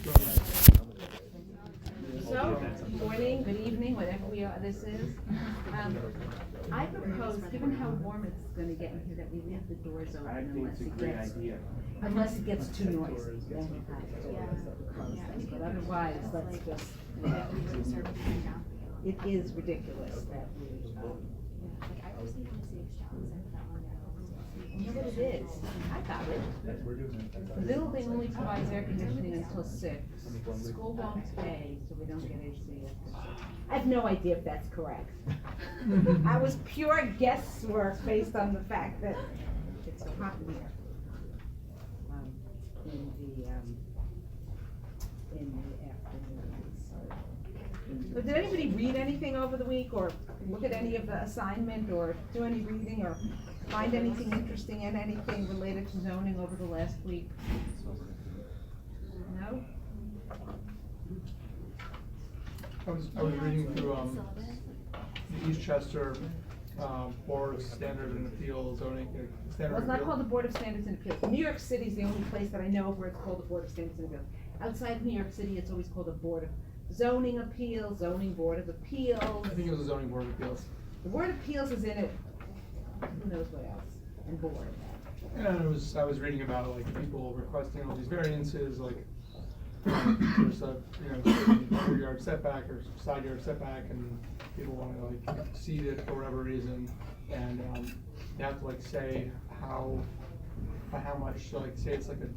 So, morning, good evening, whatever this is. I propose, given how warm it's gonna get in here, that we leave the doors I open think it's a great idea. unless it gets too noisy, then we have to close them. But otherwise, let's just, it is ridiculous that we, you know what it is? I got it. The building only provides air conditioning until 6. School won't pay, so we don't get AC. I have no idea if that's correct. I was pure guesswork based on the fact that it's so hot in here. In the afternoons. So did anybody read anything over the week, or look at any of the assignment, or do any reading, or find anything interesting in anything related to zoning over the last week? No? I was reading through the Eastchester Board of Standard and Appeal zoning standard. Well, it's not appeal. called the Board of Standards and Appeals. New York City is the only place that I know of where it's called the Board of Standards and Appeals. Outside of New York City, it's always called the Board of Zoning Appeals, Zoning Board of Appeals. I think it was the zoning board of appeals. The Board of Appeals is in it, who knows what else, and Board. And I was reading about like people requesting all these variances, like there's a rear yard setback or side yard setback, and people want to like exceed it for whatever reason, and you have to like say how much. So like say it's like a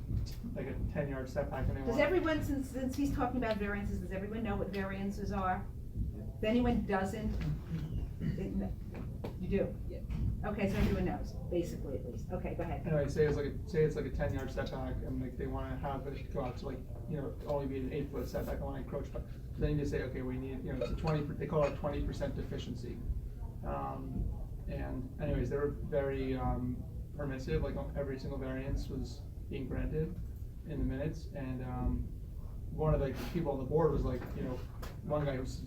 10-yard setback, and they Does want. everyone, since he's talking about variances, does everyone know what variances are? If anyone doesn't, you do? Yeah. Okay, so everyone knows, basically at least. Okay, go ahead. Anyway, say it's like a 10-yard setback, and like they want to have it go out to like only be an 8-foot setback. I want to encroach, but then you say okay, we need it's a 20. They call it a 20% deficiency. And anyways, they were very permissive. Like every single variance was being granted in the minutes, and one of the people on the board was like, one guy who was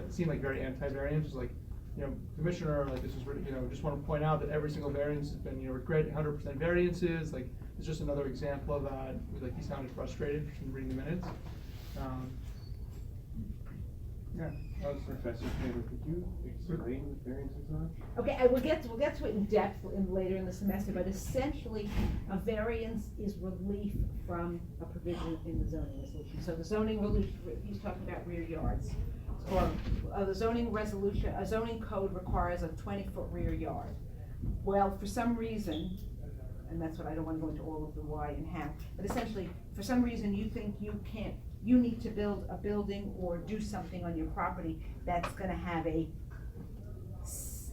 seemed like very anti-variance was like, Commissioner, like this is, just want to point out that every single variance has been, granted 100% variances. Like it's just another example of that. Like he sounded frustrated from reading the minutes. Yeah. Professor Taylor, could you explain what variances are? Okay, we'll get to it in depth later in the semester, but essentially, a variance is relief from a provision in the zoning resolution. So the zoning resolution, he's talking about rear yards. Or the zoning resolution, a zoning code requires a 20-foot rear yard. Well, for some reason, and that's what I don't want to go into all of the why and how, but essentially, for some reason you think you need to build a building or do something on your property that's gonna have a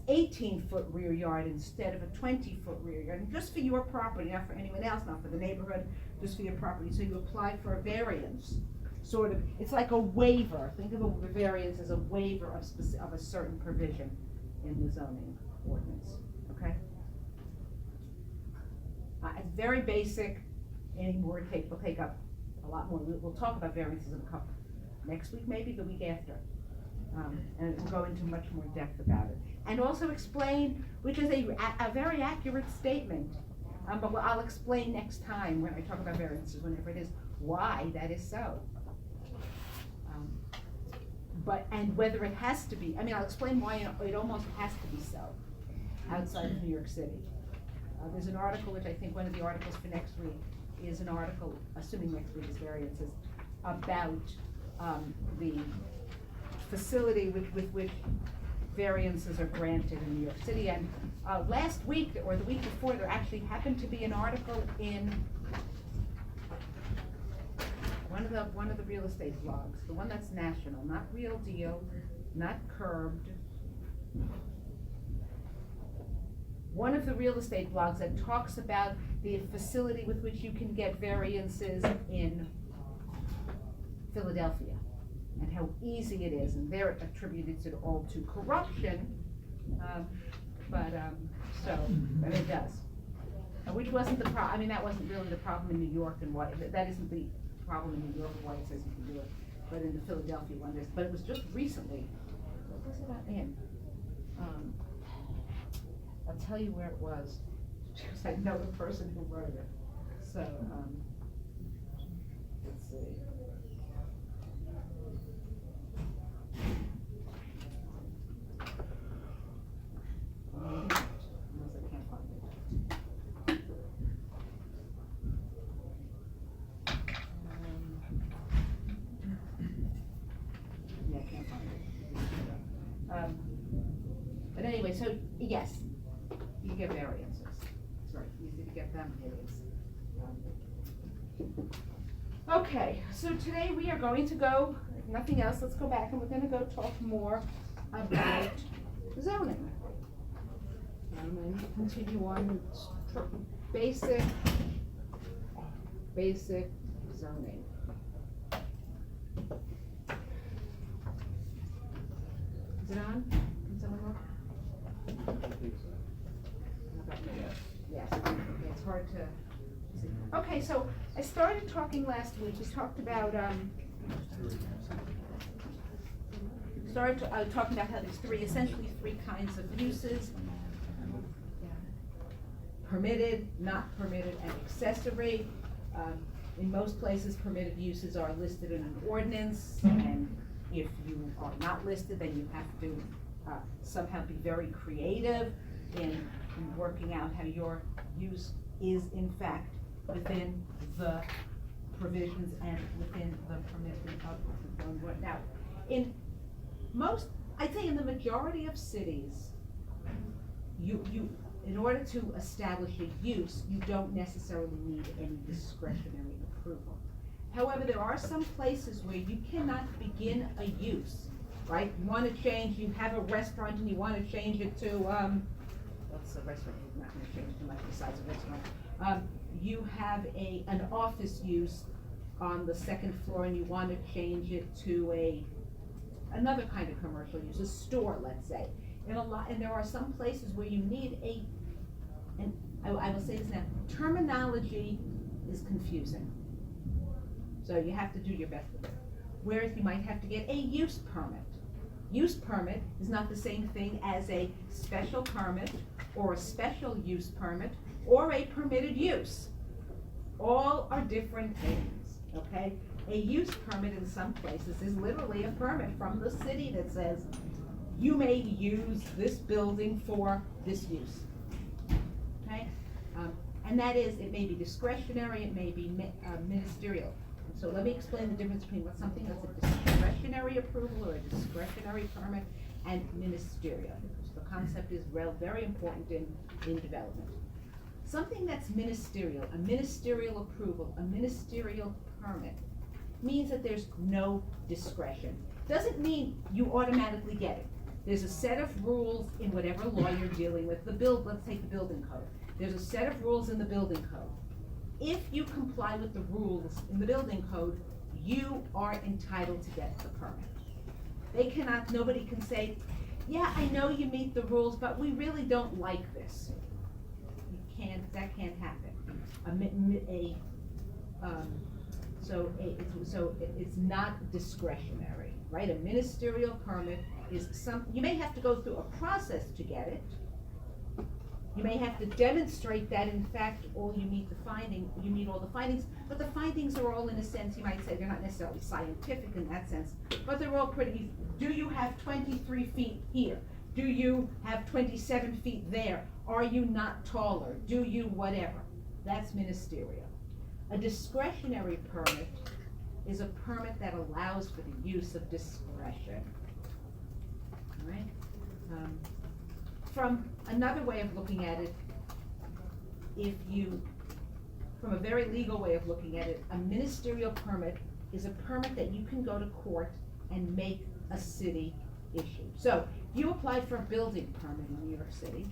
18-foot rear yard instead of a 20-foot rear yard, and just for your property, not for anyone else, not for the neighborhood, just for your property. So you apply for a variance. Sort of, it's like a waiver. Think of a variance as a waiver of a certain provision in the zoning ordinance, okay? It's very basic. Any more will take up a lot more. We'll talk about variances in a couple, next week, maybe the week after. And we'll go into much more depth about it. And also explain, which is a very accurate statement, but I'll explain next time when I talk about variances, whenever it is, why that is so. And whether it has to be, I'll explain why it almost has to be so outside of New York City. There's an article, which I think one of the articles for next week is an article, assuming next week is variances, about the facility with which variances are granted in New York City. And last week, or the week before, there actually happened to be an article in one of the real estate blogs, the one that's national, not Real Deal, not Curbed. One of the real estate blogs that talks about the facility with which you can get variances in Philadelphia and how easy it is, and they're attributed it all to corruption, and it does. Which wasn't the problem. That wasn't really the problem in New York, and why that isn't the problem in New York and why it says you can do it, but in the Philadelphia one, but it was just recently. What was it in? I'll tell you where it was, because I know the person who wrote it. So, let's see. anyway, so, yes, you get variances. It's very easy to get them, it is. Okay, so today we are going to go, if nothing else, let's go back and we're gonna go talk more about zoning. And continue on basic zoning. Is it on? Can someone look? I think so. How about me? Yes, okay, it's hard to see. Okay, so I started talking last week, we talked about, talking about how there's essentially three kinds of uses. Permitted, not permitted, and accessory. In most places, permitted uses are listed in an ordinance, and if you are not listed, then you have to somehow be very creative in working out how your use is in fact within the provisions and within the permitted of the zoning board. Now, I'd say in the majority of cities, in order to establish a use, you don't necessarily need any discretionary approval. However, there are some places where you cannot begin a use, right? You wanna change, you have a restaurant and you wanna change it to, what's a restaurant, you're not gonna change too much besides a restaurant. You have an office use on the second floor and you wanna change it to another kind of commercial use, a store, let's say. And there are some places where you need and I will say this now, terminology is confusing. So you have to do your best with it. Whereas you might have to get a use permit. Use permit is not the same thing as a special permit or a special use permit or a permitted use. All are different things, okay? A use permit in some places is literally a permit from the city that says, you may use this building for this use, okay? And that is, it may be discretionary, it may be ministerial. So let me explain the difference between something that's a discretionary approval or a discretionary permit and ministerial, because the concept is very important in development. Something that's ministerial, a ministerial approval, a ministerial permit, means that there's no discretion. Doesn't mean you automatically get it. There's a set of rules in whatever law you're dealing with. Let's take the building code. There's a set of rules in the building code. If you comply with the rules in the building code, you are entitled to get the permit. Nobody can say, yeah, I know you meet the rules, but we really don't like this. That can't happen. It's not discretionary, right? A ministerial permit is you may have to go through a process to get it. You may have to demonstrate that in fact you meet all the findings, but the findings are all in a sense, you might say, they're not necessarily scientific in that sense, but they're all pretty, do you have 23 feet here? Do you have 27 feet there? Are you not taller? Do you whatever? That's ministerial. A discretionary permit is a permit that allows for the use of discretion. All right? From another way of looking at it, from a very legal way of looking at it, a ministerial permit is a permit that you can go to court and make a city issue. So, you applied for a building permit in New York City,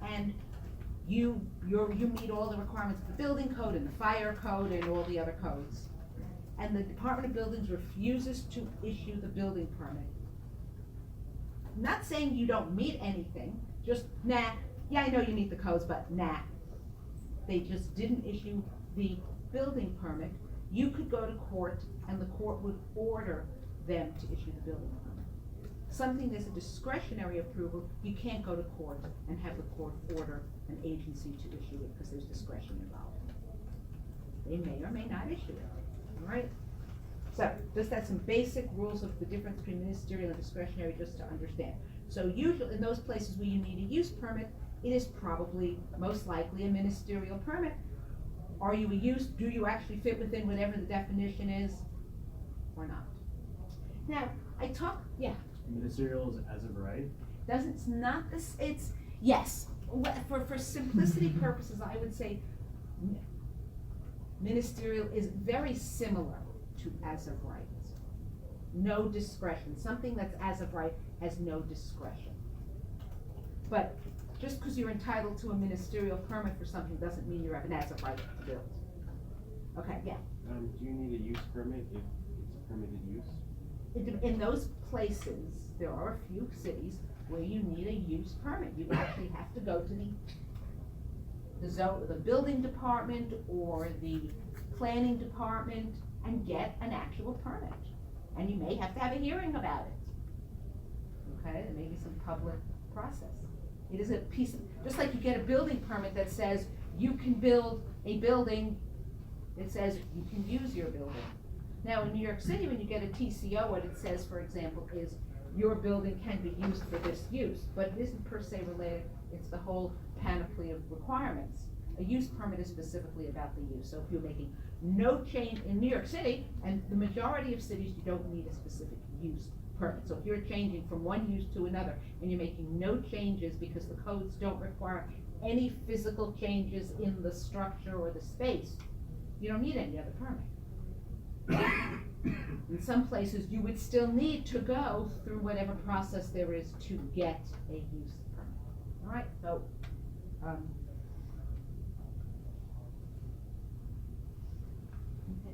and you meet all the requirements of the building code and the fire code and all the other codes, and the Department of Buildings refuses to issue the building permit. I'm not saying you don't meet anything, just nah, yeah, I know you meet the codes, but nah. They just didn't issue the building permit. You could go to court and the court would order them to issue the building permit. Something that's a discretionary approval, you can't go to court and have the court order an agency to issue it because there's discretion involved. They may or may not issue it, all right? So, just that's some basic rules of the difference between ministerial and discretionary, just to understand. So usually, in those places where you need a use permit, it is probably, most likely, a ministerial permit. Are you a use? Do you actually fit within whatever the definition is, or not? Now, yeah. Ministerial as of right? It's not this, it's, yes, for simplicity purposes, I would say ministerial is very similar to as of right. No discretion, something that's as of right has no discretion. But just because you're entitled to a ministerial permit for something doesn't mean you have an as of right to build. Okay, yeah. Do you need a use permit if it's a permitted use? In those places, there are a few cities where you need a use permit. You actually have to go to the building department or the planning department and get an actual permit. And you may have to have a hearing about it. Okay, there may be some public process. It is a piece of, just like you get a building permit that says you can build a building, it says you can use your building. Now, in New York City, when you get a TCO, what it says, for example, is your building can be used for this use, but it isn't per se related, it's the whole panoply of requirements. A use permit is specifically about the use, so if you're making no change in New York City, and the majority of cities, you don't need a specific use permit. So if you're changing from one use to another, and you're making no changes because the codes don't require any physical changes in the structure or the space, you don't need any other permit. In some places, you would still need to go through whatever process there is to get a use permit. All right, so,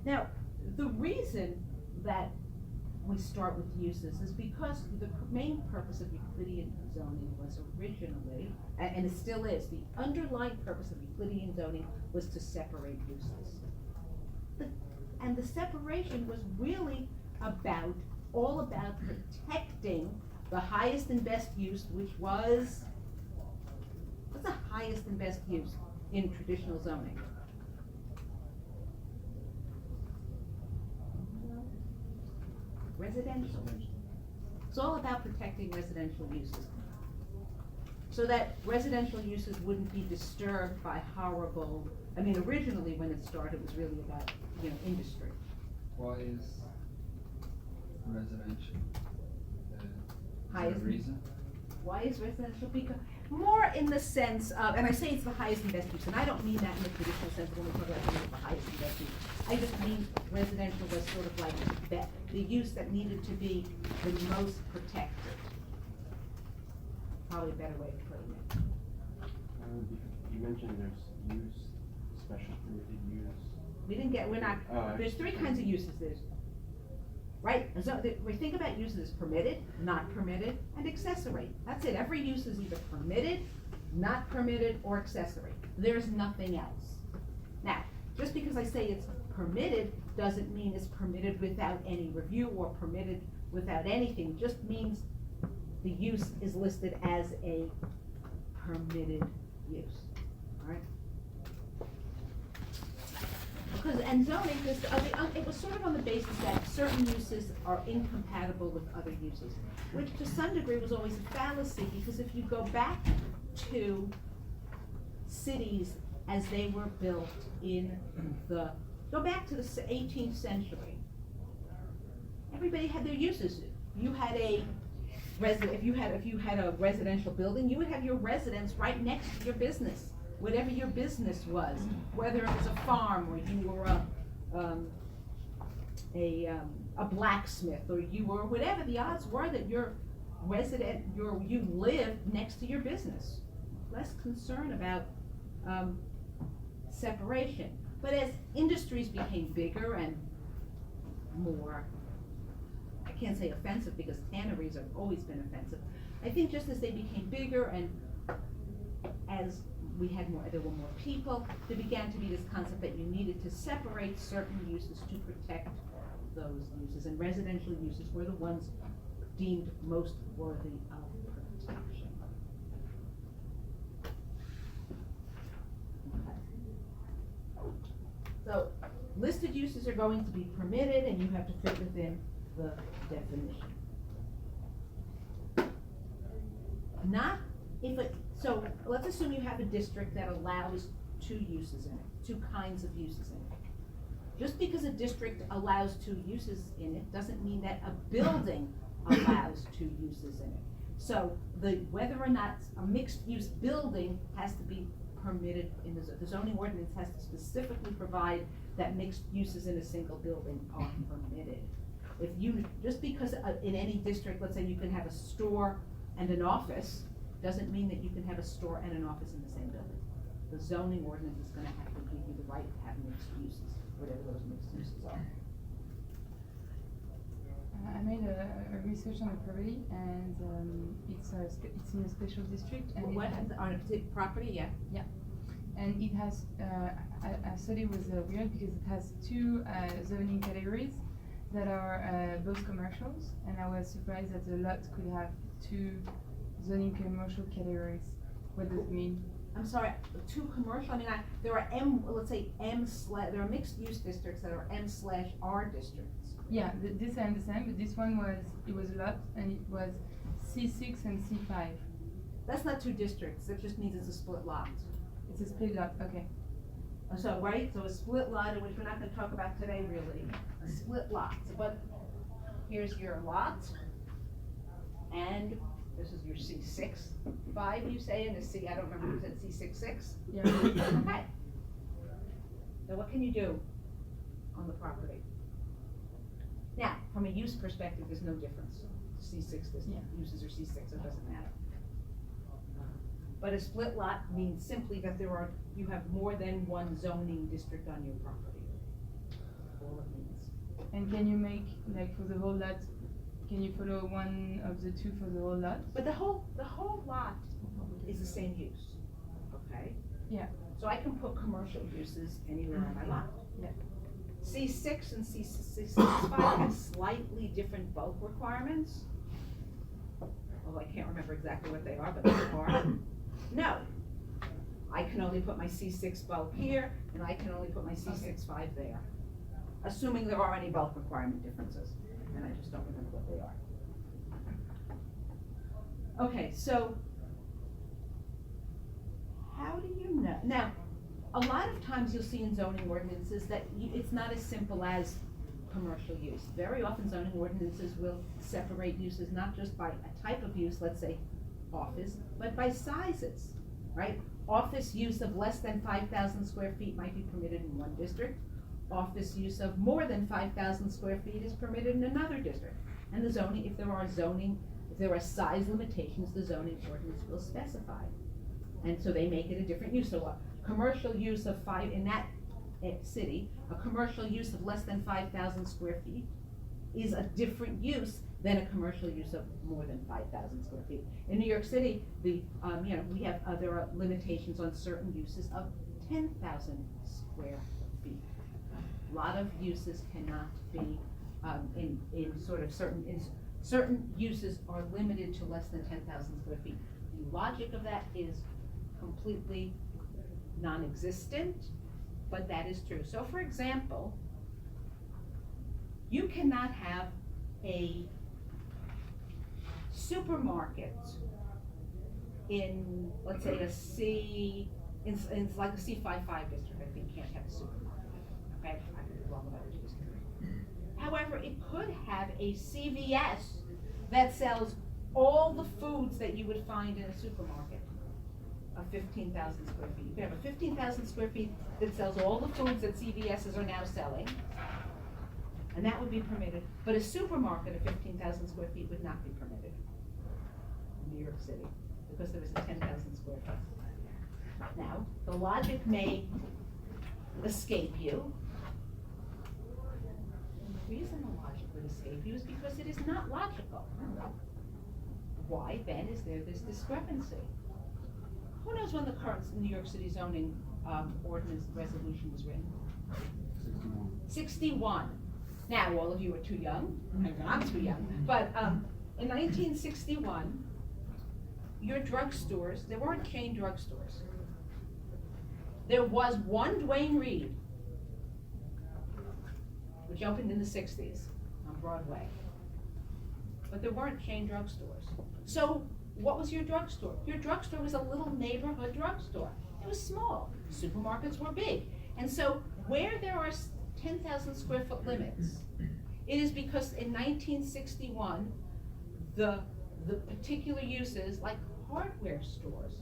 now, the reason that we start with uses is because the main purpose of Euclidean zoning was originally, and it still is, the underlying purpose of Euclidean zoning was to separate uses. And the separation was really all about protecting the highest and best use, which was, what's the highest and best use in traditional zoning? Residential. It's all about protecting residential uses. So that residential uses wouldn't be disturbed by horrible, I mean, originally when it started, it was really about, industry. Why is residential? Is there Highest- a reason? Why is residential? Because, more in the sense of, and I say it's the highest and best use, and I don't mean that in the traditional sense when we talk about it's the highest and best use. I just mean residential was sort of like the use that needed to be the most protected. Probably a better way of putting it. You mentioned there's use, special permitted use. We're not, there's three kinds of uses, right? So, we think about uses as permitted, not permitted, and accessory. That's it, every use is either permitted, not permitted, or accessory. There's nothing else. Now, just because I say it's permitted, doesn't mean it's permitted without any review or permitted without anything. It just means the use is listed as a permitted use, all right? Because, and zoning, it was sort of on the basis that certain uses are incompatible with other uses, which to some degree was always a fallacy, because if you go back to cities as they were built go back to the 18th century, everybody had their uses. You had if you had a residential building, you would have your residence right next to your business. Whatever your business was, whether it was a farm or you were a blacksmith or you were whatever, the odds were that you lived next to your business. Less concern about separation. But as industries became bigger and more, I can't say offensive because tanneries have always been offensive. I think just as they became bigger and as there were more people, there began to be this concept that you needed to separate certain uses to protect those uses, and residential uses were the ones deemed most worthy of protection. Okay. So, listed uses are going to be permitted, and you have to fit within the definition. So let's assume you have a district that allows two uses in it, two kinds of uses in it. Just because a district allows two uses in it doesn't mean that a building allows two uses in it. So whether or not a mixed-use building has to be permitted in the zoning ordinance has to specifically provide that mixed uses in a single building are permitted. If you, just because in any district, let's say you can have a store and an office, doesn't mean that you can have a store and an office in the same building. The zoning ordinance is gonna have to give you the right to have mixed uses, whatever those mixed uses are. I made a research on the property, and it's in a special district, and What, it has, on a particular property, yeah? and it has I thought it was weird because it has two zoning categories that are both commercials, and I was surprised that the lot could have two zoning commercial categories. What does it mean? I'm sorry, two commercial, I mean, there are let's say there are mixed use districts that are M/R districts. Yeah, this I understand, but this one it was a lot, and it was C6 and C5. That's not two districts, that just means it's a split lot. It's a split lot, okay. So, right, so a split lot, which we're not gonna talk about today really, a split lot, but here's your lot, and this is your C6/5, you say, and a C, I don't remember, you said C6/6? Yeah. Okay. Now what can you do on the property? Now, from a use perspective, there's no difference. C6, Yeah. uses are C6, so it doesn't matter. But a split lot means simply that you have more than one zoning district on your property. All it means. And can you make, like, for the whole lot, can you follow one of the two for the whole lot? But the whole lot is the same use, okay? Yeah. So I can put commercial uses anywhere on my lot. Yeah. C6 and C5 have slightly different bulk requirements. Although I can't remember exactly what they are, but they are. No, I can only put my C6 bulk here, and I can only put my C6/5 there. Assuming there are any bulk requirement differences, and I just don't remember what they are. Okay, so how do you know? Now, a lot of times you'll see in zoning ordinances that it's not as simple as commercial use. Very often zoning ordinances will separate uses not just by a type of use, let's say office, but by sizes, right? Office use of less than 5,000 square feet might be permitted in one district. Office use of more than 5,000 square feet is permitted in another district. And the zoning, if there are size limitations, the zoning ordinance will specify. And so they make it a different use. So a commercial use of in that city, a commercial use of less than 5,000 square feet is a different use than a commercial use of more than 5,000 square feet. In New York City, we have, there are limitations on certain uses of 10,000 square feet. A lot of uses cannot be, certain uses are limited to less than 10,000 square feet. The logic of that is completely non-existent, but that is true. So for example, you cannot have a supermarket in, let's say it's like a C5/5 district, I think, can't have a supermarket, okay? I could be wrong about it, just however, it could have a CVS that sells all the foods that you would find in a supermarket of 15,000 square feet. You could have a 15,000 square feet that sells all the foods that CVS's are now selling, and that would be permitted. But a supermarket of 15,000 square feet would not be permitted in New York City, because there was a 10,000 square foot. Now, the logic may escape you. And the reason the logic would escape you is because it is not logical. Why then is there this discrepancy? Who knows when the current New York City zoning ordinance resolution was written? 61. Now, all of you are too young. I'm too young. But in 1961, your drugstores, there weren't chain drugstores. There was one Duane Reade, which opened in the 60s on Broadway. But there weren't chain drugstores. So what was your drugstore? Your drugstore was a little neighborhood drugstore. It was small. Supermarkets were big. And so where there are 10,000 square foot limits, it is because in 1961, the the particular uses, like hardware stores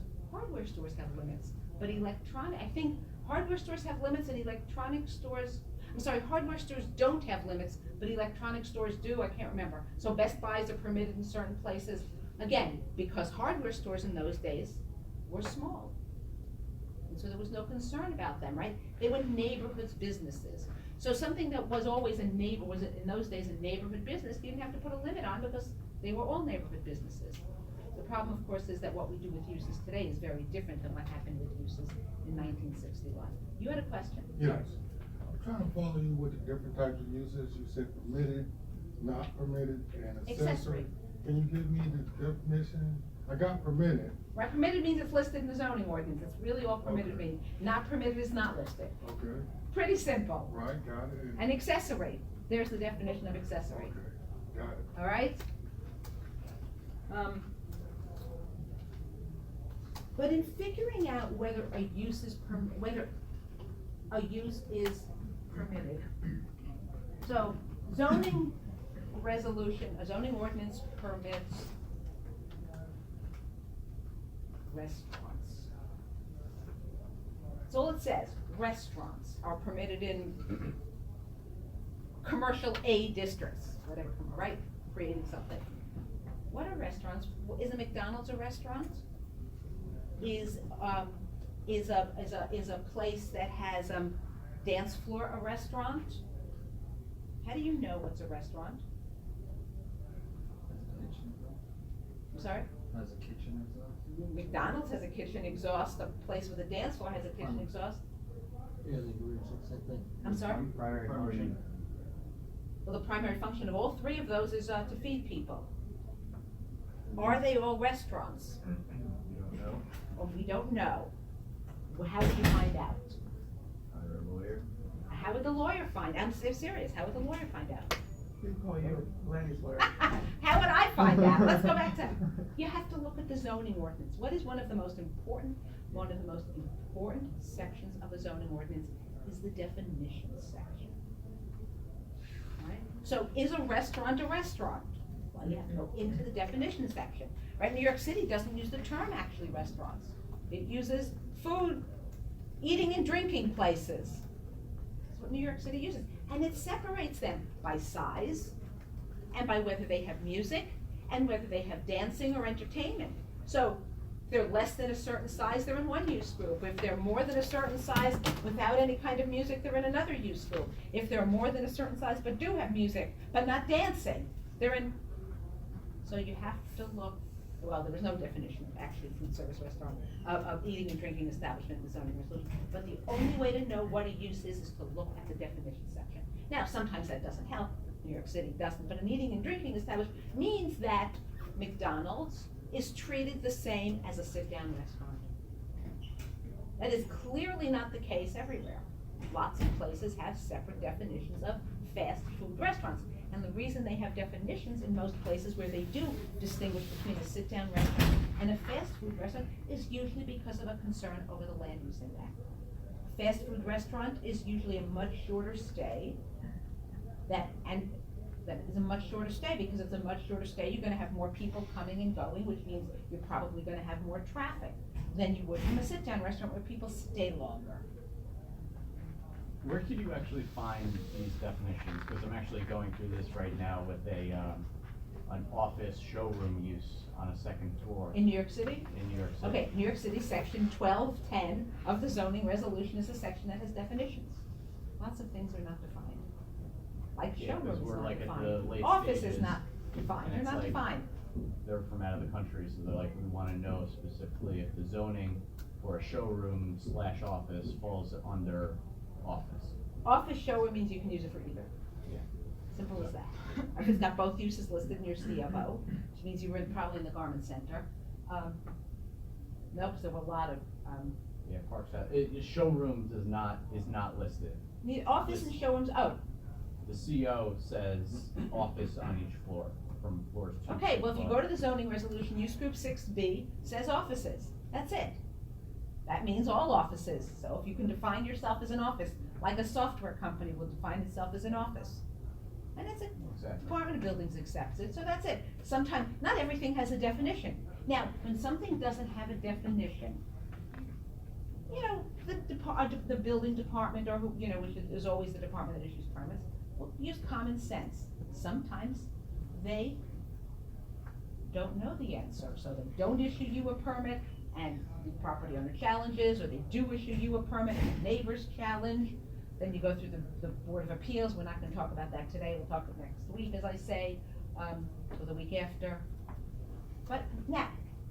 have limits, but I think hardware stores have limits and electronic stores, I'm sorry, hardware stores don't have limits, but electronic stores do, I can't remember. So Best Buys are permitted in certain places, again, because hardware stores in those days were small. And so there was no concern about them, right? They were neighborhoods businesses. So something that was always in those days a neighborhood business, you didn't have to put a limit on because they were all neighborhood businesses. The problem, of course, is that what we do with uses today is very different than what happened with uses in 1961. You had a question? Yes. I'm trying to follow you with the different types of uses. You said permitted, not permitted, and accessory. Accessory. Can you give me the definition? I got permitted. Right, permitted means it's listed in the zoning ordinance, it's really all permitted Okay. means. Not permitted is not listed. Okay, Pretty simple. right, got it. An accessory, there's the definition of accessory, Okay, got it. all right? But in figuring out whether a use is permitted, so zoning a zoning ordinance permits restaurants. That's all it says, restaurants are permitted in commercial A districts, whatever, right, creating something. What are restaurants? Is a McDonald's a restaurant? Is a place that has dance floor a restaurant? How do you know what's a restaurant? I'm sorry? Has a kitchen exhaust? McDonald's has a kitchen exhaust, a place with a dance floor has a kitchen exhaust. Yeah, they do the same thing. I'm sorry? Primary function. Well, the primary function of all three of those is to feed people. Are they all restaurants? You don't know? Well, we don't know. Well, how would you find out? Hire a lawyer? How would the lawyer find out? I'm serious, how would the lawyer find out? We call you land use lawyer. How would I find out? Let's go back to, you have to look at the zoning ordinance. What is one of the most important sections of a zoning ordinance is the definition section. Right? So is a restaurant a restaurant? Well, you have to go into the definition section. Right? New York City doesn't use the term actually restaurants. It uses food, eating and drinking places. That's what New York City uses. And it separates them by size and by whether they have music and whether they have dancing or entertainment. So if they're less than a certain size, they're in one use group. If they're more than a certain size without any kind of music, they're in another use group. If they're more than a certain size but do have music, but not dancing, they're in. So you have to look, well, there was no definition of actually food service restaurant, of eating and drinking establishment in the zoning resolution. But the only way to know what a use is to look at the definition section. Now, sometimes that doesn't help. New York City doesn't, but an eating and drinking establishment means that McDonald's is treated the same as a sit-down restaurant. That is clearly not the case everywhere. Lots of places have separate definitions of fast food restaurants. And the reason they have definitions in most places where they do distinguish between a sit-down restaurant and a fast food restaurant is usually because of a concern over the land use impact. A fast food restaurant is usually a much shorter stay. That is a much shorter stay. Because it's a much shorter stay, you're gonna have more people coming and going, which means you're probably gonna have more traffic than you would from a sit-down restaurant where people stay longer. Where could you actually find these definitions? Because I'm actually going through this right now with an office showroom use on a second floor In New York City? in New York City. Okay, New York City, section 1210 of the zoning resolution is a section that has definitions. Lots of things are not defined. Like Yeah, 'cause showroom is we're not like at the defined. late Office is stages, not defined, and they're it's not like- defined. They're from out of the country, so they're like, we wanna know specifically if the zoning for a showroom slash office falls under office. Office showroom means you can use it for either. Yeah. Simple as that. If it's got both uses listed in your CFO, which means you were probably in the garment center. No, because there were a lot of, Yeah, Parks have, showrooms is not listed. the office and showrooms, oh, The CO says office on each floor, from floors 2 to okay, well, if you 5. go to the zoning resolution, use group 6B says offices, that's it. That means all offices, so if you can define yourself as an office, like a software company will define itself as an office. And it's a Exactly. Department of Buildings accepts it, so that's it. Sometimes, not everything has a definition. Now, when something doesn't have a definition, you know, the building department, or who, you know, which is always the department that issues permits, will use common sense. Sometimes they don't know the answer, so they don't issue you a permit, and the property owner challenges, or they do issue you a permit, and the neighbors challenge. Then you go through the Board of Appeals. We're not gonna talk about that today, we'll talk about next week, as I say, or the week after. But now,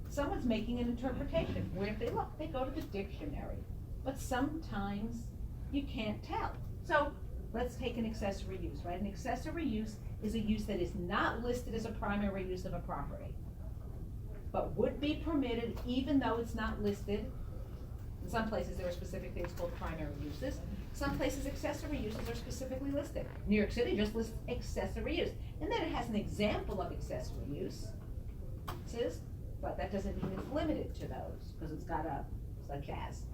someone's making an interpretation. Where do they look? They go to the dictionary. But sometimes you can't tell. So, let's take an accessory use, right? An accessory use is a use that is not listed as a primary use of a property, but would be permitted even though it's not listed. In some places, there are specific things called primary uses. Some places, accessory uses are specifically listed. New York City just lists accessory use. And then it has an example of accessory use, but that doesn't mean it's limited to those, because it's got a, such as.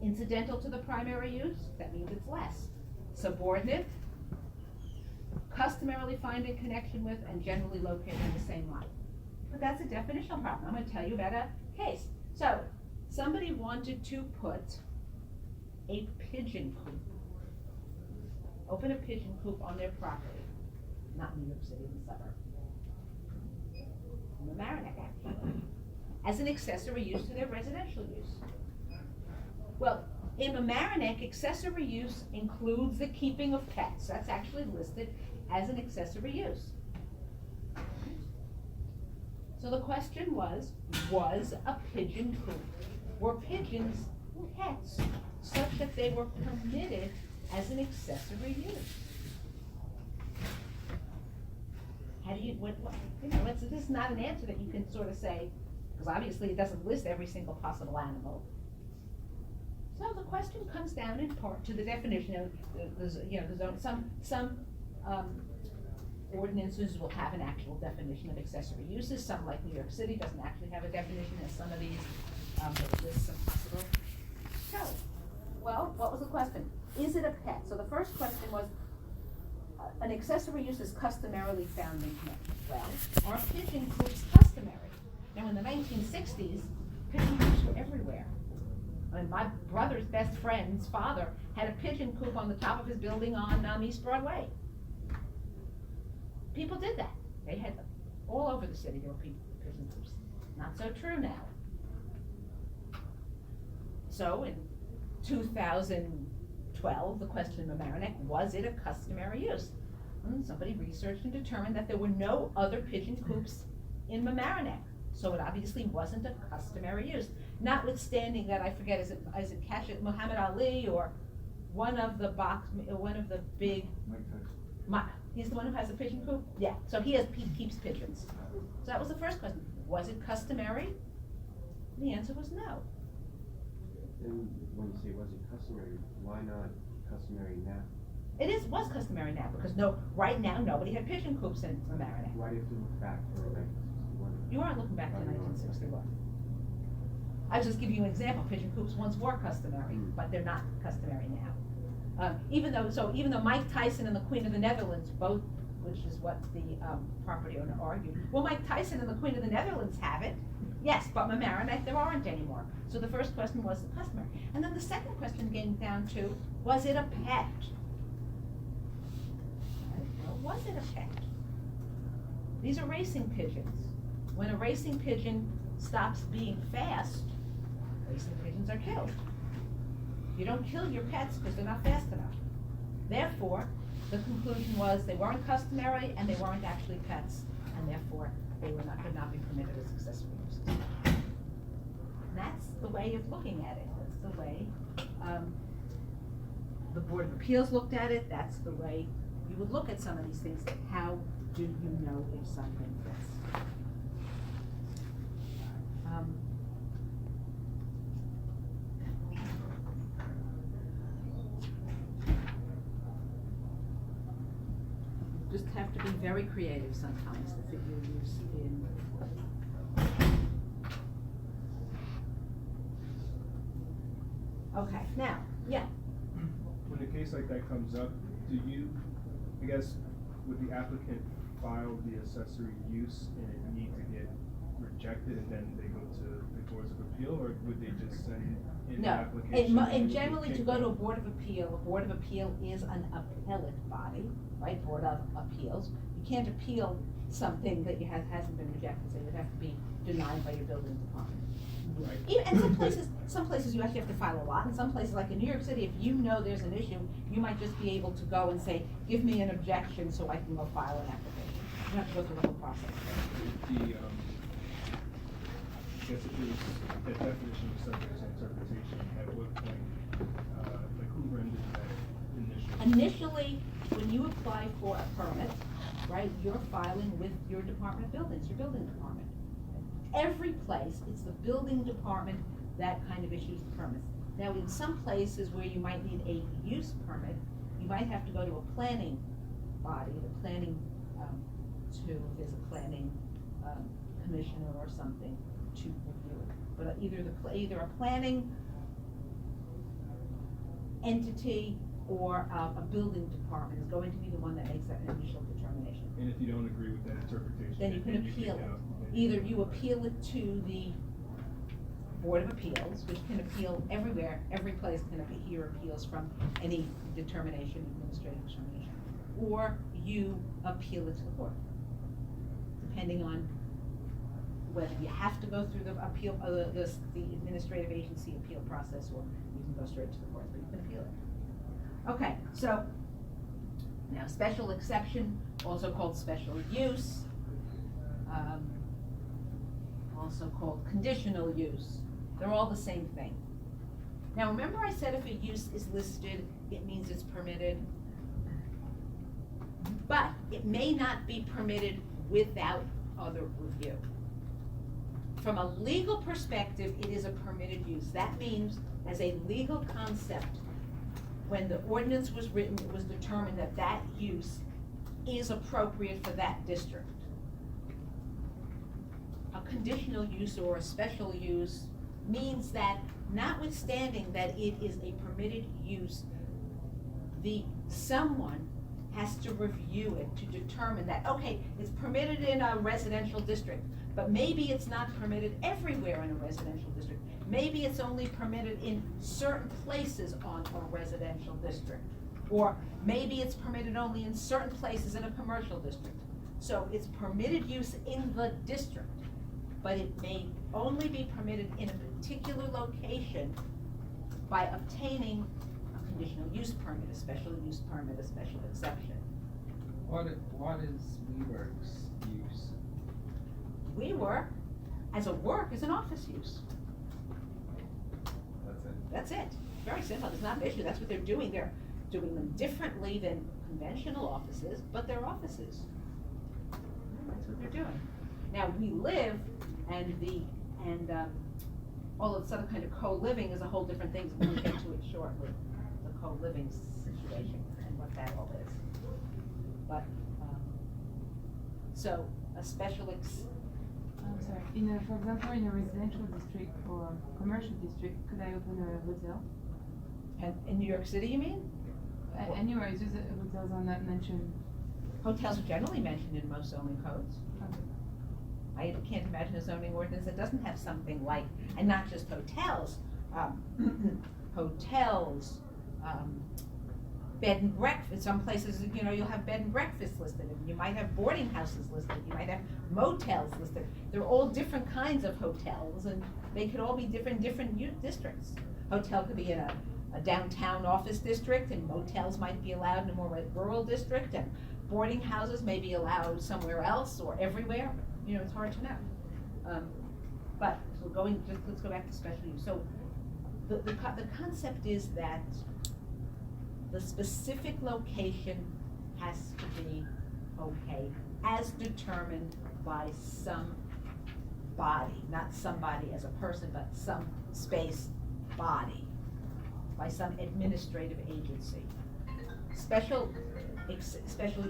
Incidental to the primary use, that means it's less. Subordinate, customarily found in connection with and generally located in the same lot. But that's a definitional problem. I'm gonna tell you about a case. So, somebody wanted to put a pigeon coop, open a pigeon coop on their property, not in New York City, in the suburb. In the Mamaroneck, actually, as an accessory use to their residential use. Well, in Mamaroneck, accessory use includes the keeping of pets. That's actually listed as an accessory use. So the question was a pigeon coop, were pigeons pets such that they were permitted as an accessory use? How do you, you know, this is not an answer that you can sort of say, because obviously it doesn't list every single possible animal. So the question comes down in part to the definition of, you know, the zone. Some ordinances will have an actual definition of accessory uses. Some, like New York City, doesn't actually have a definition, and some of these, that list some possible. So, well, what was the question? Is it a pet? So the first question was, an accessory use is customarily found in connection. Well, are pigeon coops customary? Now, in the 1960s, pigeon coops were everywhere. I mean, my brother's best friend's father had a pigeon coop on the top of his building on East Broadway. People did that. They had them all over the city. There were pigeon coops. Not so true now. So in 2012, the question in Mamaroneck, was it a customary use? And somebody researched and determined that there were no other pigeon coops in Mamaroneck. So it obviously wasn't a customary use. Notwithstanding that, I forget, is it Kashif Muhammad Ali or one of the big, he's the one who has a pigeon coop? Yeah, so he keeps pigeons. So that was the first question. Was it customary? The answer was no. And when you say was it customary, why not customary now? It was customary now, because right now, nobody had pigeon coops in Mamaroneck. Why do you have to look back to 1961? You aren't looking back to 1961. I was just giving you an example. Pigeon coops once were customary, but they're not customary now. Even though Mike Tyson and the Queen of the Netherlands both, which is what the property owner argued, well, Mike Tyson and the Queen of the Netherlands have it, yes, but Mamaroneck there aren't anymore. So the first question was the customary, and then the second question came down to, was it a pet? Well, was it a pet? These are racing pigeons. When a racing pigeon stops being fast, racing pigeons are killed. You don't kill your pets because they're not fast enough. Therefore, the conclusion was they weren't customary and they weren't actually pets, and therefore they could not be permitted as accessory uses. And that's the way of looking at it. That's the way the Board of Appeals looked at it. That's the way you would look at some of these things. How do you know if something fits? Just have to be very creative sometimes to fit your use in. Okay, now, yeah. When a case like that comes up, do you, I guess, would the applicant file the accessory use and it need to get rejected and then they go to the courts of appeal, or would they just send in the No, application? and generally to go to a Board of Appeal is an appellate body, right, Board of Appeals. You can't appeal something that hasn't been rejected, so it would have to be denied by your building department. Right. And some places you actually have to file a lot, and some places, like in New York City, if you know there's an issue, you might just be able to go and say, give me an objection so I can go file an application. You don't have to go through the whole process. I guess if it was, that definition was subject to interpretation, at what point, like who rendered that initially? Initially, when you apply for a permit, right, you're filing with your Department of Buildings, your building department. Every place, it's the building department that kind of issues the permits. Now, in some places where you might need a use permit, you might have to go to a planning body, the planning, if there's a planning, commissioner or something to review it. But either a planning entity or a building department is going to be the one that makes that initial determination. And if you don't agree with that interpretation, Then you can appeal it. Either you appeal it to the Board of Appeals, which can appeal everywhere, every place can hear appeals from any determination, administrative determination, or you appeal it to the court, depending on whether you have to go through the appeal, the administrative agency appeal process, or you can go straight to the court, but you can appeal it. Okay, so, now special exception, also called special use, also called conditional use. They're all the same thing. Now remember I said if a use is listed, it means it's permitted, but it may not be permitted without other review. From a legal perspective, it is a permitted use. That means, as a legal concept, when the ordinance was written, it was determined that that use is appropriate for that district. A conditional use or a special use means that, notwithstanding that it is a permitted use, someone has to review it to determine that, okay, it's permitted in a residential district, but maybe it's not permitted everywhere in a residential district. Maybe it's only permitted in certain places on a residential district. Or maybe it's permitted only in certain places in a commercial district. So it's permitted use in the district, but it may only be permitted in a particular location by obtaining a conditional use permit, a special use permit, a special exception. What is WeWork's use? WeWork, as a work, is an office use. That's it. That's it. Very simple. It's not an issue. That's what they're doing. They're doing them differently than conventional offices, but they're offices. That's what they're doing. Now, we live, and all of this other kind of co-living is a whole different thing. So we'll get to it shortly. The co-living situation and what that all is. But, so, a special I'm sorry, for example, in a residential district or commercial district, could I open a hotel? and in New York City, you mean? Anywhere, it's just that hotels are not mentioned. Hotels are generally mentioned in most zoning codes. I can't imagine a zoning ordinance that doesn't have something like, and not just hotels, hotels, bed and breakfast. Some places, you'll have bed and breakfast listed, and you might have boarding houses listed, you might have motels listed. They're all different kinds of hotels, and they could all be different districts. Hotel could be in a downtown office district, and motels might be allowed in a more rural district, and boarding houses may be allowed somewhere else or everywhere. It's hard to know. But, so let's go back to special use. So, the concept is that the specific location has to be okay, as determined by some body, not somebody as a person, but some space body, by some administrative agency. Special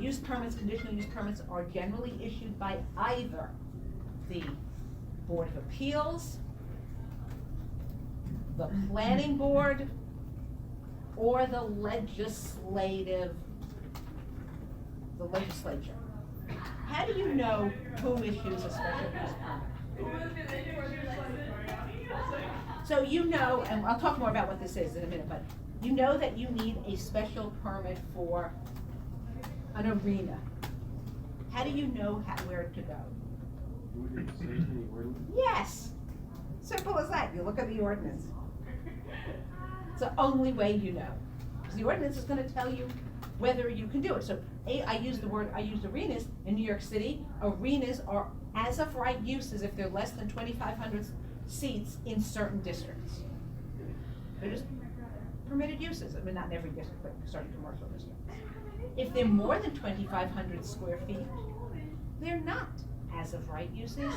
use permits, conditional use permits are generally issued by either the Board of Appeals, the Planning Board, or the legislative the legislature. How do you know who issues a special use permit? So you know, and I'll talk more about what this is in a minute, but you know that you need a special permit for an arena. How do you know where to go? Would it say in the ordinance? Yes, simple as that, you look at the ordinance. It's the only way you know, because the ordinance is gonna tell you whether you can do it. So, I used arenas in New York City. Arenas are as of right uses if they're less than 2,500 seats in certain districts. They're just permitted uses, I mean, not in every district, but certain commercial districts. If they're more than 2,500 square feet, they're not as of right uses.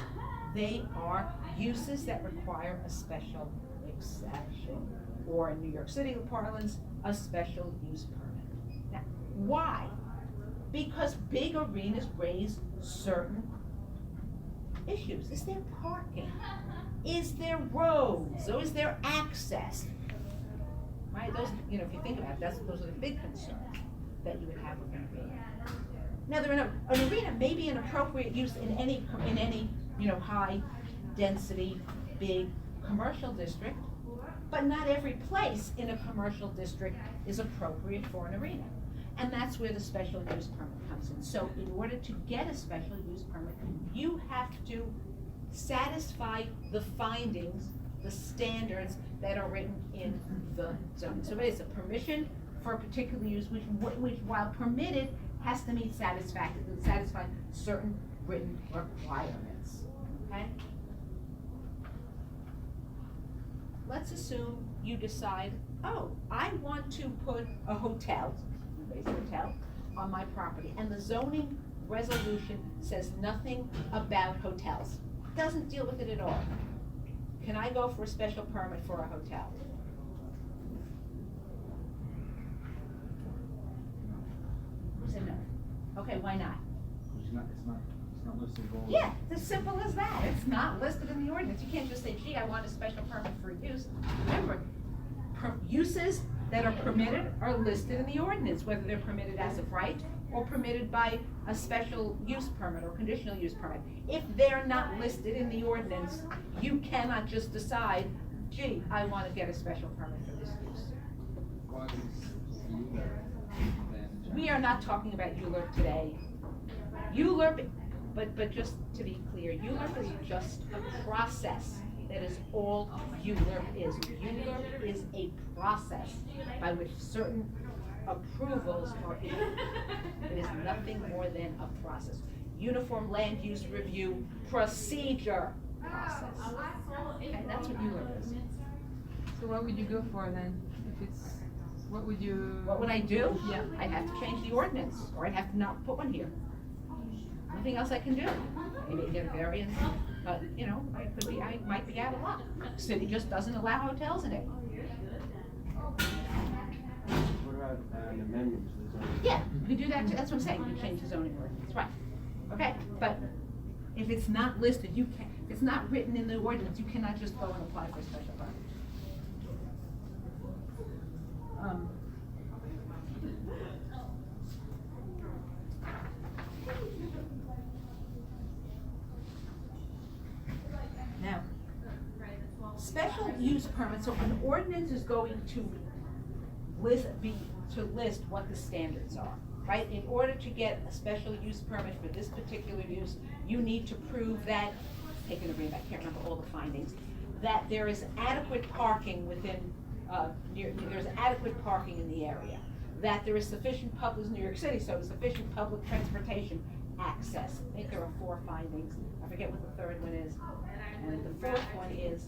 They are uses that require a special exception, or in New York City parlance, a special use permit. Now, why? Because big arenas raise certain issues. Is there parking? Is there roads? Or is there access? Right, those, you know, if you think about it, those are the big concerns that you would have with an arena. Now, an arena may be an appropriate use in any, you know, high density, big commercial district, but not every place in a commercial district is appropriate for an arena. And that's where the special use permit comes in. So in order to get a special use permit, you have to satisfy the findings, the standards that are written in the zoning. So it's a permission for a particular use, which while permitted, has to meet satisfy certain written requirements, okay? Let's assume you decide, oh, I want to put a hotel, on my property, and the zoning resolution says nothing about hotels. Doesn't deal with it at all. Can I go for a special permit for a hotel? Who said no? Okay, why not? It's not listed as all. Yeah, it's as simple as that. It's not listed in the ordinance. You can't just say, gee, I want a special permit for use. Remember, uses that are permitted are listed in the ordinance, whether they're permitted as of right or permitted by a special use permit or conditional use permit. If they're not listed in the ordinance, you cannot just decide, gee, I want to get a special permit for this use. What is ULURP then? We are not talking about ULURP today. ULURP, but just to be clear, ULURP is just a process. That is all ULURP is. ULURP is a process by which certain approvals are issued. It is nothing more than a process. Uniform Land Use Review Procedure process. Okay, that's what ULURP is. So what would you go for then? If it's, what would I do? Yeah. I'd have to change the ordinance, or I'd have to not put one here. Nothing else I can do. Maybe get a variance, but, you know, I might be out of luck. City just doesn't allow hotels in it. What about an amendment to the zoning? Yeah, you can do that too, that's what I'm saying, you change the zoning ordinance, right. Okay, but if it's not listed, you can't, if it's not written in the ordinance, you cannot just go and apply for a special permit. Now, special use permits, so an ordinance is going to list what the standards are, right? In order to get a special use permit for this particular use, you need to prove that, taking a read, I can't remember all the findings, that there is adequate parking within, there's adequate parking in the area, that there is sufficient public, New York City, so sufficient public transportation access. I think there are 4 findings. I forget what the third one is. And the fourth one is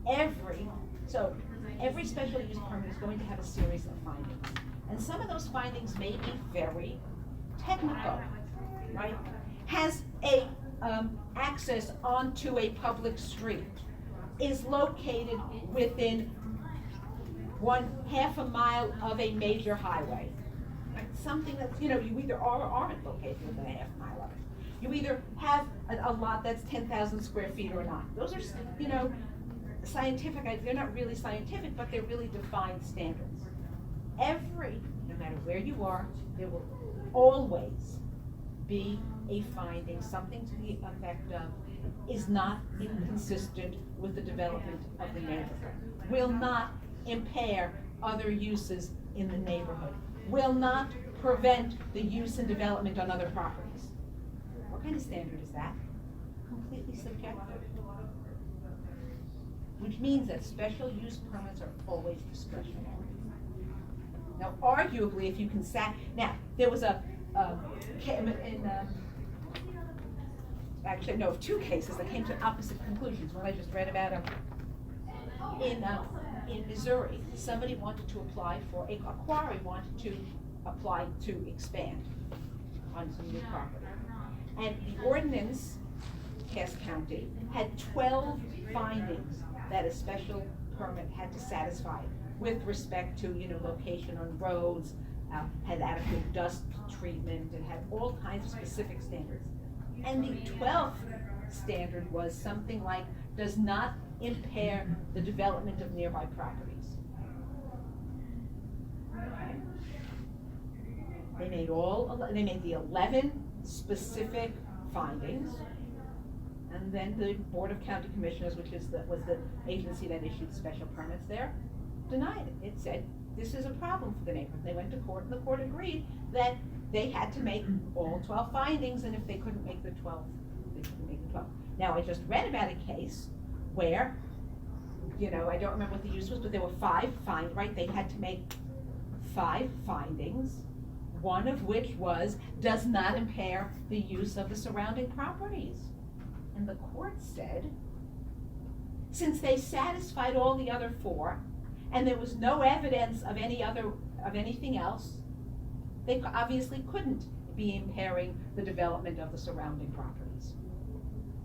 every special use permit is going to have a series of findings. And some of those findings may be very technical, right? Has a access onto a public street, is located within half a mile of a major highway. Like something that's, you know, you either are or aren't located within a half mile of it. You either have a lot that's 10,000 square feet or not. Those are, you know, scientific, they're not really scientific, but they're really defined standards. No matter matter where you are, there will always be a finding, something to the effect of, is not inconsistent with the development of the neighborhood, will not impair other uses in the neighborhood, will not prevent the use and development on other properties. What kind of standard is that? Completely subjective. Which means that special use permits are always discretionary. Now, arguably, if you can now, there was actually, no, two cases that came to opposite conclusions. One I just read about in Missouri, somebody wanted to apply for, a quarry wanted to apply to expand on some new property. And the ordinance, Cass County, had 12 findings that a special permit had to satisfy with respect to, location on roads, had adequate dust treatment, it had all kinds of specific standards. And the 12th standard was something like, does not impair the development of nearby properties. They made the 11 specific findings, and then the Board of County Commissioners, which was the agency that issued special permits there, denied it. It said, this is a problem for the neighborhood. They went to court, and the court agreed that they had to make all 12 findings, and if they couldn't make the 12, they couldn't make the 12. Now, I just read about a case where, I don't remember what the use was, but there were 5 they had to make 5 findings, one of which was, does not impair the use of the surrounding properties. And the court said, since they satisfied all the other 4, and there was no evidence of anything else, they obviously couldn't be impairing the development of the surrounding properties.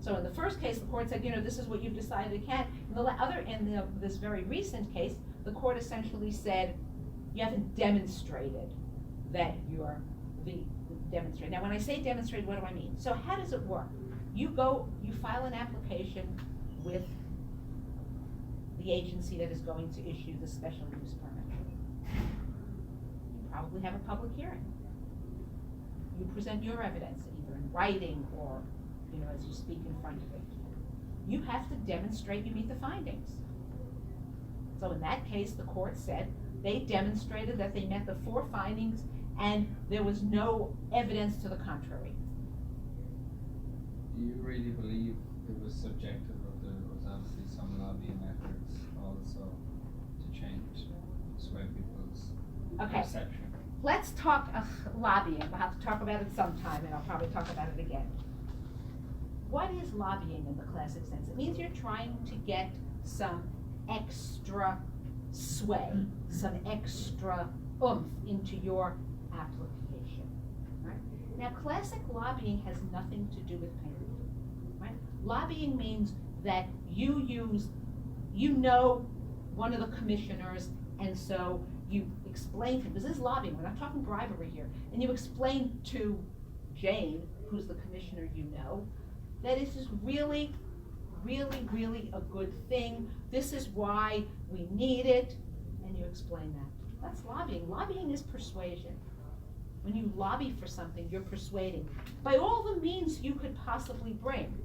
So in the first case, the court said, this is what you've decided it can. In this very recent case, the court essentially said, you haven't demonstrated that you're demonstrated. Now, when I say demonstrated, what do I mean? So how does it work? You file an application with the agency that is going to issue the special use permit. You probably have a public hearing. You present your evidence, either in writing or, as you speak in front of it. You have to demonstrate you meet the findings. So in that case, the court said they demonstrated that they met the 4 findings and there was no evidence to the contrary. Do you really believe it was subjective, or there was obviously some lobbying efforts also to change, sway people's perception? Let's talk lobbying. We'll have to talk about it sometime, and I'll probably talk about it again. What is lobbying in the classic sense? It means you're trying to get some extra sway, some extra oomph into your application. Right? Now, classic lobbying has nothing to do with payment. Right? Lobbying means that you know one of the commissioners, and so you explain to him, this is lobbying, we're not talking bribery here, and you explain to Jane, who's the commissioner that this is really, really, really a good thing, this is why we need it, and you explain that. That's lobbying. Lobbying is persuasion. When you lobby for something, you're persuading by all the means you could possibly bring.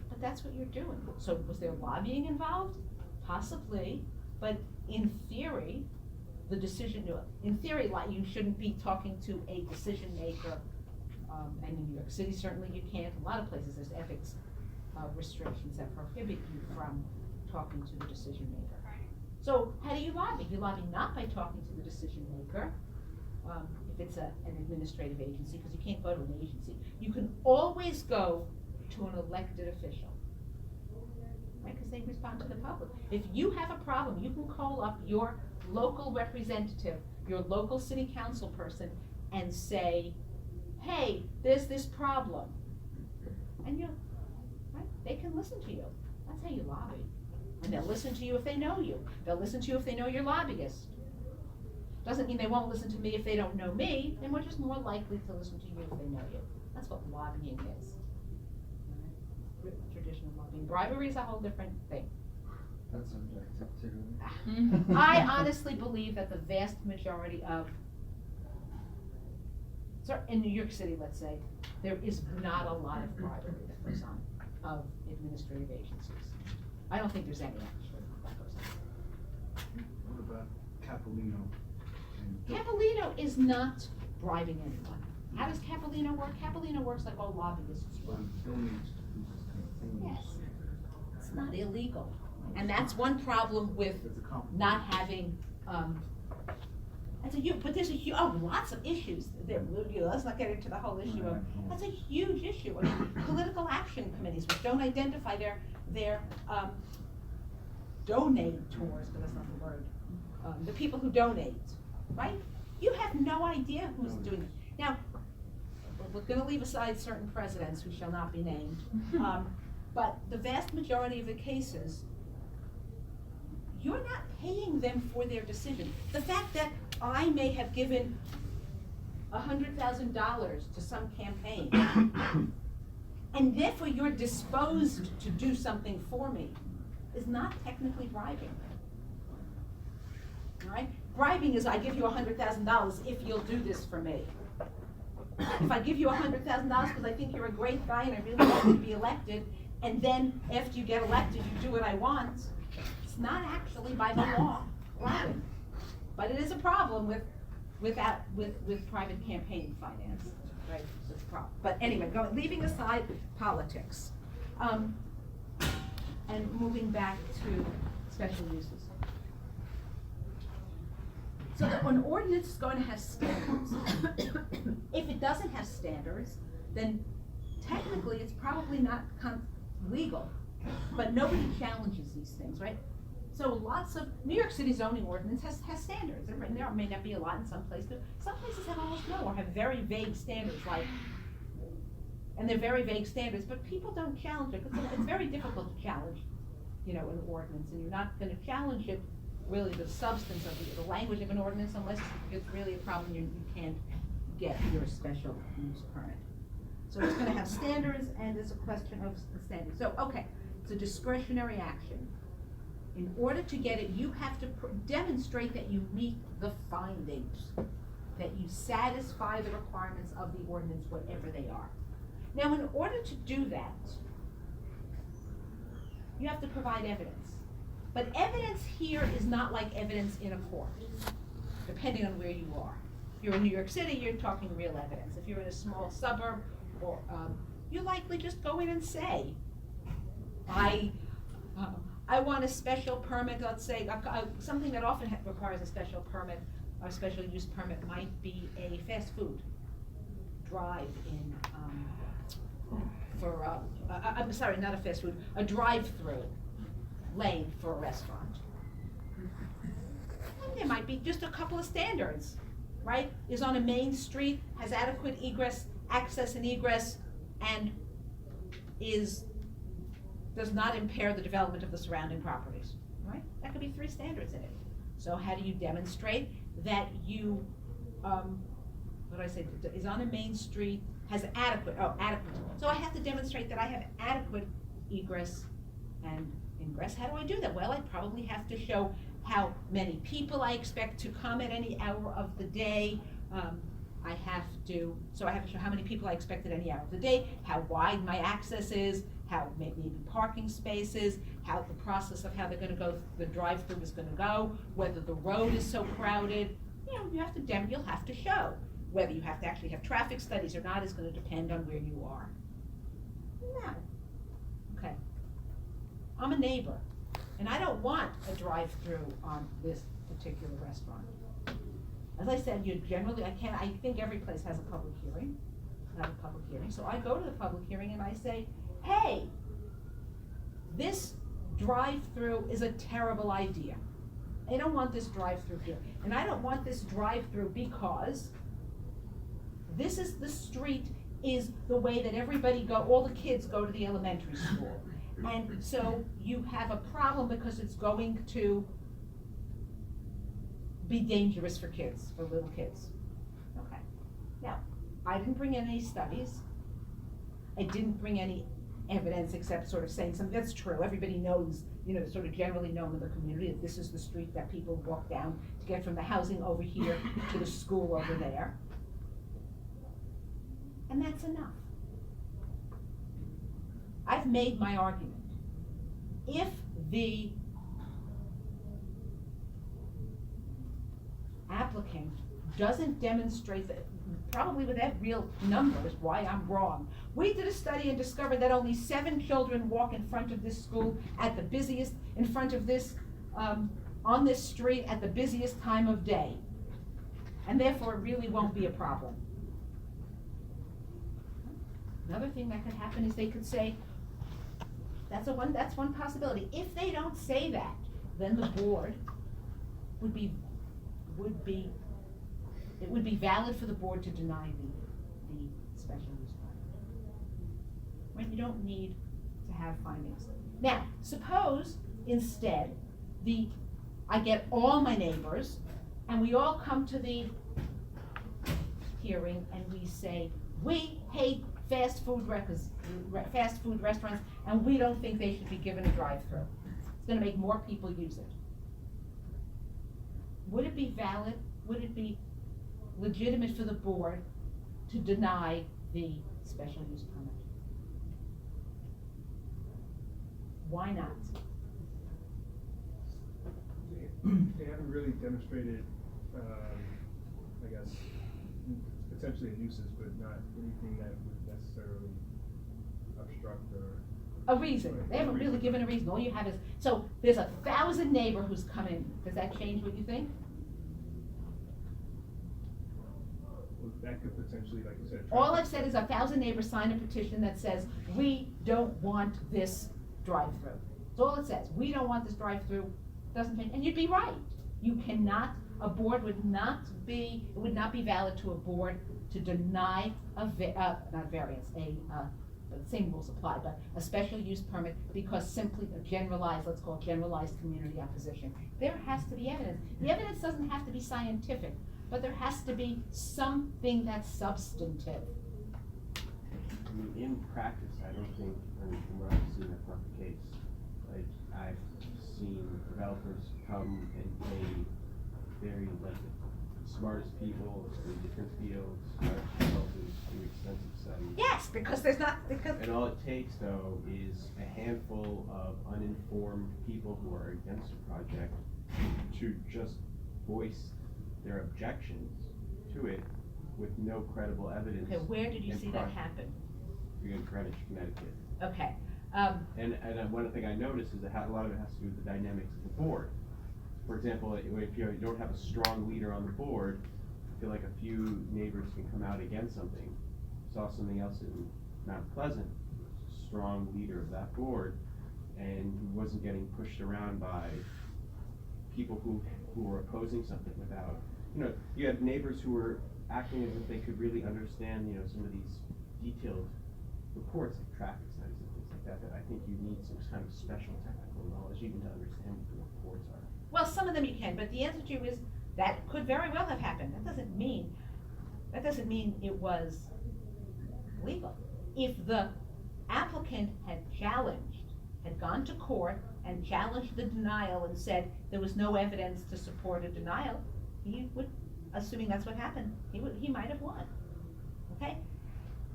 But that's what you're doing. So was there lobbying involved? Possibly, but in theory, you shouldn't be talking to a decision maker, and in New York City certainly you can't. A lot of places there's ethics restrictions that prohibit you from talking to the decision maker. So how do you lobby? You lobby not by talking to the decision maker, if it's an administrative agency, because you can't go to an agency. You can always go to an elected official, right? Because they respond to the public. If you have a problem, you can call up your local representative, your local city council person, and say, hey, there's this problem. And they can listen to you. That's how you lobby. And they'll listen to you if they know you. They'll listen to you if they know you're lobbyist. Doesn't mean they won't listen to me if they don't know me, and we're just more likely to listen to you if they know you. That's what lobbying is. Traditional lobbying. Bribery is a whole different thing. That's subjective too. I honestly believe that the vast majority of, in New York City, let's say, there is not a lot of bribery that goes on of administrative agencies. I don't think there's any actually that goes on. What about Capolino? and Dil- Capolino is not bribing anyone. How does Capolino work? Capolino works like all lobbyists Well, work. he donates to people's campaigns. Yes, it's not illegal. And that's one problem with It's a compliment. not having, but there's lots of issues there, let's not get into the whole issue of, that's a huge issue. I mean, political action committees, which don't identify their donators, but that's not the word, the people who donate, right? You have no idea who's doing it. Now, we're gonna leave aside certain presidents who shall not be named, but the vast majority of the cases, you're not paying them for their decision. The fact that I may have given $100,000 to some campaign, and therefore you're disposed to do something for me, is not technically bribing. All right? Bribing is I give you $100,000 if you'll do this for me. If I give you $100,000 because I think you're a great guy and I really want you to be elected, and then after you get elected, you do what I want, it's not actually by the law bribing. But it is a problem with private campaign finance, right? It's a problem. But anyway, leaving aside politics, and moving back to special uses. So an ordinance is going to have standards. If it doesn't have standards, then technically it's probably not legal, but nobody challenges these things, right? So lots of, New York City zoning ordinance has standards, and there may not be a lot in some places, but some places have almost no, or have very vague standards, like, and they're very vague standards, but people don't challenge it, because it's very difficult to challenge, an ordinance, and you're not gonna challenge it, really the substance of the language of an ordinance, unless it's really a problem you can't get your special use permit. So it's gonna have standards, and there's a question of the standards. So, okay, it's a discretionary action. In order to get it, you have to demonstrate that you meet the findings, that you satisfy the requirements of the ordinance, whatever they are. Now, in order to do that, you have to provide evidence. But evidence here is not like evidence in a court, depending on where you are. If you're in New York City, you're talking real evidence. If you're in a small suburb, or you likely just go in and say, I want a special permit, let's say, something that often requires a special permit, or special use permit might be a fast food drive-in, I'm sorry, not a fast food, a drive-through lane for a restaurant. And there might be just a couple of standards, right? Is on a main street, has adequate access and egress, and does not impair the development of the surrounding properties, right? That could be 3 standards in it. So how do you demonstrate that you, is on a main street, has adequate. So I have to demonstrate that I have adequate egress and ingress. How do I do that? Well, I probably have to show how many people I expect to come at any hour of the day. I have to show how many people I expect at any hour of the day, how wide my access is, how maybe parking spaces, how the process of how they're gonna go, the drive-through is gonna go, whether the road is so crowded. You'll have to show. Whether you have to actually have traffic studies or not is gonna depend on where you are. Now, okay, I'm a neighbor, and I don't want a drive-through on this particular restaurant. As I said, I think every place has a public hearing, so I go to the public hearing and I say, hey, this drive-through is a terrible idea. I don't want this drive-through here, and I don't want this drive-through because the street is the way that all the kids go to the elementary school. And so you have a problem because it's going to be dangerous for little kids. Okay. Now, I didn't bring any studies. I didn't bring any evidence except sort of saying something, that's true, everybody knows, it's sort of generally known in the community that this is the street that people walk down to get from the housing over here to the school over there. And that's enough. I've made my argument. If the applicant doesn't demonstrate that, probably without real numbers, why I'm wrong. We did a study and discovered that only 7 children walk in front of this school at the busiest, in front of this, on this street at the busiest time of day. And therefore, it really won't be a problem. Another thing that could happen is they could say, that's one possibility. If they don't say that, then the board would be valid for the board to deny the special use permit. Right, you don't need to have findings. Now, suppose instead I get all my neighbors and we all come to the hearing and we say, we hate fast food restaurants and we don't think they should be given a drive-through. It's gonna make more people use it. Would it be valid? Would it be legitimate for the board to deny the special use permit? Why not? They haven't really demonstrated, I guess, potentially a nuisance, but not anything that would necessarily obstruct or. A reason. They haven't really given a reason. All you have is, so there's 1,000 neighbors who's come in. Does that change what you think? Well, that could potentially, like you said. All I've said is 1,000 neighbors sign a petition that says, we don't want this drive-through. That's all it says. We don't want this drive-through. Doesn't change. And you'd be right. You cannot, a board would not be, it would not be valid to a board to deny not variance, the same rules apply, but a special use permit because simply a generalized, let's call it generalized community opposition. There has to be evidence. The evidence doesn't have to be scientific, but there has to be something that's substantive. I mean, in practice, I don't think, I mean, from what I've seen, that's not the case. Like, I've seen developers come and pay very, like, the smartest people in different fields, smartest developers, do extensive studies. Yes, because there's not, because. And all it takes, though, is a handful of uninformed people who are against a project to just voice their objections to it with no credible evidence. Okay, where did you and see that project. happen? In Greenwich, Connecticut. Okay. And one thing I noticed is that a lot of it has to do with the dynamics of the board. For example, if you don't have a strong leader on the board, I feel like a few neighbors can come out against something. Saw something else in Mount Pleasant, strong leader of that board, and who wasn't getting pushed around by people who were opposing something without, you had neighbors who were acting as if they could really understand, some of these detailed reports, like traffic studies and things like that, that I think you need some kind of special technical knowledge even to understand what the reports are. Well, some of them you can, but the answer to you is that could very well have happened. That doesn't mean it was legal. If the applicant had gone to court and challenged the denial and said there was no evidence to support a denial, he would, assuming that's what happened, he might have won. Okay?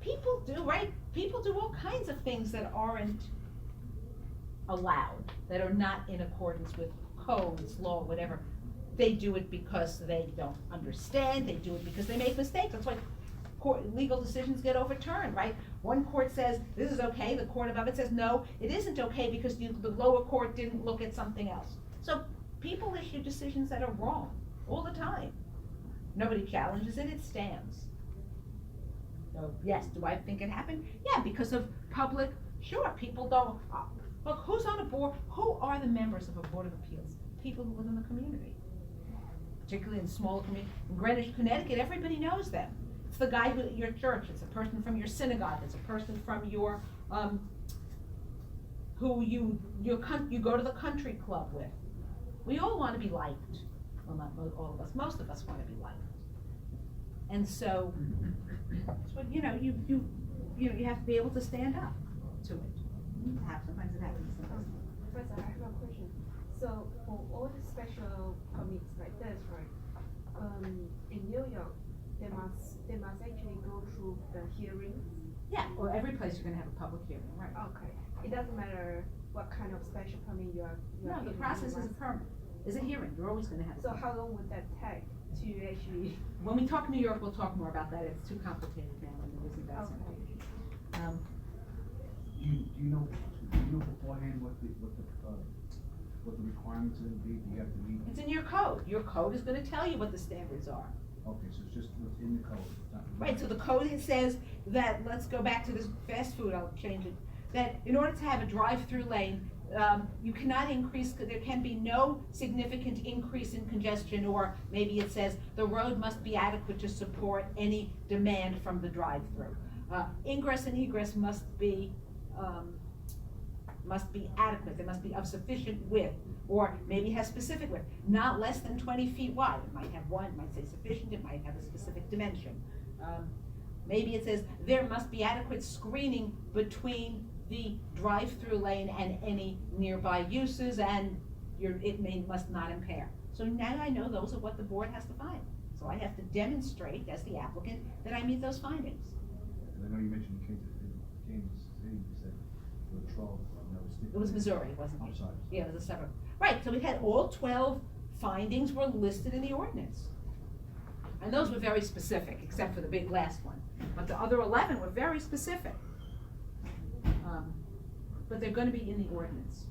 People do, right? People do all kinds of things that aren't allowed, that are not in accordance with codes, law, whatever. They do it because they don't understand, they do it because they make mistakes. That's why legal decisions get overturned, right? One court says, this is okay, the court above it says, no, it isn't okay because the lower court didn't look at something else. So people issue decisions that are wrong all the time. Nobody challenges it, it stands. So yes, do I think it happened? Yeah, because of public, sure, people don't, look, who's on a board, who are the members of a board of appeals? People who live in the community, particularly in smaller communities. In Greenwich, Connecticut, everybody knows them. It's the guy who at your church, it's a person from your synagogue, it's a person from your, who you go to the country club with. We all want to be liked. Well, not all of us, most of us want to be liked. And so, you have to be able to stand up to it. Sometimes it happens, sometimes. Professor, I have a question. So for all the special permits like this, right? In New York, they must actually go through the hearing. Yeah, or every place you're gonna have a public hearing, right? Okay. It doesn't matter what kind of special permit you are. No, the process is a permit, is a hearing, you're always gonna have. a So permit. how long would that take to actually? When we talk New York, we'll talk more about that, it's too complicated now, and it isn't that simple. Do you know beforehand what the requirements are gonna be, do you have to meet? It's in your code is gonna tell you what the standards are. Okay, so it's just within the code, it's not. Right, so the code it says that, let's go back to this fast food, I'll change it, that in order to have a drive-through lane, you cannot increase, there can be no significant increase in congestion, or maybe it says the road must be adequate to support any demand from the drive-through. Ingress and egress must be adequate, they must be of sufficient width, or maybe has specific width, not less than 20 feet wide. It might have one, it might say sufficient, it might have a specific dimension. Maybe it says there must be adequate screening between the drive-through lane and any nearby uses, and must not impair. So now I know those are what the board has to find. So I have to demonstrate as the applicant that I meet those findings. And I know you mentioned Kansas City, you said there were 12, It was Missouri, wasn't it? I'm sorry. Yeah, it was a suburb. Right, so we had all 12 findings were listed in the ordinance. And those were very specific, except for the big last one. But the other 11 were very specific. But they're gonna be in the ordinance.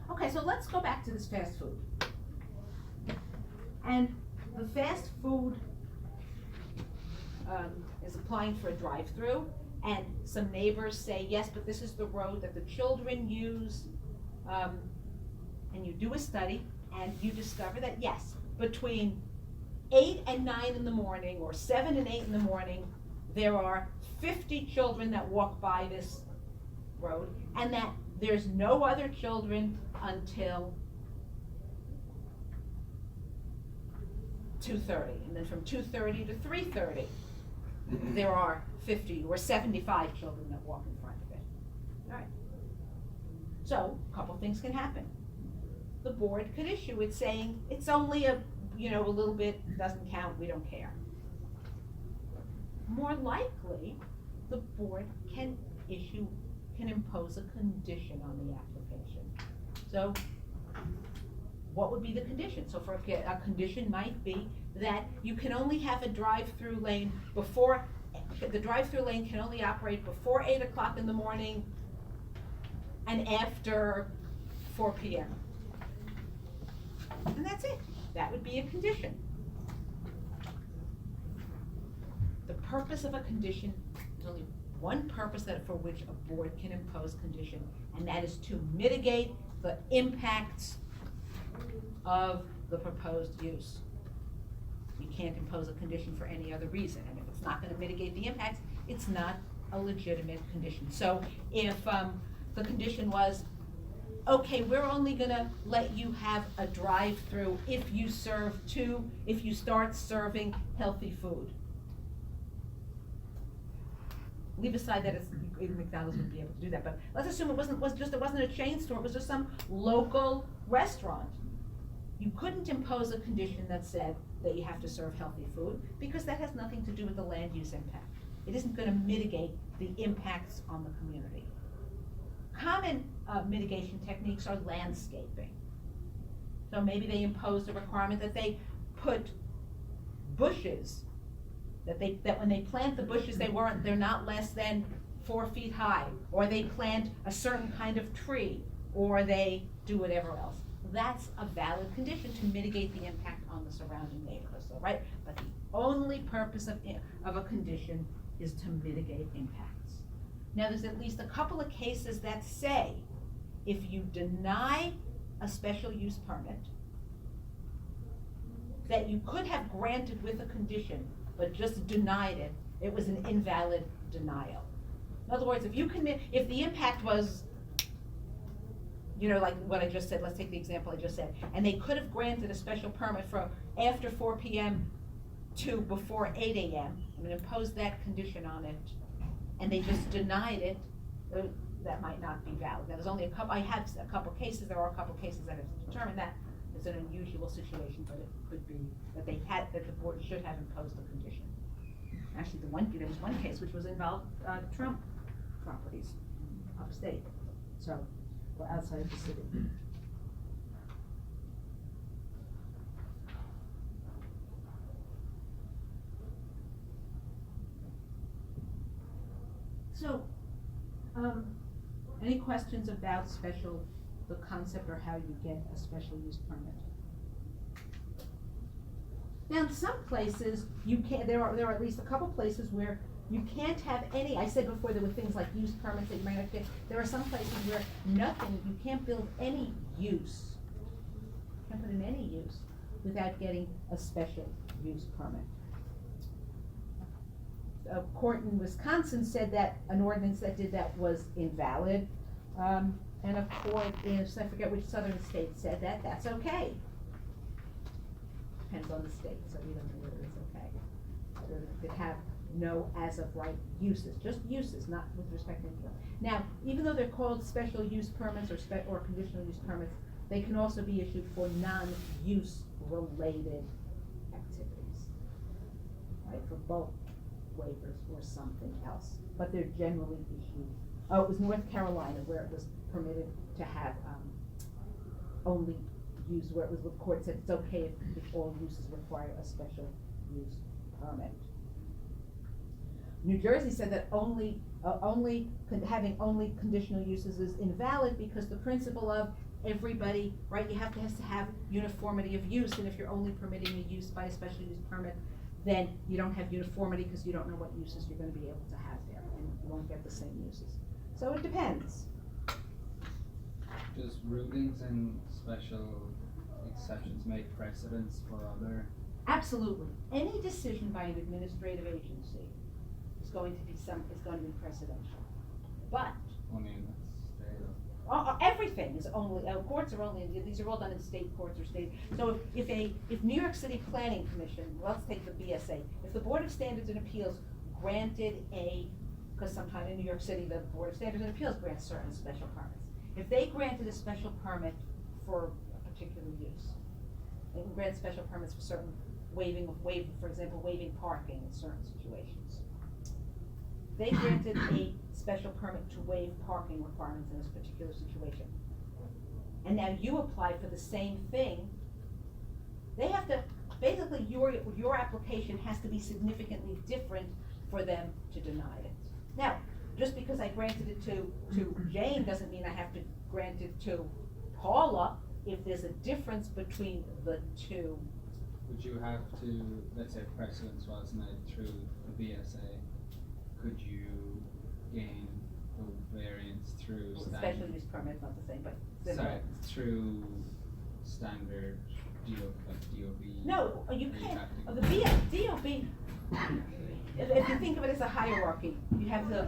Okay, so let's go back to this fast food. And the fast food is applying for a drive-through, and some neighbors say, yes, but this is the road that the children use. And you do a study, and you discover that, yes, between 8 and 9 in the morning, or 7 and 8 in the morning, there are 50 children that walk by this road, and that there's no other children until 2:30, and then from 2:30 to 3:30, there are 50 or 75 children that walk in front of it. All right. So, a couple things can happen. The board could issue it saying, it's only a little bit, doesn't count, we don't care. More likely, the board can impose a condition on the application. So, what would be the condition? So a condition might be that you can only have a drive-through lane the drive-through lane can only operate before 8 o'clock in the morning and after 4 p.m. And that's it. That would be a condition. The purpose of a condition, there's only one purpose for which a board can impose condition, and that is to mitigate the impacts of the proposed use. You can't impose a condition for any other reason, and if it's not gonna mitigate the impacts, it's not a legitimate condition. So if the condition was, okay, we're only gonna let you have a drive-through if you start serving healthy food. Leave aside that even McDonald's wouldn't be able to do that, but let's assume it wasn't a chain store, it was just some local restaurant. You couldn't impose a condition that said that you have to serve healthy food, because that has nothing to do with the land use impact. It isn't gonna mitigate the impacts on the community. Common mitigation techniques are landscaping. So maybe they imposed a requirement that they put bushes, that when they plant the bushes, they're not less than 4 feet high, or they plant a certain kind of tree, or they do whatever else. That's a valid condition to mitigate the impact on the surrounding neighborhoods, right? But the only purpose of a condition is to mitigate impacts. Now, there's at least a couple of cases that say, if you deny a special use permit, that you could have granted with a condition, but just denied it, it was an invalid denial. In other words, if the impact was, like what I just said, let's take the example I just said, and they could have granted a special permit for after 4 p.m. to before 8 a.m., and imposed that condition on it, and they just denied it, that might not be valid. Now, there's only a couple, I have a couple cases, there are a couple cases that have determined that it's an unusual situation, but it could be that that the board should have imposed a condition. Actually, there was one case which was involved, Trump properties upstate, so, or outside of the city. So, any questions about the concept or how you get a special use permit? Now, in some places, you can't, there are at least a couple places where you can't have any, I said before there were things like use permits that you might not get. There are some places where nothing, you can't build any use, can't put in any use without getting a special use permit. A court in Wisconsin said that an ordinance that did that was invalid, and a court in, I forget which southern state said that that's okay. Depends on the state, so we don't know whether it's okay. Whether it could have no as of right uses, just uses, not with respect to anything else. Now, even though they're called special use permits or conditional use permits, they can also be issued for non-use related activities, right, for bulk waivers or something else, but they're generally issued. Oh, it was North Carolina where it was permitted to have, only use, where it was, the court said it's okay if all uses require a special use permit. New Jersey said that having only conditional uses is invalid because the principle of everybody, right, you have to have uniformity of use, and if you're only permitting a use by a special use permit, then you don't have uniformity because you don't know what uses you're gonna be able to have there, and you won't get the same uses. So it depends. Does rulings and special exceptions make precedents for other? Absolutely. Any decision by an administrative agency is going to be precedential. But Only in the state of? everything is only, courts are only, these are all done in state courts or state. So if New York City Planning Commission, let's take the BSA, if the Board of Standards and Appeals granted because sometime in New York City, the Board of Standards and Appeals grants certain special permits. If they granted a special permit for a particular use, they can grant special permits for certain for example, waiving parking in certain situations. They granted a special permit to waive parking requirements in this particular situation. And now you apply for the same thing. They have to, basically your application has to be significantly different for them to deny it. Now, just because I granted it to Jane doesn't mean I have to grant it to Paula if there's a difference between the two. Would you have to, let's say precedence was made through the BSA, could you gain the variance through Special standard? use permit's not the same, but. Sorry, through standard DOB? No, you or can't, have to- the DOB, if you think of it as a hierarchy, you have the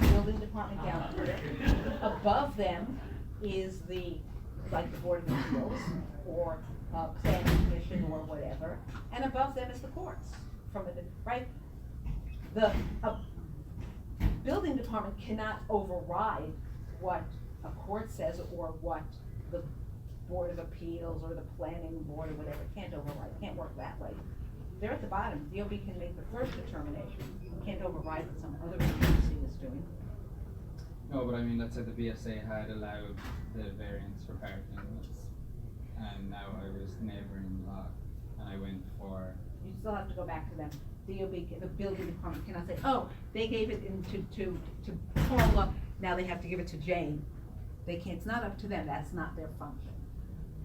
building department down here. Above them is like the Board of Appeals, or Planning Commission, or whatever, and above them is the courts, right? The building department cannot override what a court says or what the Board of Appeals or the Planning Board or whatever, can't override, can't work that way. They're at the bottom, DOB can make the first determination, can't override what some other agency is doing. No, but I mean, let's say the BSA had allowed the variance for parking lots, and now I was neighbouring lot, and I went for. You still have to go back to them. DOB, the building department cannot say, oh, they gave it to Paula, now they have to give it to Jane. They can't, it's not up to them, that's not their function.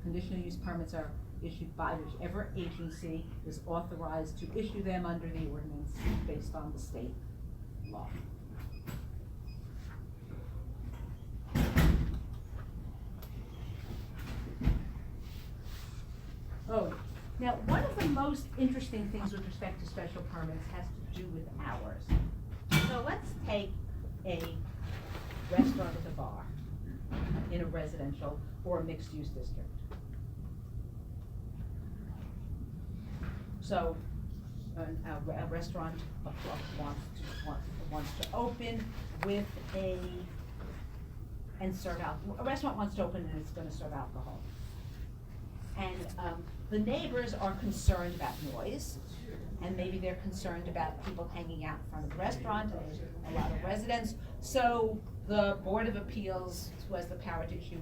Conditional use permits are issued by whichever agency is authorized to issue them under the ordinance based on the state law. Oh, now, one of the most interesting things with respect to special permits has to do with hours. So let's take a restaurant with a bar in a residential or mixed-use district. So a restaurant wants to open with and serve alcohol. A restaurant wants to open and it's gonna serve alcohol. And, the neighbors are concerned about noise, and maybe they're concerned about people hanging out in front of the restaurant, and there's a lot of residents. So the Board of Appeals, who has the power to issue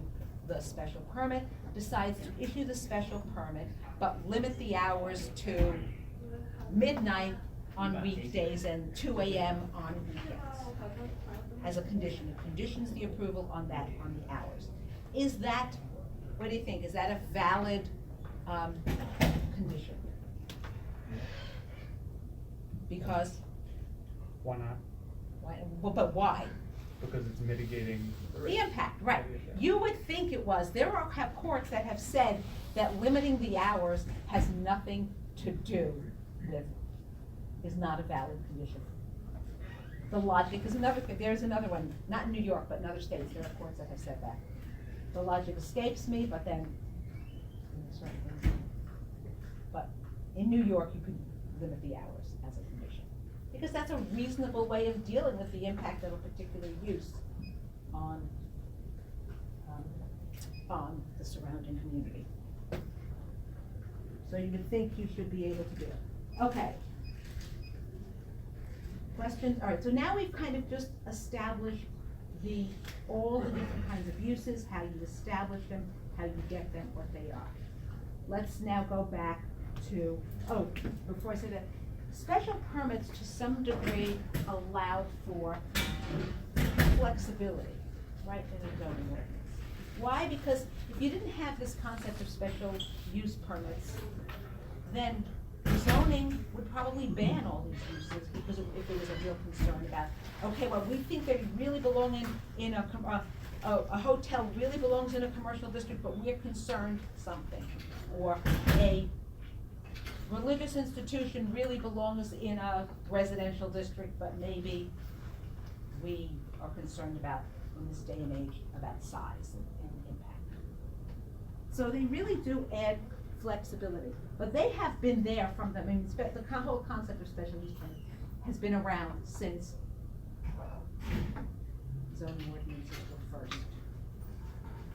the special permit, decides to issue the special permit, but limit the hours to midnight on weekdays and 2 AM on weekends. As a condition, it conditions the approval on that, on the hours. Is that, what do you think, is that a valid, condition? Because, Why not? why, well, but why? Because it's mitigating the risk. The impact, right. You would think it was. There are courts that have said that limiting the hours has nothing to do with, is not a valid condition. The logic is another thing. There's another one, not in New York, but in other states, there are courts that have said that. The logic escapes me, but then, but in New York, you could limit the hours as a condition. Because that's a reasonable way of dealing with the impact of a particular use on the surrounding community. So you would think you should be able to do it. Okay. Questions? All right, so now we've kind of just established all the different kinds of uses, how you establish them, how you get them, what they are. Let's now go back to, before I say that, special permits to some degree allow for flexibility, right, in a zoning ordinance. Why? Because if you didn't have this concept of special use permits, then zoning would probably ban all these uses, because if there was a real concern about, okay, well, we think they really belong in a hotel really belongs in a commercial district, but we're concerned something. Or a religious institution really belongs in a residential district, but maybe we are concerned about, in this day and age, about size and impact. So they really do add flexibility, but they have been there from the, the whole concept of special use permit has been around since zoning ordinances were first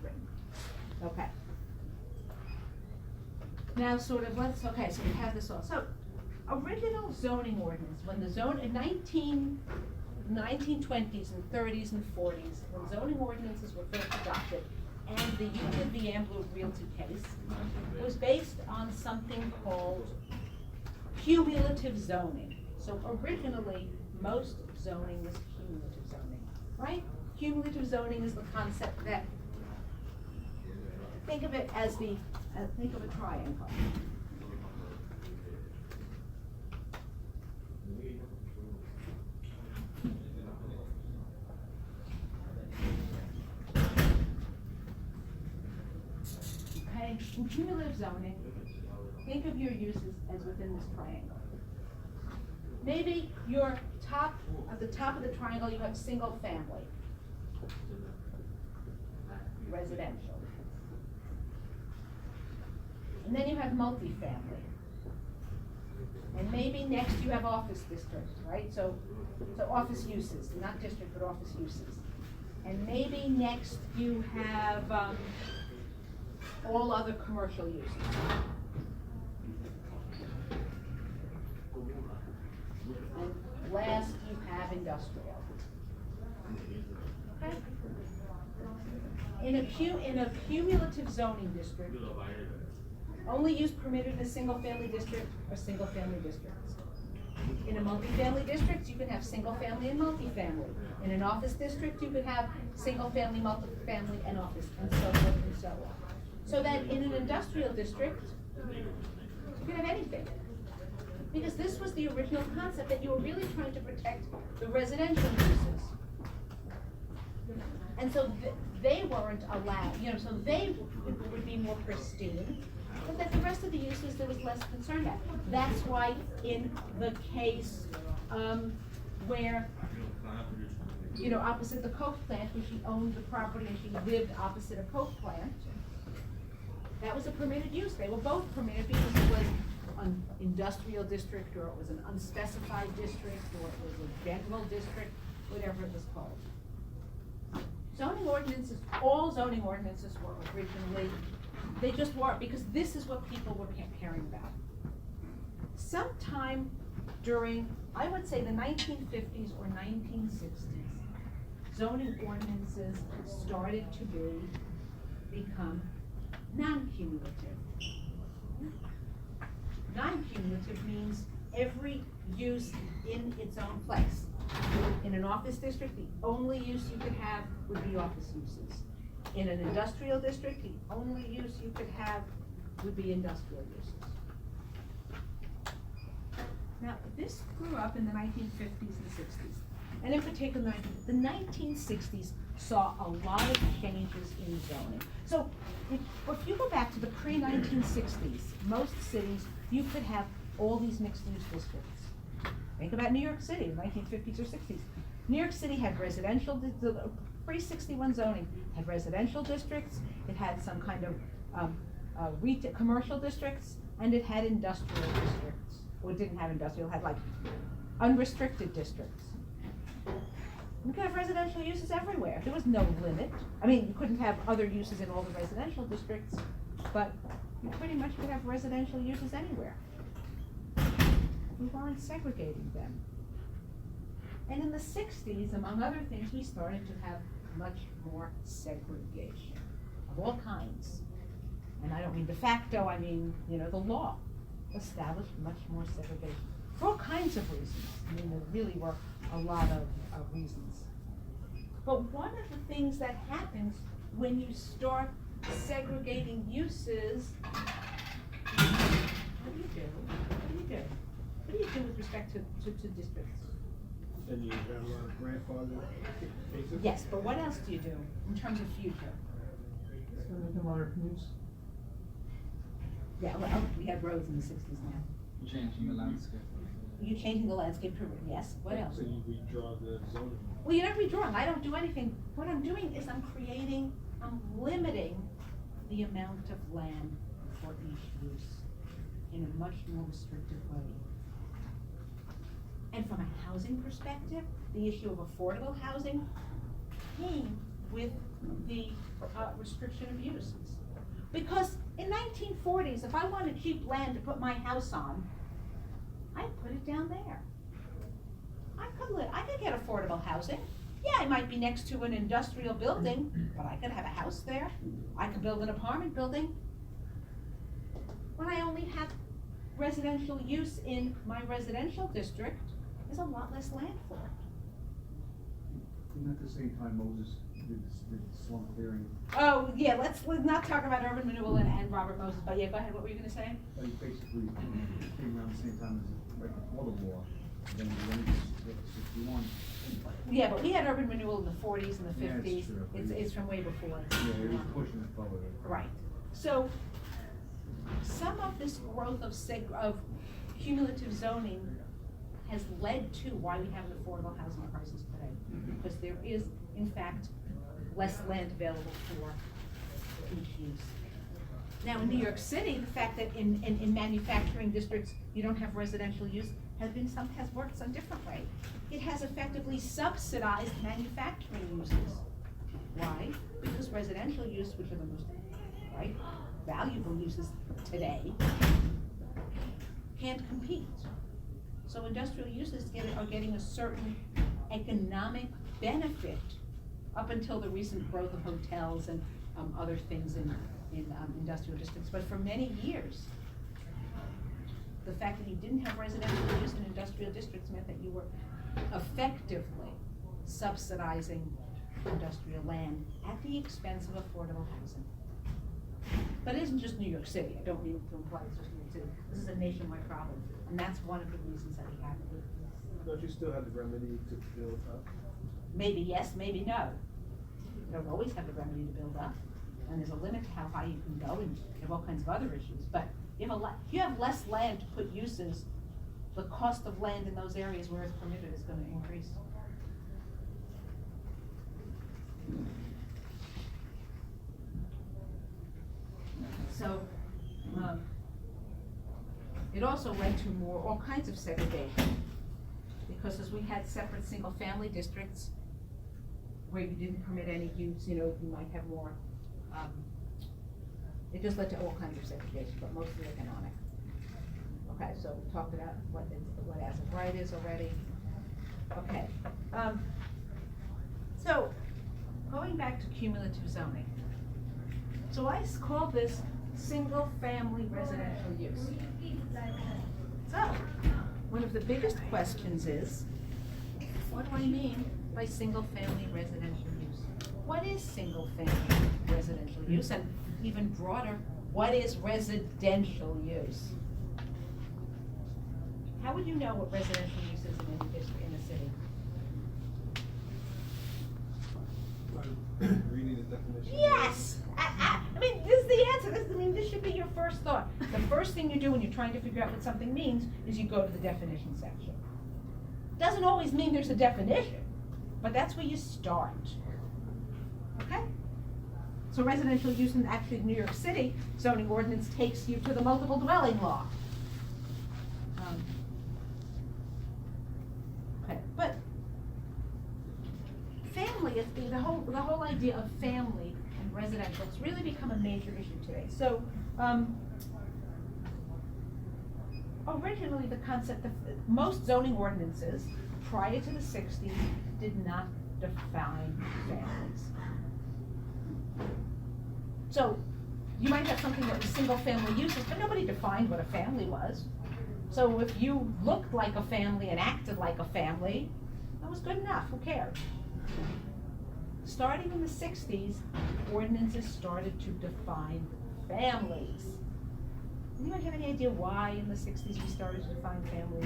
written. Okay. Now, so we have this all. So, original zoning ordinance, when the zone, in 1920s and 30s and 40s, when zoning ordinances were first adopted, and the Union v. Ambler Realty case was based on something called cumulative zoning. So originally, most zoning was cumulative zoning, right? Cumulative zoning is the concept that, think of it as think of a triangle. Okay, in cumulative zoning, think of your uses as within this triangle. Maybe at the top of the triangle, you have single family, residential. And then you have multifamily. And maybe next you have office districts, right? So office uses, not district, but office uses. And maybe next you have, all other commercial uses. And last you have industrial. Okay? In a cumulative zoning district, only use permitted in a single-family district or single-family districts. In a multifamily district, you can have single-family and multifamily. In an office district, you could have single-family, multifamily, and office, and so forth and so on. So that in an industrial district, you can have anything. Because this was the original concept, that you were really trying to protect the residential uses. And so they weren't allowed, so they would be more pristine, but that the rest of the uses there was less concern at. That's why in the case where, opposite the Coke plant, where she owned the property and she lived opposite a Coke plant, that was a permitted use. They were both permitted because it was industrial district, or it was an unspecified district, or it was a general district, whatever it was called. Zoning ordinances, all zoning ordinances were originally, they just were, because this is what people were caring about. Sometime during, I would say, the 1950s or 1960s, zoning ordinances started to become non-cumulative. Non-cumulative means every use in its own place. In an office district, the only use you could have would be office uses. In an industrial district, the only use you could have would be industrial uses. Now, this grew up in the 1950s and 60s. And in particular, the 1960s saw a lot of changes in zoning. So, if you go back to the pre-1960s, most cities, you could have all these mixed-use districts. Think about New York City in the 1950s or 60s. New York City had residential, the pre-61 zoning had residential districts, it had some kind of retail, commercial districts, and it had industrial districts. Well, it didn't have industrial, it had like unrestricted districts. You could have residential uses everywhere. There was no limit. I mean, you couldn't have other uses in all the residential districts, but you pretty much could have residential uses anywhere. We weren't segregating them. And in the 60s, among other things, we started to have much more segregation of all kinds. And I don't mean de facto, I mean, the law established much more segregation for all kinds of reasons. I mean, there really were a lot of reasons. But one of the things that happens when you start segregating uses, what do you do? What do you do with respect to districts? And you have a lot of grandfather cases? Yes, but what else do you do in terms of future? A lot of commutes. Yeah, well, we had roads in the 60s now. Changing the landscape. You're changing the landscape, yes, what else? So you redraw the zoning. Well, you're not redrawing, I don't do anything. What I'm doing is I'm limiting the amount of land for each use in a much more restrictive way. And from a housing perspective, the issue of affordable housing came with the restriction of uses. Because in 1940s, if I wanted cheap land to put my house on, I'd put it down there. I could get affordable housing. Yeah, I might be next to an industrial building, but I could have a house there. I could build an apartment building. When I only have residential use in my residential district, there's a lot less land for it. And at the same time, Moses did slum clearing. Oh, yeah, let's not talk about urban renewal and Robert Moses, but yeah, go ahead, what were you gonna say? Like basically came around the same time as right before the war. Then it was 61. Yeah, but we had urban renewal in the 40s and the Yeah, it's 50s. true. It's from way before. Yeah, it was pushing it forward. Right. So, some of this growth of cumulative zoning has led to why we have an affordable housing crisis today. Because there is, in fact, less land available for each use. Now, in New York City, the fact that in manufacturing districts, you don't have residential use has worked some different way. It has effectively subsidized manufacturing uses. Why? Because residential use, which are the most, valuable uses today, can't compete. So industrial uses are getting a certain economic benefit up until the recent growth of hotels and other things in industrial districts. But for many years, the fact that you didn't have residential use in industrial districts meant that you were effectively subsidizing industrial land at the expense of affordable housing. But it isn't just New York City. I don't mean to imply it's just New York City. This is a nationwide problem, and that's one of the reasons that we have it. Don't you still have the remedy to build up? Maybe yes, maybe no. You don't always have the remedy to build up, and there's a limit to how high you can go, and you have all kinds of other issues. But if you have less land to put uses, the cost of land in those areas where it's permitted is going to increase. So, It also led to all kinds of segregation. Because as we had separate single-family districts where you didn't permit any use, you might have more, it just led to all kinds of segregation, but mostly economic. Okay, so we talked about what as of right is already. Okay, so going back to cumulative zoning. So I call this single-family residential use. So, one of the biggest questions is, what do I mean by single-family residential use? What is single-family residential use? And even broader, what is residential use? How would you know what residential use is in any district in a city? Reading the definition. Yes! I mean, this is the answer. This should be your first thought. The first thing you do when you're trying to figure out what something means is you go to the definition section. Doesn't always mean there's a definition, but that's where you start. Okay? So residential use in actually New York City zoning ordinance takes you to the multiple dwelling law. Okay, but family is the whole idea of family and residential. It's really become a major issue today. So originally the concept of most zoning ordinances prior to the 60s did not define families. So you might have something that was single family uses, but nobody defined what a family was. So if you looked like a family and acted like a family, that was good enough. Who cared? Starting in the 60s, ordinances started to define families. Anyone have any idea why in the 60s we started to define families?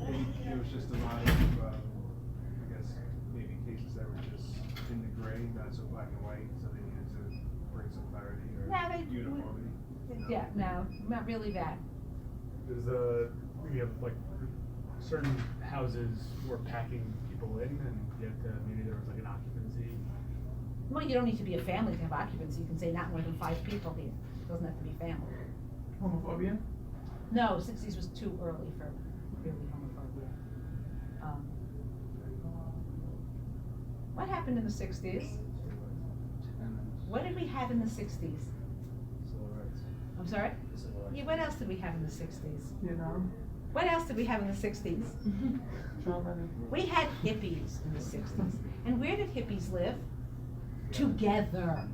Maybe there was just a lot of, I guess, maybe cases that were just in the gray, not so black and white, so they needed to bring some clarity or uniformity. Yeah, no, not really that. There's we have like certain houses were packing people in, and you have to, maybe there was like an occupancy. Well, you don't need to be a family to have occupancy. You can say not more than 5 people here. It doesn't have to be family. Homophobia? No, 60s was too early for really homophobia. What happened in the 60s? What did we have in the 60s? Civil rights. I'm sorry? Civil rights. Yeah, what else did we have in the 60s? Vietnam? What else did we have in the 60s? We had hippies in the 60s. And where did hippies live? Together.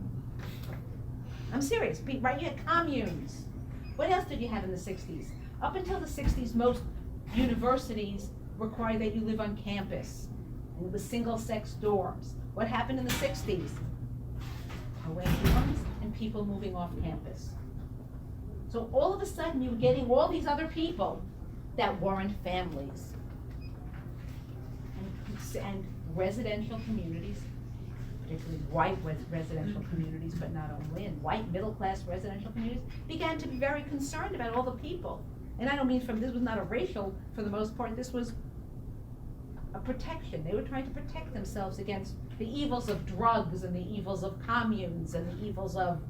I'm serious, right? You had communes. What else did you have in the 60s? Up until the 60s, most universities required that you live on campus. And it was single-sex dorms. What happened in the 60s? Co-ed dorms and people moving off campus. So all of a sudden, you were getting all these other people that weren't families. And residential communities, particularly white residential communities, but not only, and white middle-class residential communities, began to be very concerned about all the people. And I don't mean this was not a racial, for the most part, this was a protection. They were trying to protect themselves against the evils of drugs and the evils of communes and the evils of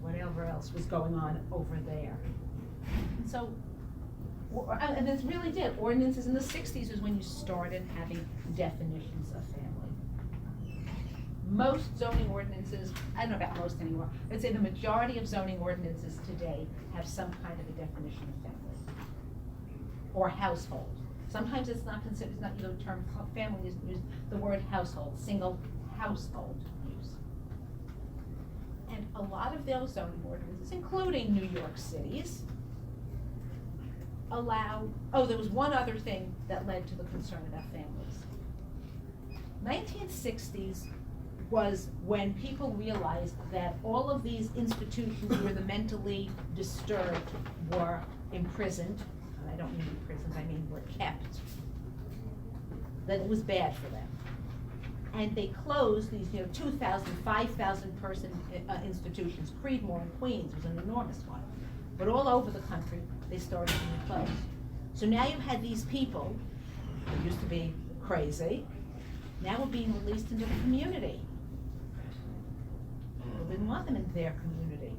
whatever else was going on over there. And so, and this really did. Ordinances in the 60s is when you started having definitions of family. Most zoning ordinances, I don't know about most anymore, I'd say the majority of zoning ordinances today have some kind of a definition of family or household. Sometimes it's not considered, it's not the term family is used, the word household, single household use. And a lot of those zoning ordinances, including New York City's, there was one other thing that led to the concern about families. 1960s was when people realized that all of these institutions where the mentally disturbed were imprisoned, and I don't mean imprisoned, I mean were kept, that it was bad for them. And they closed these 2,000, 5,000 person institutions. Creedmoor in Queens was an enormous one. But all over the country, they started being closed. So now you had these people who used to be crazy, now were being released into the community. People didn't want them in their community.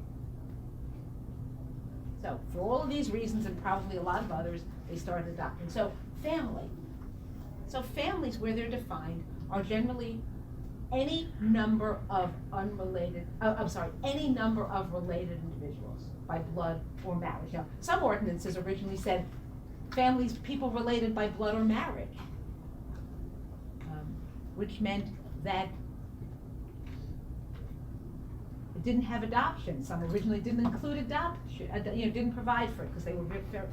So for all of these reasons and probably a lot of others, they started adopting. So family. So families where they're defined are generally any number of any number of related individuals by blood or marriage. Now, some ordinances originally said families, people related by blood or marriage, which meant that it didn't have adoption. Some originally didn't include adoption, didn't provide for it because they were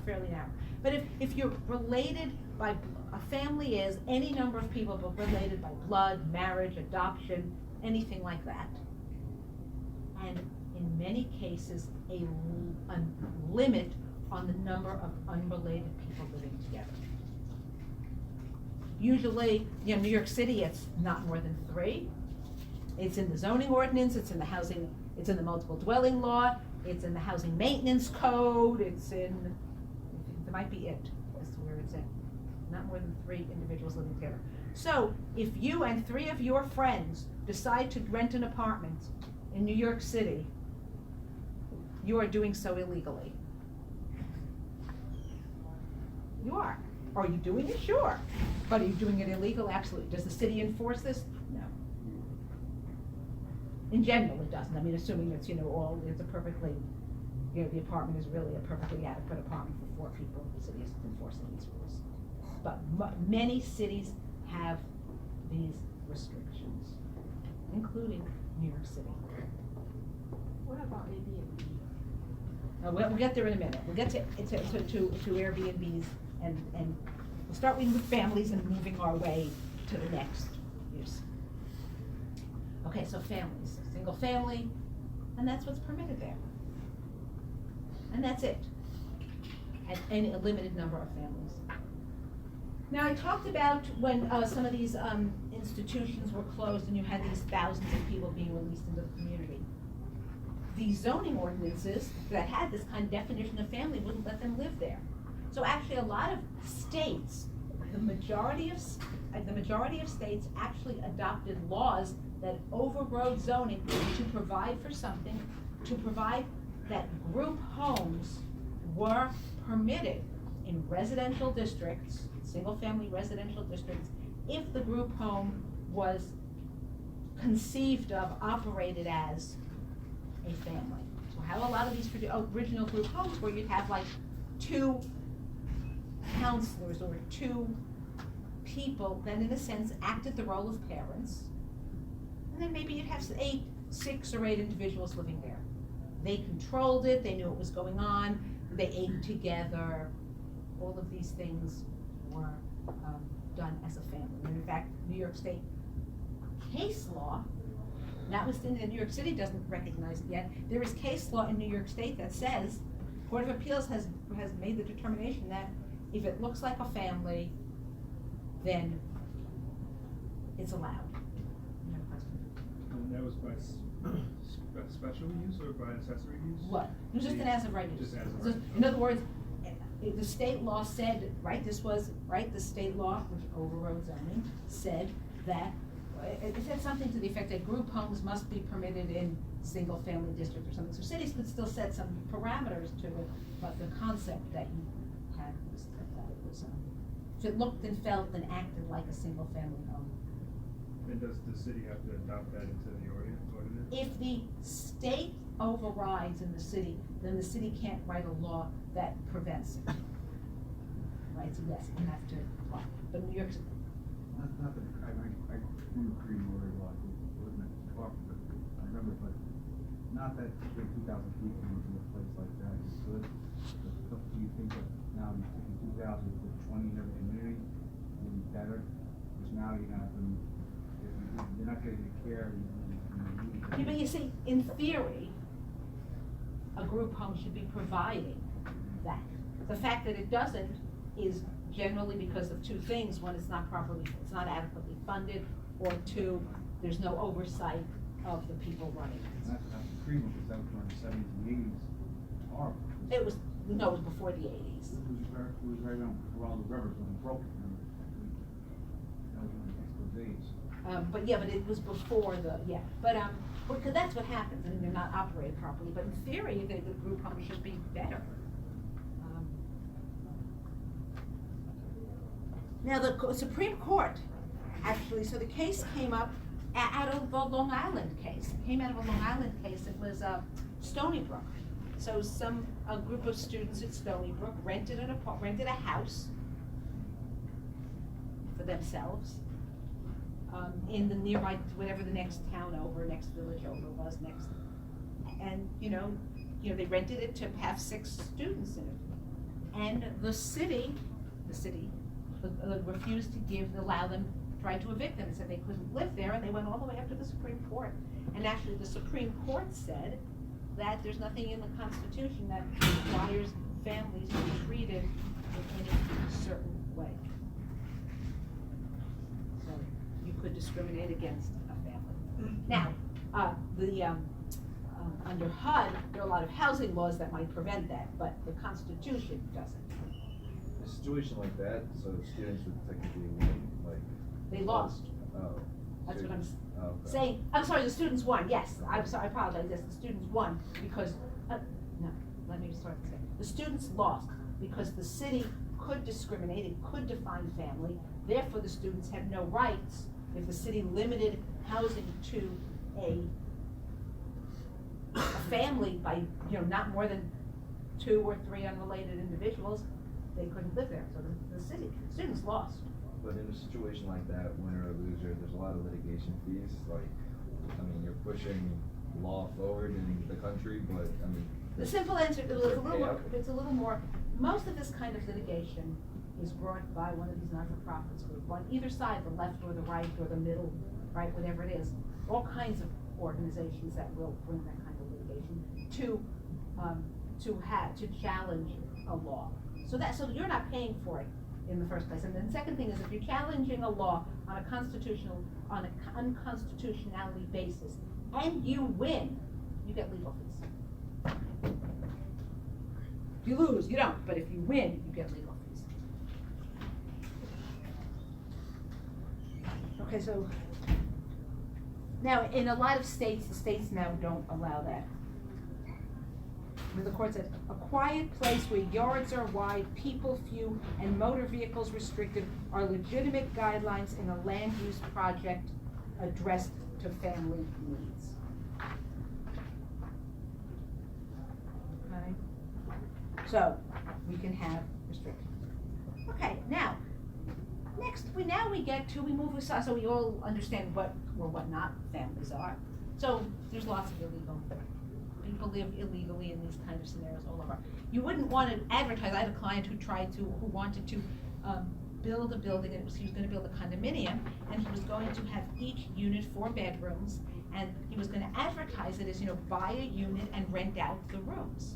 fairly narrow. But if you're related by, a family is any number of people but related by blood, marriage, adoption, anything like that. And in many cases, a limit on the number of unrelated people living together. Usually, New York City, it's not more than 3. It's in the zoning ordinance, it's in the housing, it's in the multiple dwelling law, it's in the housing maintenance code, there might be it, that's where it's in. Not more than 3 individuals living together. So, if you and 3 of your friends decide to rent an apartment in New York City, you are doing so illegally. You are. Are you doing it? Sure. But are you doing it illegal? Absolutely. Does the city enforce this? No. In general, it doesn't. I mean, assuming it's, it's a perfectly, the apartment is really a perfectly adequate apartment for 4 people, the city isn't enforcing these rules. But many cities have these restrictions, including New York City. What about Airbnb? We'll get there in a minute. We'll get to Airbnbs and we'll start with families and moving our way to the next use. Okay, so families, single family, and that's what's permitted there. And that's it. And a limited number of families. Now, I talked about when some of these institutions were closed and you had these thousands of people being released into the community. The zoning ordinances that had this kind of definition of family wouldn't let them live there. So actually, a lot of states, the majority of states actually adopted laws that overrode zoning to provide for something, to provide that group homes were permitted in residential districts, single-family residential districts, if the group home was conceived of, operated as a family. So how a lot of these original group homes where you'd have like 2 counselors or 2 people that in a sense acted the role of parents, and then maybe you'd have 6 or 8 individuals living there. They controlled it, they knew what was going on, they ate together, all of these things were done as a family. And in fact, New York State case law, notwithstanding that New York City doesn't recognize it yet, there is case law in New York State that says, Court of Appeals has made the determination that if it looks like a family, then it's allowed. You have a question? And that was by special use or by accessory use? What? It was just an as-of-right use. Just as-of-right. In other words, the state law said, the state law, which overrode zoning, said that, it said something to the effect that group homes must be permitted in single-family district or something. So cities could still set some parameters to it, but the concept that you had was that it was, if it looked and felt and acted like a single-family home. And does the city have to adopt that into the ordinance? If the state overrides in the city, then the city can't write a law that prevents it. Right, so yes, you have to apply. But New York City. Not that, I do agree with a lot, wasn't it, talk, but I remember, but not that big 2,000 people into a place like that is good. But do you think that now you take 2,000 to 20 in every community will be better? Because now you're gonna have to, you're not getting the care you need. Yeah, but you see, in theory, a group home should be providing that. The fact that it doesn't is generally because of 2 things. One, it's not adequately funded, or 2, there's no oversight of the people running it. That's the cream, because that was during the 70s and 80s. Horrible. It was before the 80s. It was right on Geraldo Rivers when it broke. That was one of those days. But it was before because that's what happens, and they're not operated properly. But in theory, the group home should be better. Now, the Supreme Court, actually, so the case came up out of a Long Island case. It came out of a Long Island case. It was Stony Brook. So a group of students at Stony Brook rented a house for themselves in the nearby, whatever the next town over, next village over was next. And, they rented it to have 6 students in it. And the city refused to allow them, tried to evict them, and said they couldn't live there, and they went all the way up to the Supreme Court. And actually, the Supreme Court said that there's nothing in the Constitution that requires families to be treated in any certain way. So you could discriminate against a family. Now, under HUD, there are a lot of housing laws that might prevent that, but the Constitution doesn't. A situation like that, so students would technically win, like. They lost. Oh. That's what I'm okay. saying. I'm sorry, the students won, yes. I'm sorry, I apologize, yes, the students won because, no, let me start to say. The students lost because the city could discriminate, it could define family, therefore the students had no rights. If the city limited housing to a family by, not more than 2 or 3 unrelated individuals, they couldn't live there, so the students lost. But in a situation like that, winner or loser, there's a lot of litigation fees, you're pushing law forward in the country, but, The simple answer is Is a there little more, payout? it's a little more, most of this kind of litigation is brought by one of these not-for-profits group, on either side, the left or the right or the middle, right, whatever it is, all kinds of organizations that will bring that kind of litigation to challenge a law. So you're not paying for it in the first place. And then the second thing is if you're challenging a law on an unconstitutionality basis, and you win, you get legal fees. If you lose, you don't, but if you win, you get legal fees. Okay, so now in a lot of states, the states now don't allow that. The court says, a quiet place where yards are wide, people few, and motor vehicles restricted are legitimate guidelines in a land use project addressed to family needs. Okay? So, we can have restrictions. Okay, now, next, we move aside, so we all understand what or what not families are. So, there's lots of illegal. People live illegally in these kind of scenarios all over. You wouldn't want to advertise. I had a client who wanted to build a building, and he was going to build a condominium, and he was going to have each unit 4 bedrooms, and he was going to advertise it as, buy a unit and rent out the rooms.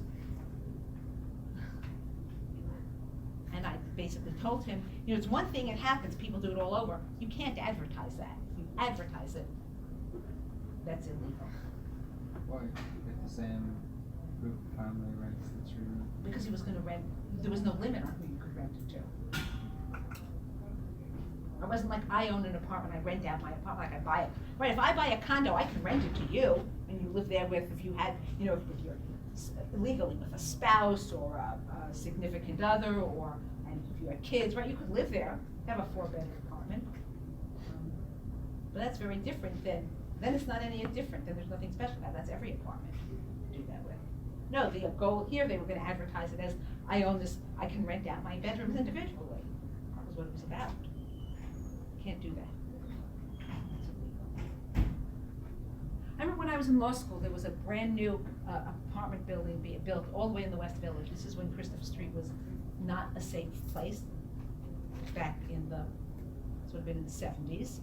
And I basically told him, it's one thing, it happens, people do it all over. You can't advertise that. If you advertise it, that's illegal. Why? If the same group of family rents the 3 rooms? Because he was gonna rent, there was no limit on who you could rent it to. It wasn't like I own an apartment, I rent out my apartment, like I buy it. Right, if I buy a condo, I can rent it to you, and you live there if you had, if you're legally with a spouse or a significant other, and if you had kids, right, you could live there, have a 4-bedroom apartment. But that's very different then it's not any different, then there's nothing special about it. That's every apartment you do that with. No, the goal here, they were gonna advertise it as, I own this, I can rent out my bedrooms individually. That was what it was about. Can't do that. I remember when I was in law school, there was a brand new apartment building being built all the way in the West Village. This is when Christopher Street was not a safe place, back in the, this would have been in the 70s.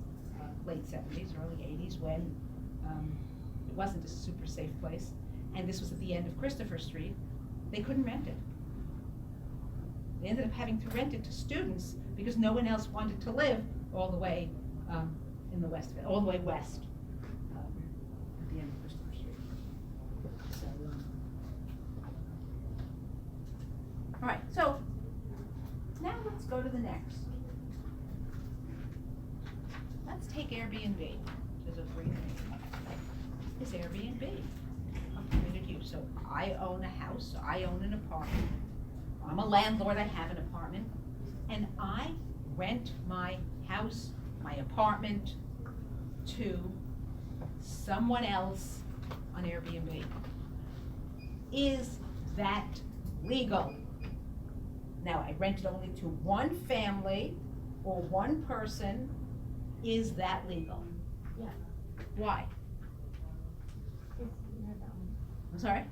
Late 70s, early 80s, when it wasn't a super safe place, and this was at the end of Christopher Street. They couldn't rent it. They ended up having to rent it to students because no one else wanted to live all the way in the West, all the way west at the end of Christopher Street. So, all right, so now let's go to the next. Let's take Airbnb as a free thing. Is Airbnb a permitted use? So I own a house, I own an apartment. I'm a landlord, I have an apartment, and I rent my house, my apartment to someone else on Airbnb. Is that legal? Now, I rented only to one family or one person. Is that legal? Yeah. Why? If you're done. I'm sorry?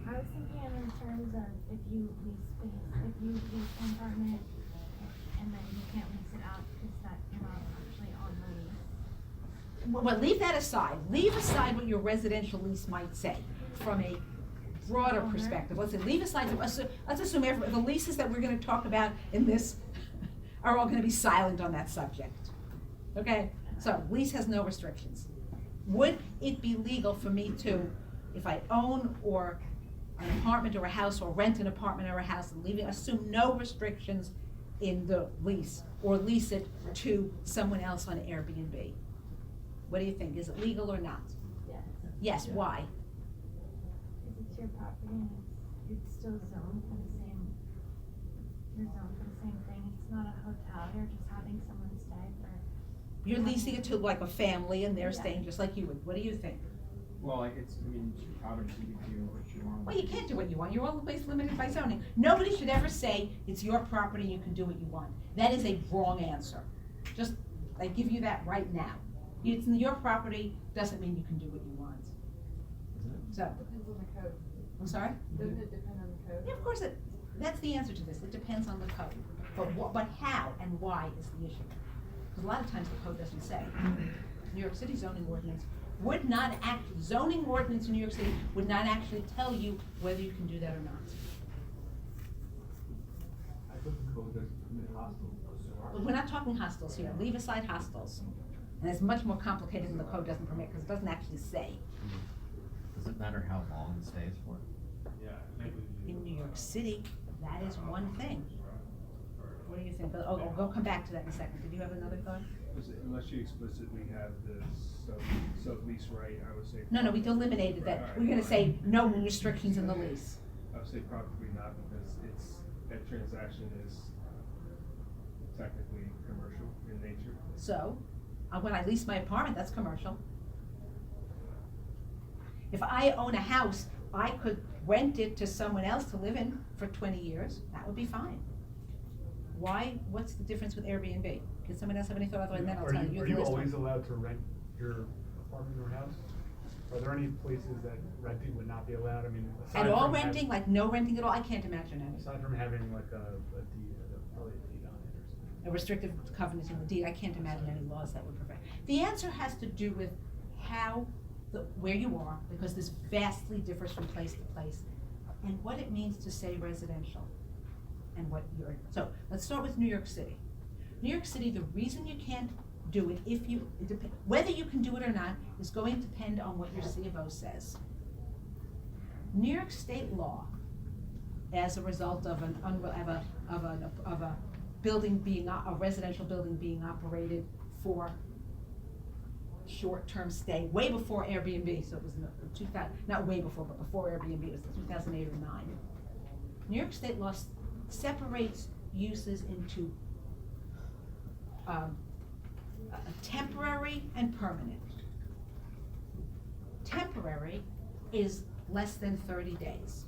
I was thinking in terms of if you lease space, if you lease an apartment and then you can't lease it out because that you're not actually on the lease. Well, leave that aside. Leave aside what your residential lease might say from a broader Owner. perspective. Let's say, leave aside, let's assume the leases that we're gonna talk about in this are all gonna be silent on that subject. Okay? So, lease has no restrictions. Would it be legal for me to, if I own or an apartment or a house, or rent an apartment or a house, and assume no restrictions in the lease, or lease it to someone else on Airbnb? What do you think? Is it legal or not? Yes. Yes, why? Because it's your property and it's still zoned for the same, you're zoned for the same thing. It's not a hotel, you're just having someone stay for. You're leasing it to like a family and they're Yeah. staying just like you would. What do you think? Well, it's, I mean, obviously you can do what you want. Well, you can't do what you want. You're always limited by zoning. Nobody should ever say it's your property, you can do what you want. That is a wrong answer. Just, I give you that right now. It's your property, doesn't mean you can do what you want. So, Depends on the code. I'm sorry? Doesn't it depend on the code? Yeah, of course, that's the answer to this. It depends on the code. But how and why is the issue? Because a lot of times the code doesn't say. New York City zoning ordinance would not zoning ordinance in New York City would not actually tell you whether you can do that or not. I thought the code doesn't permit hostels. But we're not talking hostels here. Leave aside hostels. And it's much more complicated than the code doesn't permit, because it doesn't actually say. Does it matter how long it stays for? Yeah. In New York City, that is one thing. What do you think? Oh, we'll come back to that in a second. Did you have another thought? Unless you explicitly have the sublease right, I would say. No, we eliminated that. We're gonna say no restrictions in the lease. I would say probably not, because that transaction is technically commercial in nature. So, when I lease my apartment, that's commercial. If I own a house, I could rent it to someone else to live in for 20 years. That would be fine. Why? What's the difference with Airbnb? Does someone else have any thought? Otherwise, then I'll tell you. Are you always allowed to rent your apartment or house? Are there any places that renting would not be allowed? I mean, aside At all from renting, like no renting at all? I can't imagine any. aside from having like a deed, probably a deed on it or something. A restrictive covenant in the deed, I can't imagine any laws that would prevent. The answer has to do with where you are, because this vastly differs from place to place, and what it means to say residential, and so, let's start with New York City. New York City, the reason you can't do it, whether you can do it or not, is going to depend on what your C of O says. New York state law, as a result of a building being, a residential building being operated for short-term stay, way before Airbnb, so it was not way before, but before Airbnb, it was 2008 or 9. New York state law separates uses into temporary and permanent. Temporary is less than 30 days.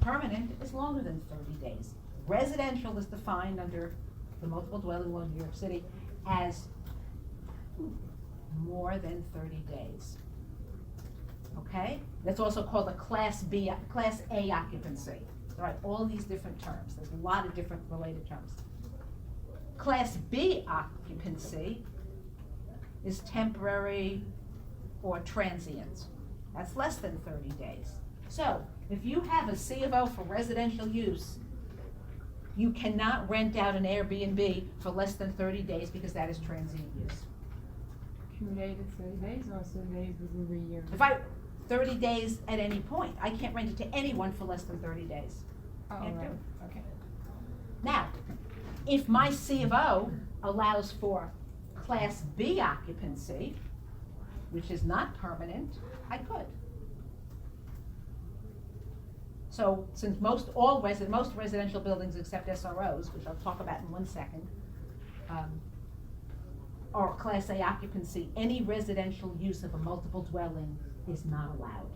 Permanent is longer than 30 days. Residential is defined under the multiple dwelling law in New York City as more than 30 days. Okay? That's also called a Class A occupancy. All right, all these different terms. There's a lot of different related terms. Class B occupancy is temporary or transient. That's less than 30 days. So, if you have a C of O for residential use, you cannot rent out an Airbnb for less than 30 days because that is transient use. Accumulated 30 days or 30 days within the year? 30 days at any point. I can't rent it to anyone for less than 30 days. Oh, Can't do right, it. okay. Now, if my C of O allows for Class B occupancy, which is not permanent, I could. So since most residential buildings except SROs, which I'll talk about in 1 second, are Class A occupancy, any residential use of a multiple dwelling is not allowed.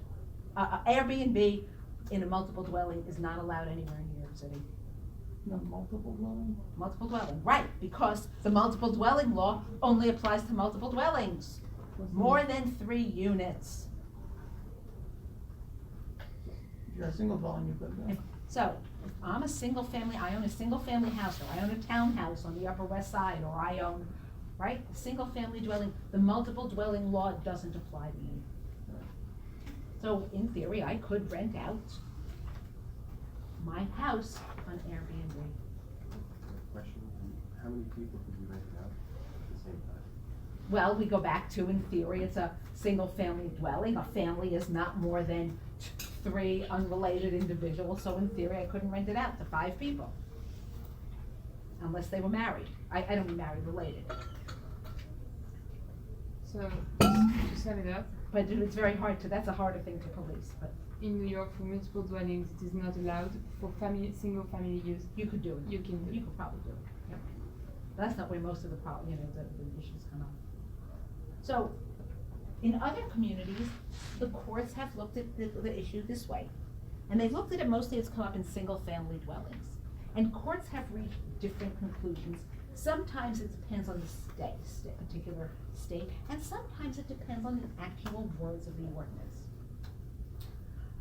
Airbnb in a multiple dwelling is not allowed anywhere in New York City. No, multiple dwelling? Multiple dwelling, right, because the multiple dwelling law only applies to multiple dwellings, more than 3 units. If you're a single dwelling, you could, If- So, if I'm a single family, I own a single family house, or I own a townhouse on the Upper West Side, or I own, right, a single family dwelling, the multiple dwelling law doesn't apply to me. So, in theory, I could rent out my house on Airbnb. Question, how many people could you rent it out at the same time? Well, we go back to, in theory, it's a single family dwelling, a family is not more than 3 unrelated individuals, so in theory, I couldn't rent it out to 5 people. Unless they were married, I don't mean married, related, So, to sum it up, but it's very hard to, that's a harder thing to police, but in New York, for multiple dwellings, it is not allowed. For single family use, you could do it. you can do You it. could probably do it, yeah. That's not where most of the the issues come up. So, in other communities, the courts have looked at the issue this way. And they've looked at it mostly, it's come up in single-family dwellings. And courts have reached different conclusions. Sometimes it depends on the particular state, and sometimes it depends on the actual words of the ordinance.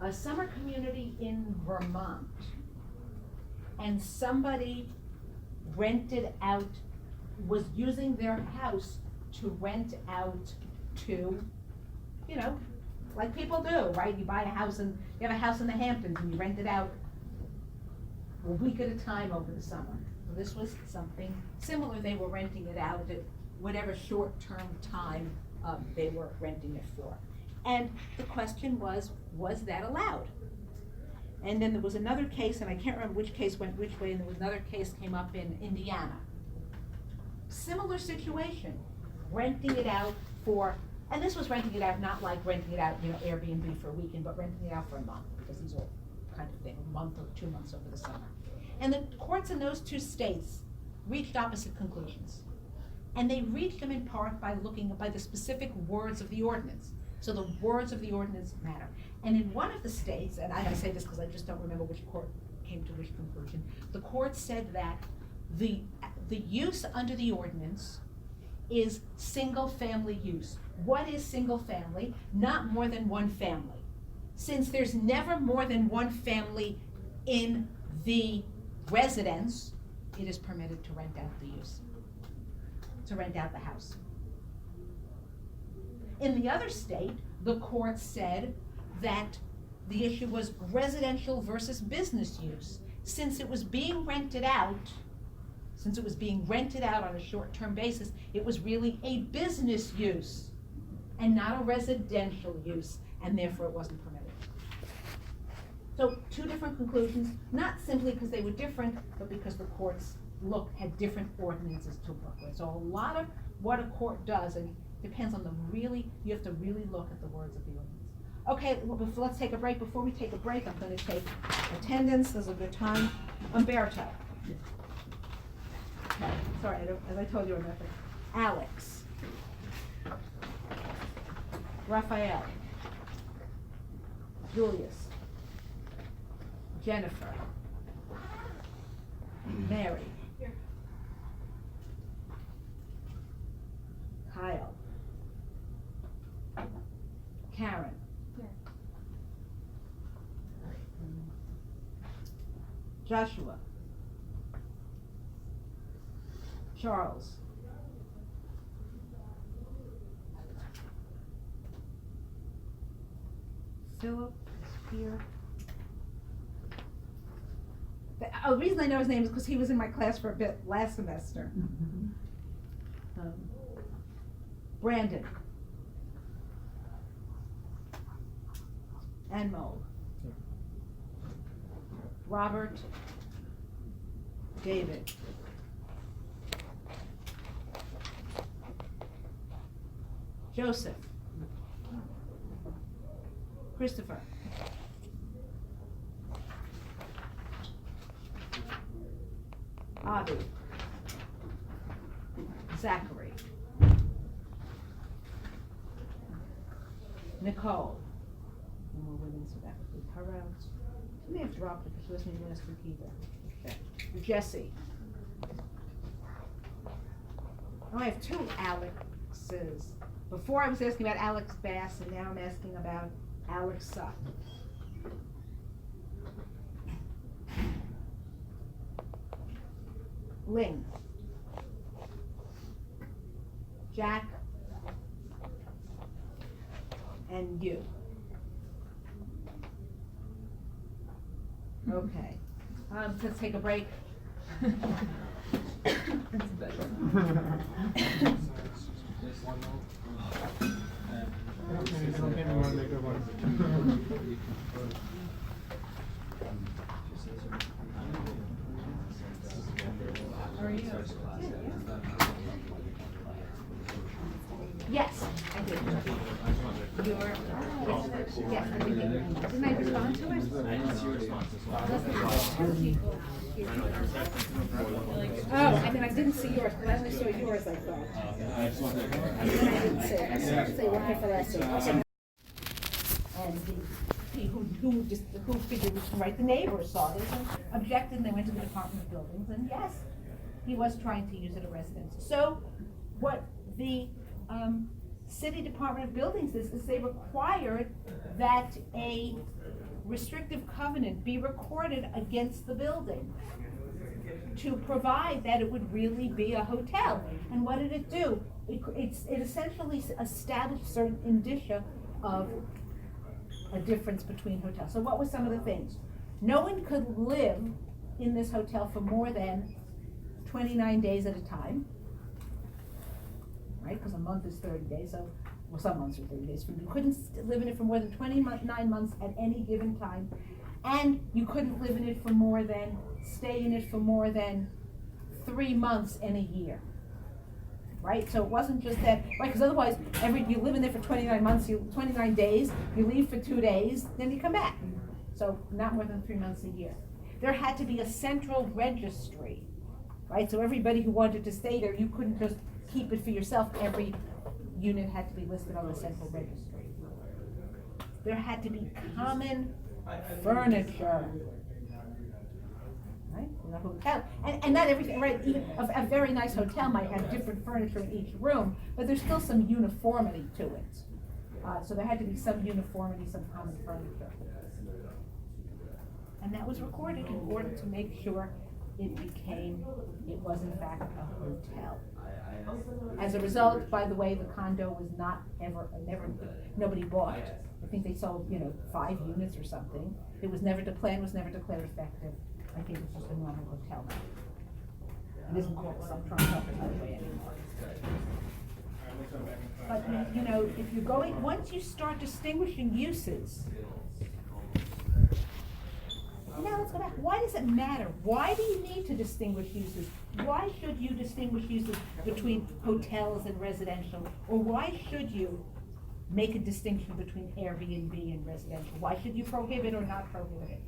A summer community in Vermont, and somebody rented out, was using their house to rent out to, like people do, right? You buy a house and, you have a house in the Hamptons and you rent it out a week at a time over the summer. So this was something similar, they were renting it out at whatever short-term time they were renting it for. And the question was that allowed? And then there was another case, and I can't remember which case went which way, and there was another case came up in Indiana. Similar situation, renting it out for, and this was renting it out, not like renting it out, Airbnb for a weekend, but renting it out for a month, because these are kind of thing, a month or 2 months over the summer. And the courts in those 2 states reached opposite conclusions. And they reached them in part by looking by the specific words of the ordinance. So the words of the ordinance matter. And in one of the states, and I say this because I just don't remember which court came to which conclusion, the court said that the use under the ordinance is single-family use. What is single-family? Not more than 1 family. Since there's never more than 1 family in the residence, it is permitted to rent out the use, to rent out the house. In the other state, the court said that the issue was residential versus business use. Since it was being rented out on a short-term basis, it was really a business use and not a residential use, and therefore it wasn't permitted. So 2 different conclusions, not simply because they were different, but because the courts had different ordinances to work with. So a lot of what a court does, and depends on you have to really look at the words of the ordinance. Okay, well, let's take a break. Before we take a break, I'm gonna take attendance, this is a good time. Umberto. Sorry, as I told you, I'm not there. Alex. Raphael. Julius. Jennifer. Mary. Here. Kyle. Karen. Here. Joshua. Charles. Philip is here. The reason I know his name is because he was in my class for a bit last semester. Brandon. Enmo. Robert. David. Joseph. Avi. Zachary. Nicole. No more women, so that would be her out. She may have dropped it because she wasn't even last week either. Okay. Jesse. Oh, I have two Alexes. Before I was asking about Alex Bass, and now I'm asking about Alex Sutt. Ling. Jack. And you. Okay. Let's take a break. How are you? Yes, I did. Your, yes, I did. Didn't I respond to it? I didn't see your response as well. Oh, and then I didn't see yours, but I only saw yours, I thought. And then I didn't see it. I said, say, what for last week? And who figured, right, the neighbors saw this and objected, and they went to the Department of Buildings, and yes, he was trying to use it as a residence. So, what the, City Department of Buildings is they required that a restrictive covenant be recorded against the building to provide that it would really be a hotel. And what did it do? It essentially established certain indicia of a difference between hotels. So what were some of the things? No one could live in this hotel for more than 29 days at a time. Right, because a month is 30 days, so, well, some months are 30 days. You couldn't live in it for more than 29 months at any given time, and you couldn't live in it for more than, stay in it for more than 3 months in a year. Right, so it wasn't just that, right, because otherwise, you live in there for 29 months, 29 days, you leave for 2 days, then you come back. So not more than 3 months a year. There had to be a central registry, right, so everybody who wanted to stay there, you couldn't just keep it for yourself. Every unit had to be listed on the central registry. There had to be common furniture, right, in a hotel. And not everything, right, even a very nice hotel might have different furniture in each room, but there's still some uniformity to it. So there had to be some uniformity, some common furniture. And that was recorded in order to make sure it was in fact a hotel. As a result, by the way, the condo was nobody bought. I think they sold, 5 units or something. It was never, the plan was never declared effective. I think it's just a normal hotel now. It isn't called Suntrust, by the way, anymore. But, if you're going, once you start distinguishing uses, now let's go back. Why does it matter? Why do you need to distinguish uses? Why should you distinguish uses between hotels and residential? Or why should you make a distinction between Airbnb and residential? Why should you prohibit or not prohibit it?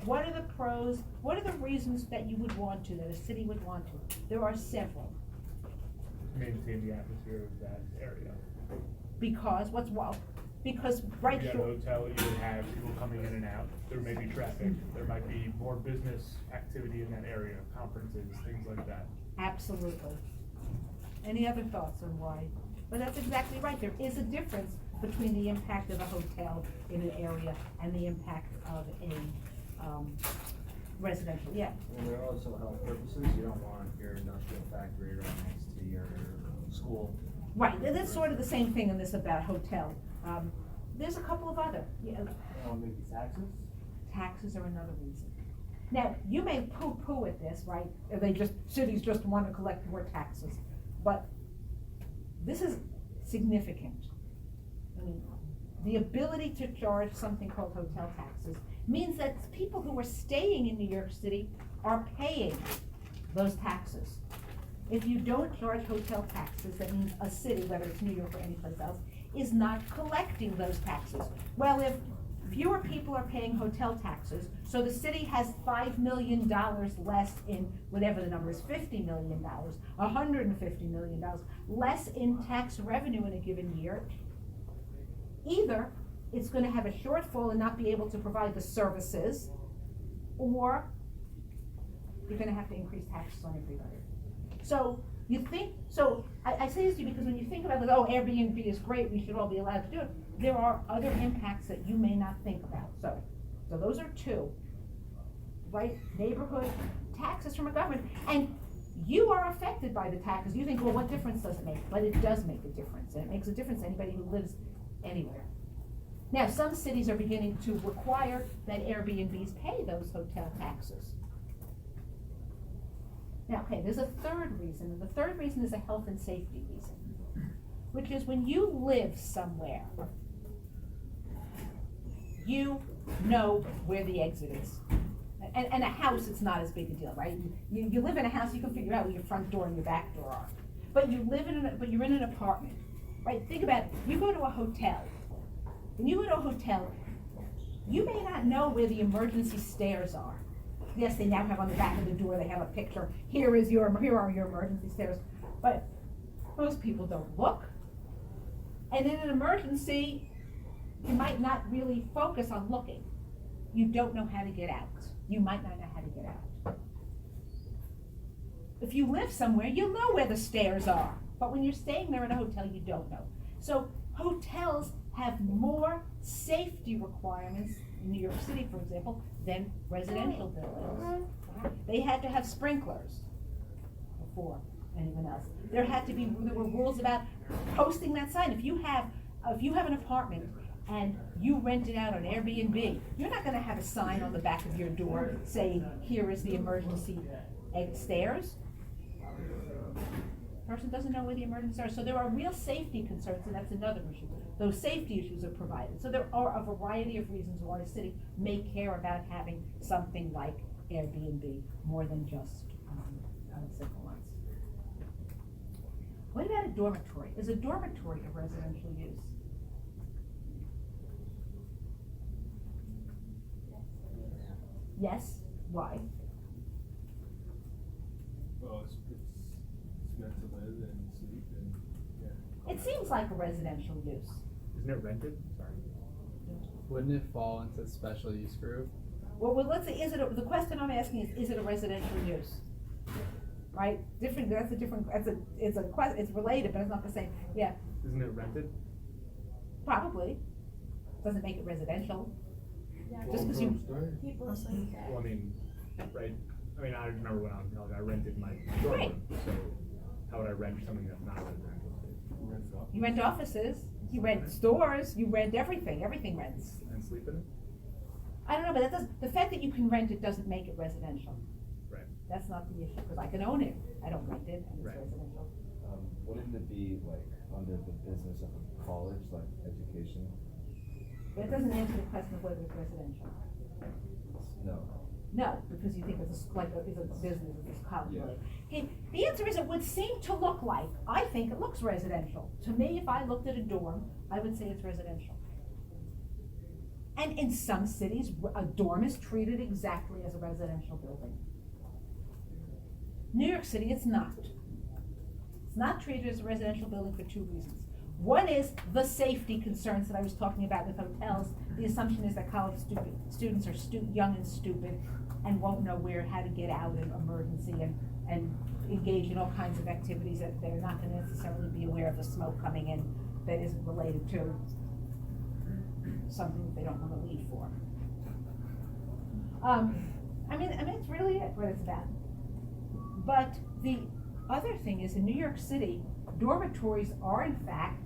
What are the pros? What are the reasons that you would want to, that a city would want to? There are several. Maintain the atmosphere of that area. Because, because right If you had a hotel, you would have people coming in and out. There may be traffic. There might be more business activity in that area, conferences, things like that. Absolutely. Any other thoughts on why? But that's exactly right. There is a difference between the impact of a hotel in an area and the impact of a residential, yeah. And there are also health purposes. You don't want your industrial factory right next to your school. Right, that's sort of the same thing in this about hotel. There's a couple of other, Maybe taxes? Taxes are another reason. Now, you may poo-poo at this, right? Cities just want to collect more taxes, but this is significant. I mean, the ability to charge something called hotel taxes means that people who are staying in New York City are paying those taxes. If you don't charge hotel taxes, that means a city, whether it's New York or anyplace else, is not collecting those taxes. Well, if fewer people are paying hotel taxes, so the city has $5 million less in, whatever the number is, $50 million, $150 million less in tax revenue in a given year. Either it's gonna have a shortfall and not be able to provide the services, or you're gonna have to increase taxes on everybody. So you think, so I say this to you because when you think about, like, oh, Airbnb is great, we should all be allowed to do it, there are other impacts that you may not think about. So those are two, right? Neighborhood taxes from a government, and you are affected by the taxes. You think, well, what difference does it make? But it does make a difference, and it makes a difference to anybody who lives anywhere. Now, some cities are beginning to require that Airbnbs pay those hotel taxes. Now, okay, there's a third reason, and the third reason is a health and safety reason, which is when you live somewhere, you know where the exit is. And a house, it's not as big a deal, right? You live in a house, you can figure out where your front door and your back door are. But you're in an apartment, right? Think about it. You go to a hotel. When you go to a hotel, you may not know where the emergency stairs are. Yes, they now have on the back of the door, they have a picture. Here are your emergency stairs. But most people don't look. And in an emergency, you might not really focus on looking. You don't know how to get out. You might not know how to get out. If you live somewhere, you'll know where the stairs are. But when you're staying there in a hotel, you don't know. So hotels have more safety requirements in New York City, for example, than residential buildings. They had to have sprinklers before anyone else. There were rules about posting that sign. If you have an apartment and you rent it out on Airbnb, you're not gonna have a sign on the back of your door saying, here is the emergency stairs. Person doesn't know where the emergencies are. So there are real safety concerns, and that's another issue. Those safety issues are provided. So there are a variety of reasons why a city may care about having something like Airbnb more than just simple ones. What about a dormitory? Is a dormitory a residential use? Yes. Why? Well, it's meant to live and sleep and, yeah. It seems like a residential use. Isn't it rented? Sorry. Wouldn't it fall into special use group? Well, let's say, the question I'm asking is it a residential use? Right? it's related, but it's not the same. Yeah, Isn't it rented? probably. Doesn't make it residential. Yeah. Just 'cause you, People say that. Well, I mean, right, I mean, I remember when I was young, I rented my dorm Right. room, so how would I rent something that's not residential space? you rent offices, you rent stores, you rent everything rents. And sleep in it? I don't know, but the fact that you can rent it doesn't make it residential. Right. That's not the issue, because I can own it, I don't rent it, and it's Right. residential. Wouldn't it be like under the business of a college, like education? But it doesn't answer the question of whether it's residential. No. No, because you think it's a business, it's college. Yeah. Okay, the answer is it would seem to look like, I think it looks residential. To me, if I looked at a dorm, I would say it's residential. And in some cities, a dorm is treated exactly as a residential building. New York City, it's not. It's not treated as a residential building for two reasons. One is the safety concerns that I was talking about with hotels. The assumption is that college students are young and stupid and won't know how to get out in emergency and engage in all kinds of activities that they're not gonna necessarily be aware of the smoke coming in that isn't related to something that they don't wanna leave for. I mean, it's really what it's about. But the other thing is, in New York City, dormitories are in fact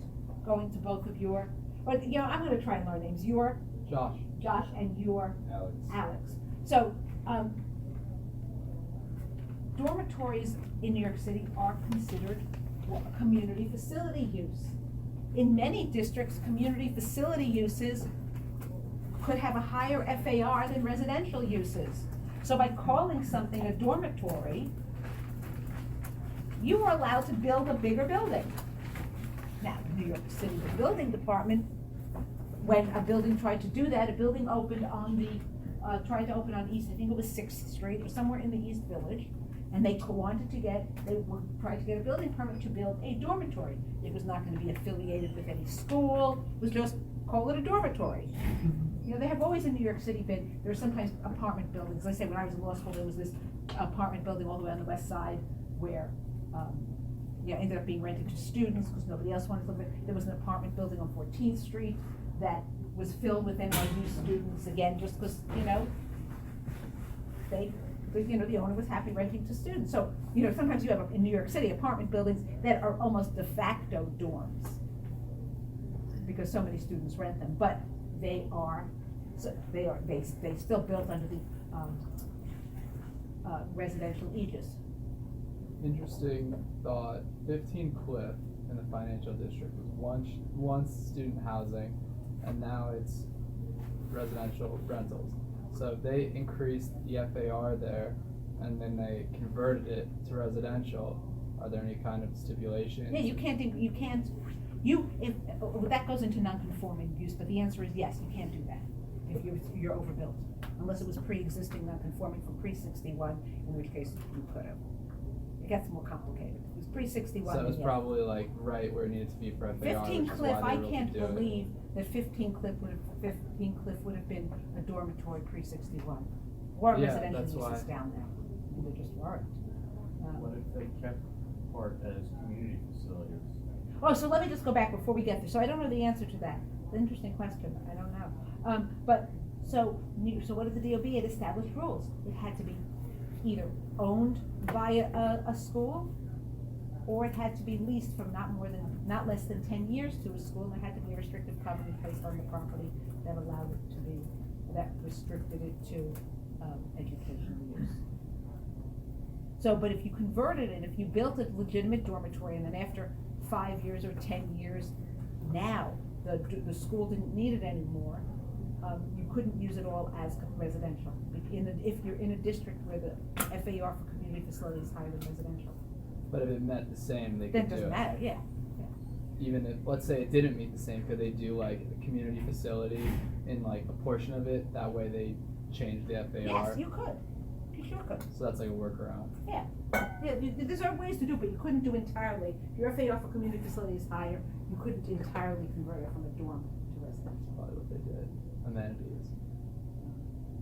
going to both of your, but I'm gonna try and learn names. Your Josh and your Alex. So, dormitories in New York City are considered community facility use. In many districts, community facility uses could have a higher FAR than residential uses. So by calling something a dormitory, you are allowed to build a bigger building. Now, New York City, the building department when a building tried to do that, a building opened on the, tried to open on East, I think it was Sixth Street or somewhere in the East Village. And they tried to get a building permit to build a dormitory. It was not gonna be affiliated with any school, it was just, call it a dormitory. You know, they have always in New York City been, there are sometimes apartment buildings, like I say, when I was in law school, there was this apartment building all the way on the west side where, ended up being rented to students, because nobody else wanted to live there. There was an apartment building on 14th Street that was filled with NYU students, again, just because, the owner was happy renting to students. So, sometimes you have, in New York City, apartment buildings that are almost de facto dorms, because so many students rent them, but they still built under the, residential aegis. Interesting thought, 15 Cliff in the financial district was once student housing, and now it's residential rentals. So if they increased the FAR there, and then they converted it to residential, are there any kind of stipulations? Yeah, that goes into non-conforming use, but the answer is yes, you can't do that if you're overbuilt, unless it was pre-existing non-conforming from pre-61, in which case you could have. It gets more complicated. If it was pre-61. So it was probably like right where it needed to be for FAR. 15 Cliff, I can't believe that 15 Cliff would have been a dormitory pre-61, or residential uses down there. They just weren't. What if they kept part as community facilities? Oh, so let me just go back before we get there. So I don't know the answer to that. It's an interesting question. I don't know. So what did the DOB? It established rules. It had to be either owned by a school, or it had to be leased from not less than 10 years to a school, and there had to be a restrictive covenant placed on the property that restricted it to educational use. So, but if you converted it, if you built a legitimate dormitory, and then after 5 years or 10 years, now the school didn't need it anymore, you couldn't use it all as residential. If you're in a district where the FAR for community facility is higher than residential. But if it meant the same, they could do it. That doesn't matter, yeah. Even if, let's say it didn't meet the same, could they do like a community facility in like a portion of it? That way they change the FAR? Yes, you could. You sure could. So that's like a workaround. Yeah. There's other ways to do it, but you couldn't do entirely. If your FAR for community facility is higher, you couldn't entirely convert it from a dorm to residential. Probably what they did. Amenities.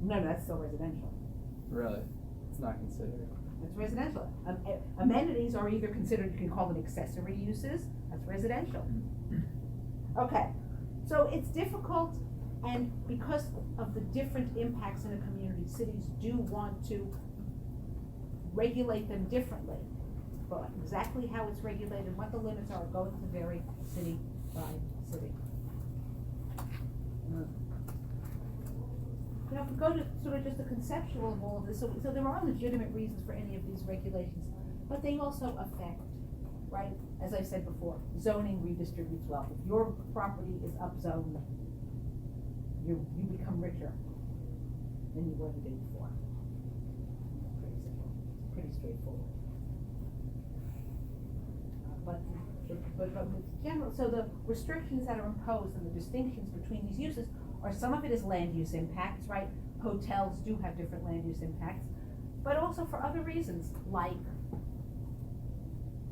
No, that's still residential. Really? It's not considered. It's residential. Amenities are either considered, you can call them accessory uses, that's residential. Okay, so it's difficult, and because of the different impacts in a community, cities do want to regulate them differently. But exactly how it's regulated, what the limits are going to vary city by city. Now, if we go to sort of just the conceptual of all of this, so there are legitimate reasons for any of these regulations, but they also affect, right, as I said before, zoning redistributes wealth. If your property is upzoned, you become richer than you were the day before. Pretty simple, pretty straightforward. But general, so the restrictions that are imposed and the distinctions between these uses are, some of it is land use impacts, right? Hotels do have different land use impacts, but also for other reasons, like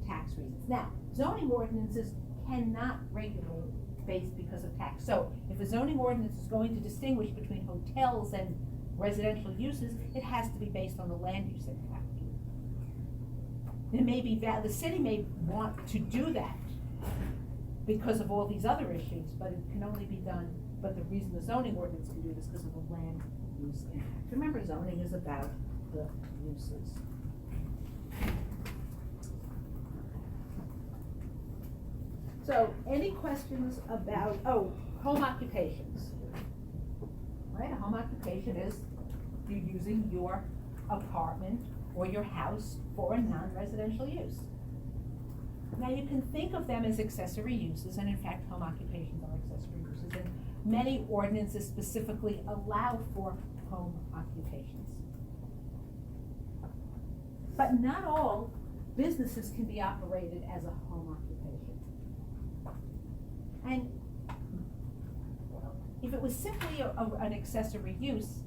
tax reasons. Now, zoning ordinances cannot regulate based because of tax. So if a zoning ordinance is going to distinguish between hotels and residential uses, it has to be based on the land use impact. It may be the city may want to do that because of all these other issues, but it can only be done, but the reason the zoning ordinance can do this is because of the land use impact. Remember, zoning is about the uses. So, any questions about, home occupations? Right, a home occupation is you using your apartment or your house for a non-residential use. Now, you can think of them as accessory uses, and in fact, home occupations are accessory uses, and many ordinances specifically allow for home occupations. But not all businesses can be operated as a home occupation. And was simply an accessory use,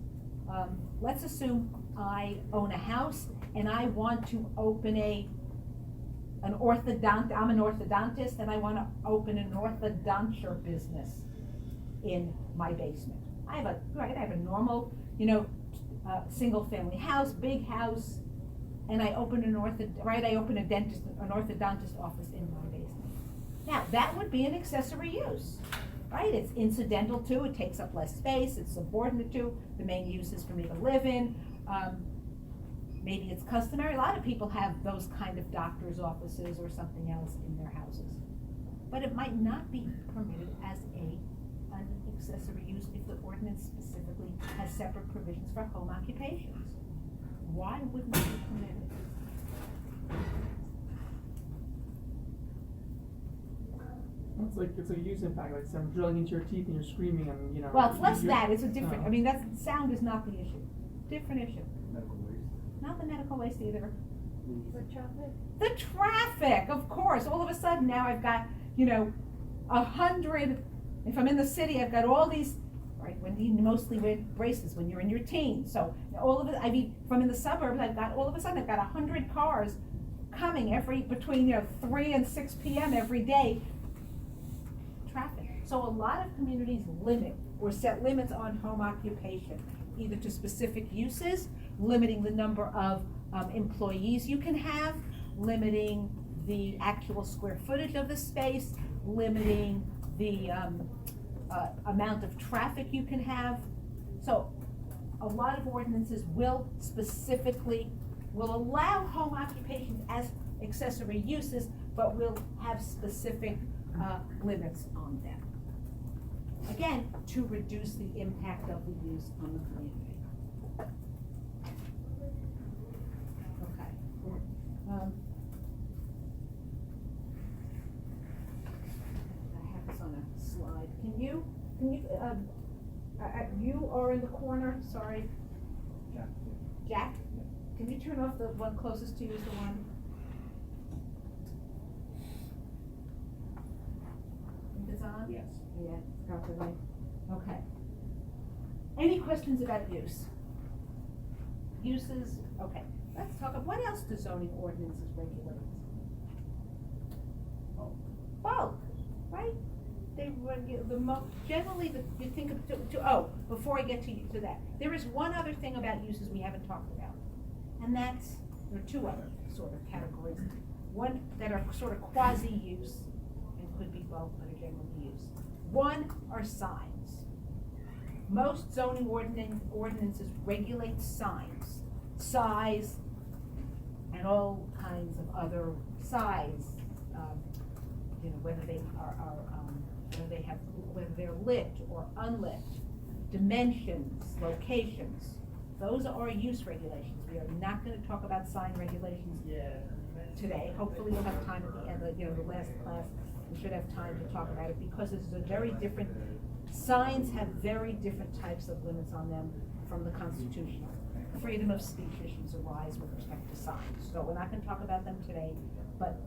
let's assume I own a house and I want to open I'm an orthodontist and I want to open an orthodonture business in my basement. I have a normal, single family house, big house, and I open an orthodontist office in my basement. Now, that would be an accessory use, right? It's incidental to, it takes up less space, it's subordinate to, the main use is for me to live in. Maybe it's customary. A lot of people have those kind of doctor's offices or something else in their houses. But it might not be permitted as an accessory use if the ordinance specifically has separate provisions for home occupations. Why wouldn't it be permitted? It's like a use impact, like someone drilling into your teeth and you're screaming and, Well, it's less you're- that, it's a different, no. I mean, sound is not the issue. Different issue. Medical waste. Not the medical waste either. For traffic? The traffic, of course. All of a sudden now I've got, 100, if I'm in the city, I've got all these, right, when you mostly wear braces when you're in your teens. So all of it, I mean, from in the suburbs, all of a sudden I've got 100 cars coming between 3 and 6 p.m. every day. Traffic. So a lot of communities limit or set limits on home occupation, either to specific uses, limiting the number of employees you can have, limiting the actual square footage of the space, limiting the amount of traffic you can have. So a lot of ordinances will allow home occupations as accessory uses, but will have specific limits on them. Again, to reduce the impact of the use on the community. Okay. I have this on a slide. You are in the corner, sorry. Jack. Jack? Can you turn off the one closest to you is the one? Think it's on? Yes. Yeah, it's got the light. Okay. Any questions about use? Uses, okay. Let's talk about, what else do zoning ordinances regulate? Bulk, right? They regulate generally you think of, before I get to that, there is one other thing about uses we haven't talked about. And there are two other sort of categories. One that are sort of quasi-use and could be bulk, but are generally use. One are signs. Most zoning ordinances regulate signs, size, and all kinds of other size. Whether they're lit or unlit, dimensions, locations. Those are use regulations. We are not going to talk about sign regulations today. Hopefully you'll have time at the end, the last class, we should have time to talk about it because this is a very different, signs have very different types of limits on them from the Constitution. Freedom of speech issues arise with respect to signs. So we're not going to talk about them today, but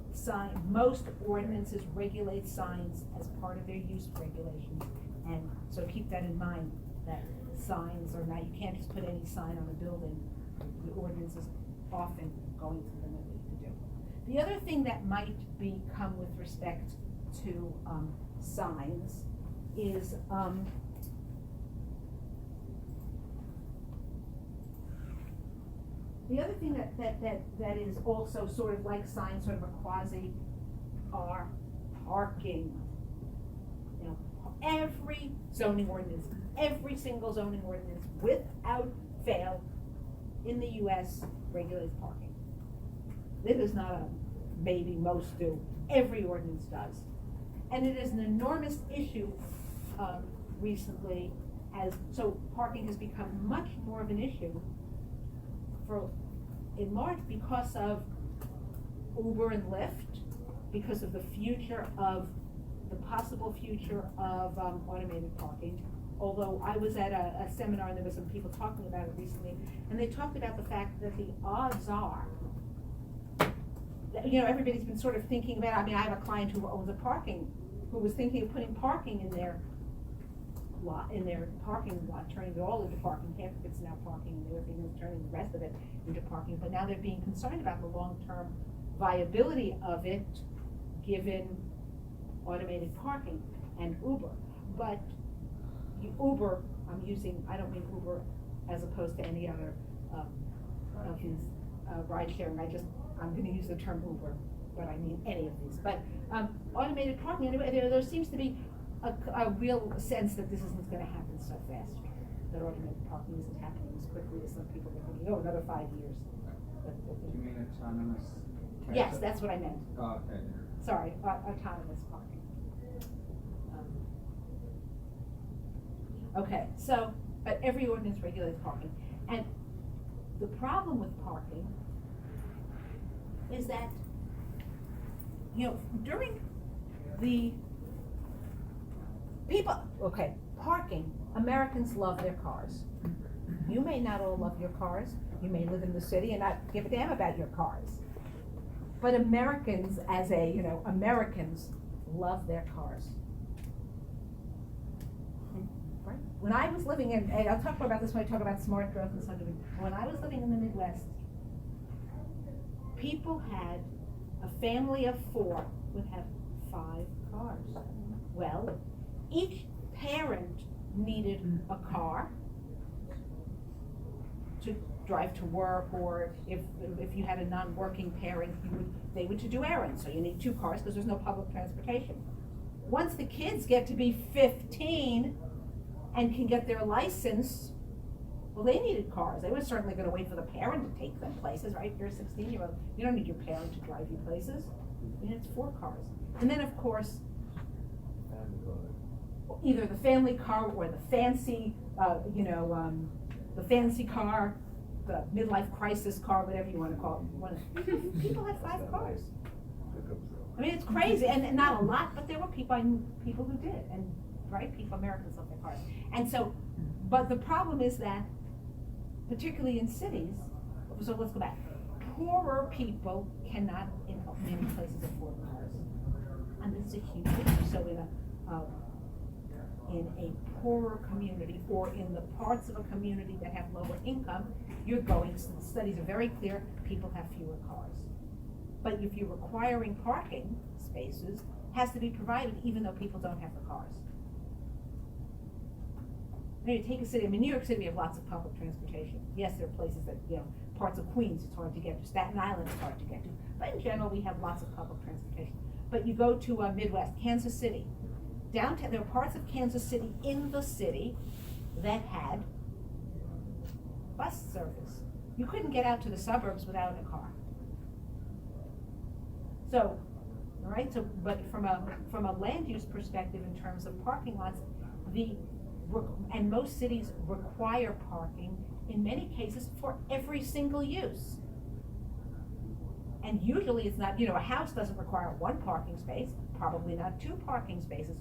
most ordinances regulate signs as part of their use regulations. And so keep that in mind, that signs are not, you can't just put any sign on a building. The ordinance is often going to limit what you can do. The other thing that might come with respect to signs is the other thing that is also sort of like signs, sort of a quasi, are parking. Every zoning ordinance, every single zoning ordinance, without fail, in the U.S. regulates parking. This is not a maybe, most do. Every ordinance does. And it is an enormous issue recently, so parking has become much more of an issue in large because of Uber and Lyft, because of the possible future of automated parking. Although I was at a seminar and there were some people talking about it recently, and they talked about the fact that the odds are, everybody's been sort of thinking about, I have a client who owns who was thinking of putting parking in their lot, in their parking lot, turning it all into parking, half of it's now parking, and the other thing is turning the rest of it into parking, but now they're being concerned about the long-term viability of it, given automated parking and Uber. But Uber, I don't mean Uber as opposed to any other, of these, ride sharing, I'm gonna use the term Uber, but I mean any of these, but, automated parking, anyway, there seems to be a real sense that this isn't gonna happen so fast, that automated parking isn't happening as quickly as some people are thinking, oh, another 5 years. You mean autonomous? Yes, that's what I meant. Oh, okay. Sorry, autonomous parking. Okay, so, but every ordinance regulates parking, and the problem with parking is that, during the parking, Americans love their cars. You may not all love your cars, you may live in the city and not give a damn about your cars. But Americans, Americans love their cars. Right? When I was living in, and I'll talk more about this when I talk about smart growth and subdivision. When I was living in the Midwest, people had, a family of 4 would have 5 cars. Well, each parent needed a car to drive to work, or if you had a non-working parent, they would to do errands, so you need 2 cars because there's no public transportation. Once the kids get to be 15 and can get their license, well, they needed cars. They were certainly gonna wait for the parent to take them places, right? You're a 16-year-old, you don't need your parent to drive you places. I mean, it's 4 cars. And then, of course, either the family car or the fancy, the fancy car, the midlife crisis car, whatever you want to call it. People had 5 cars. I mean, it's crazy, and not a lot, but there were people who did, and Americans love their cars. And so, but the problem is that, particularly in cities, so let's go back. Poorer people cannot, in many places, afford cars, and this is a huge issue. So in a poorer community, or in the parts of a community that have lower income, the studies are very clear, people have fewer cars. But if you're requiring parking spaces, has to be provided even though people don't have the cars. Maybe take a city, New York City, we have lots of public transportation. Yes, there are places that, parts of Queens it's hard to get to, Staten Island it's hard to get to, but in general we have lots of public transportation. But you go to Midwest, Kansas City, downtown, there are parts of Kansas City in the city that had bus service. You couldn't get out to the suburbs without a car. So, all right, but from a land use perspective in terms of parking lots, and most cities require parking in many cases for every single use. And usually it's not, a house doesn't require 1 parking space, probably not 2 parking spaces.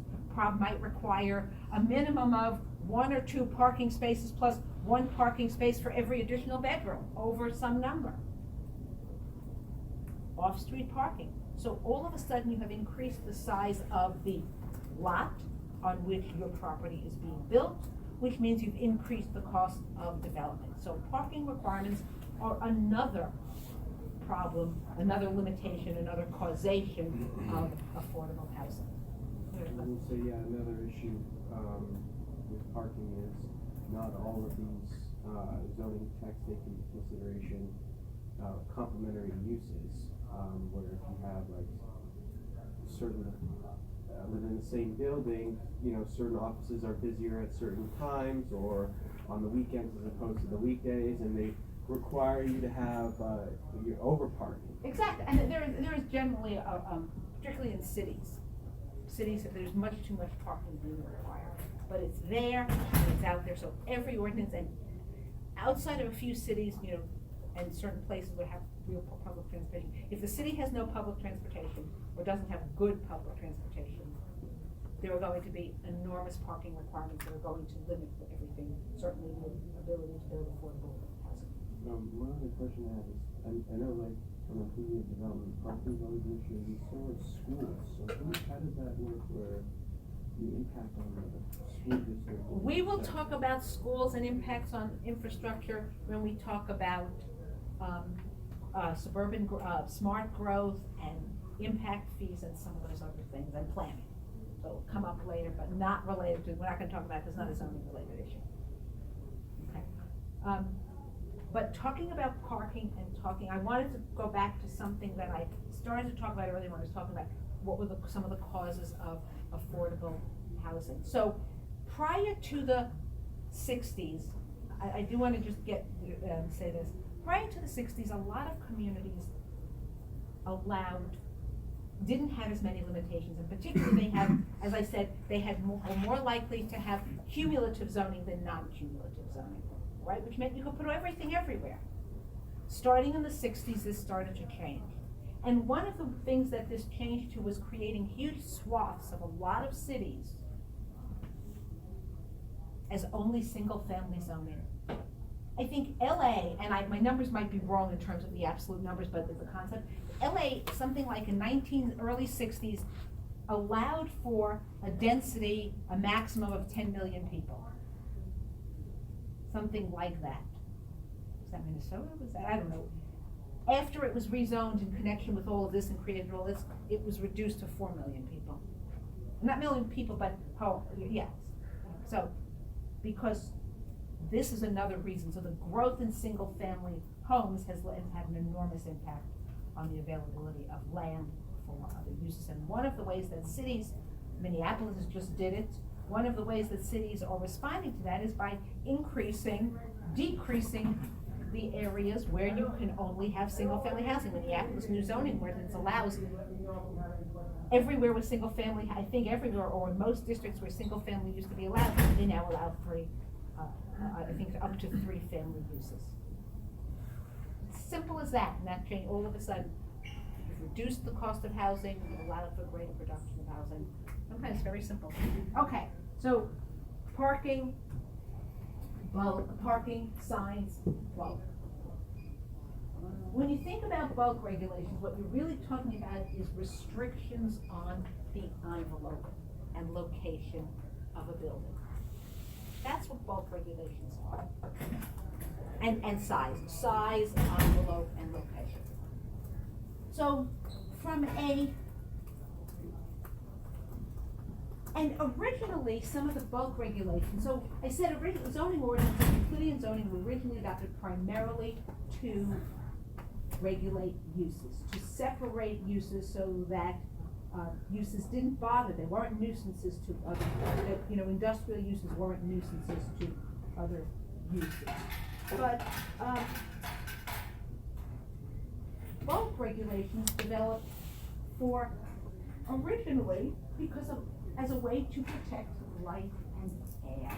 Might require a minimum of 1 or 2 parking spaces plus 1 parking space for every additional bedroom over some number. Off-street parking. So all of a sudden you have increased the size of the lot on which your property is being built, which means you've increased the cost of development. So parking requirements are another problem, another limitation, another causation of affordable housing. I would say, another issue with parking is not all of these zoning texts take into consideration complementary uses, where if you have certain within the same building, certain offices are busier at certain times or on the weekends as opposed to the weekdays, and they require you to have your over parking. Exactly, and there is generally, particularly in cities, there's much too much parking being required, but it's there and it's out there. So every ordinance, and outside of a few cities, and certain places would have real public transportation. If the city has no public transportation or doesn't have good public transportation, there are going to be enormous parking requirements that are going to limit everything, certainly the ability to build affordable housing. One other question I have is, I know from a previous development, parking is always an issue. You saw schools, so how does that work where the impact on the school district. We will talk about schools and impacts on infrastructure when we talk about, smart growth and impact fees and some of those other things, and planning. So it'll come up later, but not related to, we're not gonna talk about, it, 'cause it's not a zoning related issue. Okay. But talking about parking and talking, I wanted to go back to something that I started to talk about earlier when I was talking about what were some of the causes of affordable housing. So prior to the sixties, I do wanna just say this, prior to the sixties, a lot of communities didn't have as many limitations, and particularly they had, as I said, they had were more likely to have cumulative zoning than non-cumulative zoning, right? Which meant you could put everything everywhere. Starting in the sixties, this started to change. And one of the things that this changed to was creating huge swaths of a lot of cities as only single-family zoning. I think LA, and my numbers might be wrong in terms of the absolute numbers, but the concept, LA, something like in early 60s, allowed for a density, a maximum of 10 million people. Something like that. Was that Minnesota? Was that, I don't know. After it was rezoned in connection with all of this and created all this, it was reduced to 4 million people. Not million people, but, yes. So, because this is another reason. So the growth in single-family homes has had an enormous impact on the availability of land for other uses. And one of the ways that cities, Minneapolis just did it, one of the ways that cities are responding to that is by decreasing the areas where you can only have single-family housing. Minneapolis new zoning ordinance allows everywhere with single-family, I think everywhere, or in most districts where single-family used to be allowed, they now allow I think up to 3 family uses. Simple as that, and that changed all of a sudden. You've reduced the cost of housing, you allowed for greater production of housing. Sometimes it's very simple. Okay, so parking, signs, bulk. When you think about bulk regulations, what you're really talking about is restrictions on the envelope and location of a building. That's what bulk regulations are. And size, envelope, and location. So and originally, some of the bulk regulations, so I said originally, zoning ordinances, including zoning, were originally adopted primarily to regulate uses, to separate uses so that uses didn't bother, they weren't nuisances to other, industrial uses weren't nuisances to other uses. But bulk regulations developed originally as a way to protect light and air.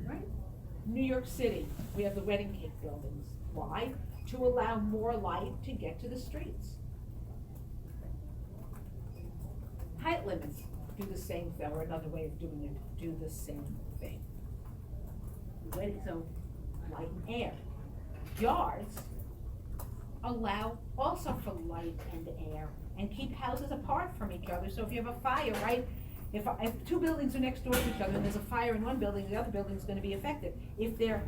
Right? New York City, we have the wedding cake buildings. Why? To allow more light to get to the streets. Height limits do the same thing, or another way of doing it, do the same thing. So, light and air. Yards allow also for light and air and keep houses apart from each other. So if you have a fire, right? If 2 buildings are next door to each other and there's a fire in one building, the other building is going to be affected. If they're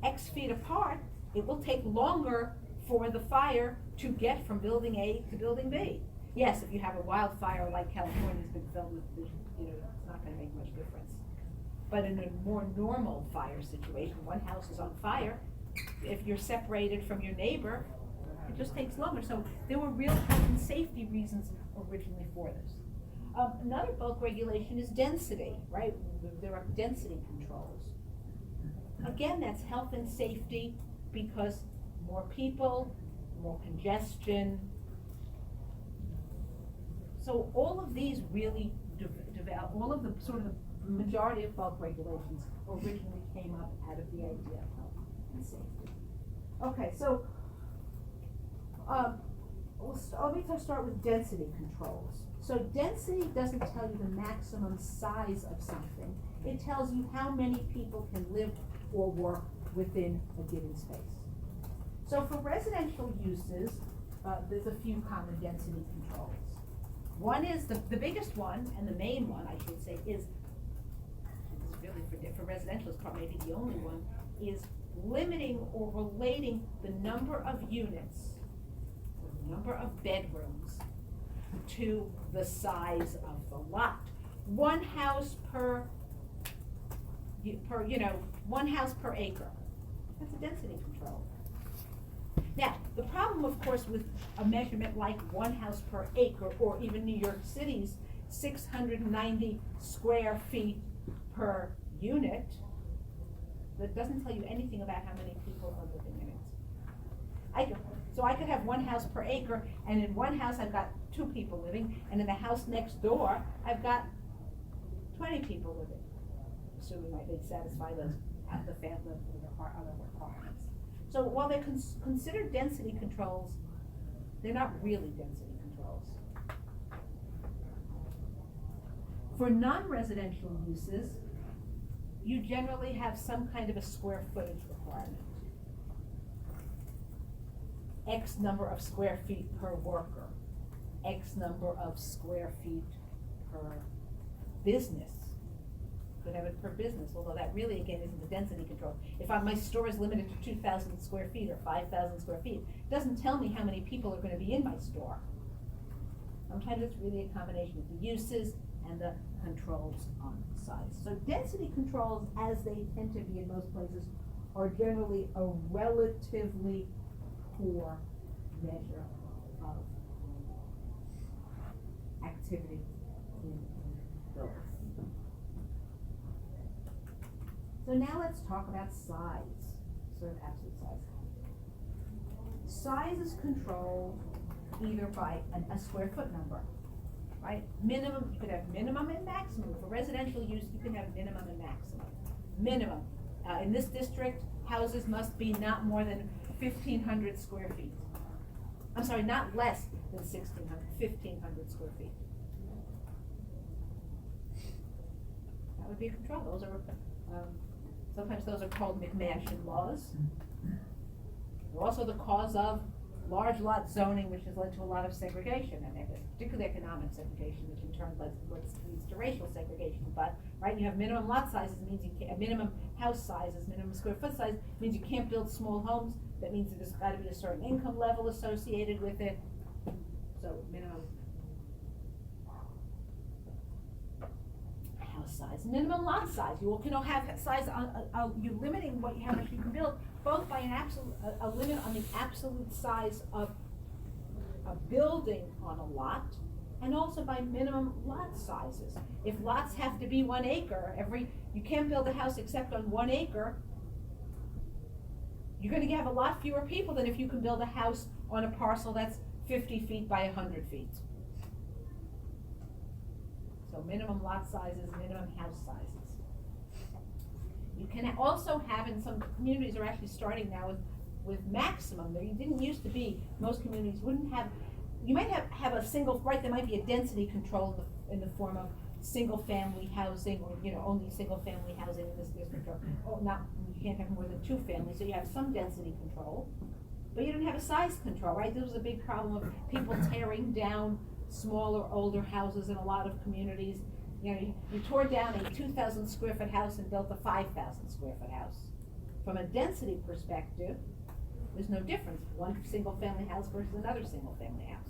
X feet apart, it will take longer for the fire to get from building A to building B. Yes, if you have a wildfire like California's been filled with, it's not going to make much difference. But in a more normal fire situation, one house is on fire, if you're separated from your neighbor, it just takes longer. So there were real health and safety reasons originally for this. Another bulk regulation is density, right? There are density controls. Again, that's health and safety because more people, more congestion. So all of these really develop, all of the sort of the majority of bulk regulations originally came up out of the idea of health and safety. Okay, so let me start with density controls. So density doesn't tell you the maximum size of something. It tells you how many people can live or work within a given space. So for residential uses, there's a few common density controls. One is, the biggest one, and the main one, I should say, is really for residential, is probably maybe the only one, is limiting or relating the number of units, or the number of bedrooms, to the size of the lot. One house per, one house per acre. That's a density control. Now, the problem, of course, with a measurement like one house per acre, or even New York City's 690 square feet per unit, that doesn't tell you anything about how many people are living in it. So I could have one house per acre, and in one house I've got 2 people living, and in the house next door, I've got 20 people living, assuming they'd satisfy those, the family, other requirements. So while they're considered density controls, they're not really density controls. For non-residential uses, you generally have some kind of a square footage requirement. X number of square feet per worker, X number of square feet per business. Could have it per business, although that really, again, isn't the density control. If my store is limited to 2,000 square feet or 5,000 square feet, it doesn't tell me how many people are gonna be in my store. Sometimes it's really a combination of the uses and the controls on size. So density controls, as they tend to be in most places, are generally a relatively poor measure of activity in buildings. So now let's talk about size, sort of absolute size. Size is controlled either by a square foot number, right? Minimum, you could have minimum and maximum. For residential use, you can have minimum and maximum. Minimum, in this district, houses must be not more than 1,500 square feet. I'm sorry, not less than 1,500 square feet. That would be a control. Those are, sometimes those are called McMansion laws. They're also the cause of large lot zoning, which has led to a lot of segregation, and particularly economic segregation, which in turn leads to racial segregation. But, right, you have minimum lot sizes, means you can't, minimum house sizes, minimum square foot size, means you can't build small homes. That means there's gotta be a certain income level associated with it. So minimum house size, minimum lot size. You can have size you're limiting how much you can build, both by a limit on the absolute size of a building on a lot, and also by minimum lot sizes. If lots have to be 1 acre, you can't build a house except on 1 acre, you're gonna have a lot fewer people than if you can build a house on a parcel that's 50 feet by 100 feet. So minimum lot sizes, minimum house sizes. You can also have, in some communities are actually starting now with maximum. There didn't used to be, most communities wouldn't have, you might have a single, right, there might be a density control in the form of single family housing, or only single family housing in this district, or not, you can't have more than 2 families, so you have some density control, but you don't have a size control, right? This was a big problem of people tearing down smaller, older houses in a lot of communities. You tore down a 2,000 square foot house and built a 5,000 square foot house. From a density perspective, there's no difference, one single family house versus another single family house.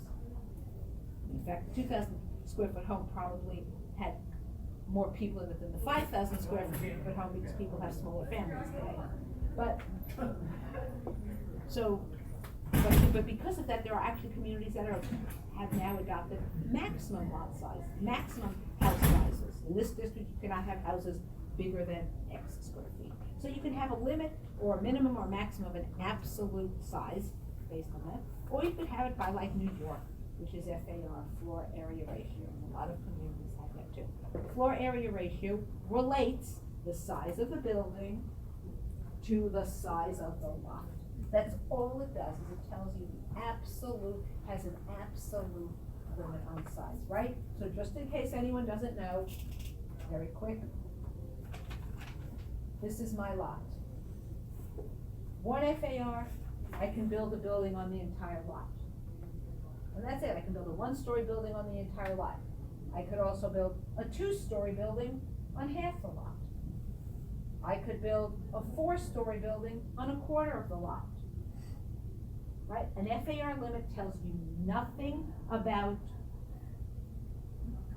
In fact, the 2,000 square foot home probably had more people in it than the 5,000 square foot home, because people have smaller families today. But because of that, there are actually communities that have now adopted maximum lot size, maximum house sizes. In this district, you cannot have houses bigger than X square feet. So you can have a limit or a minimum or maximum of an absolute size based on that, or you could have it by, like New York, which is FAR, floor area ratio, and a lot of communities have that too. The floor area ratio relates the size of the building to the size of the lot. That's all it does, is it tells you has an absolute limit on size, right? So just in case anyone doesn't know, very quick, this is my lot. 1 FAR, I can build a building on the entire lot. And that's it, I can build a one-story building on the entire lot. I could also build a two-story building on half the lot. I could build a four-story building on a quarter of the lot. Right? An FAR limit tells you nothing about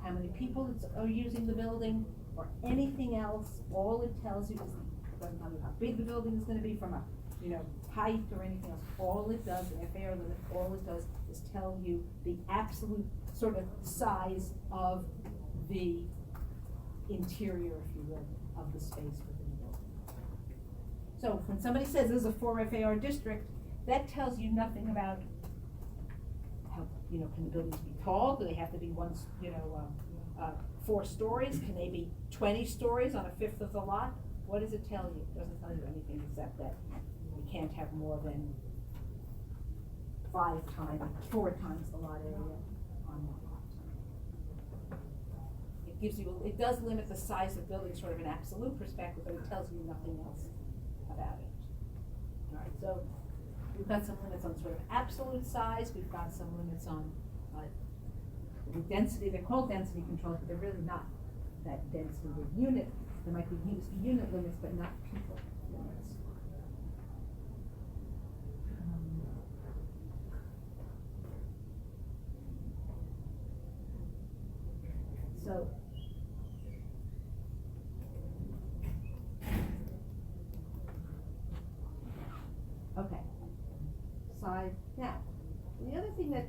how many people are using the building or anything else. All it tells you is, it doesn't tell you how big the building is gonna be from a, height or anything else. All it does, the FAR limit, all it does is tell you the absolute sort of size of the interior, if you will, of the space within the building. So when somebody says this is a 4 FAR district, that tells you nothing about how, can the buildings be tall? Do they have to be 4 stories? Can they be 20 stories on a fifth of the lot? What does it tell you? It doesn't tell you anything except that you can't have more than 4 times the lot area on that lot. It does limit the size of buildings sort of an absolute perspective, but it tells you nothing else about it. All right, so we've got some limits on sort of absolute size, we've got some limits on the density. They're called density controls, but they're really not that density. The unit, there might be unit limits, but not people limits. So, okay, size. Now, the other thing that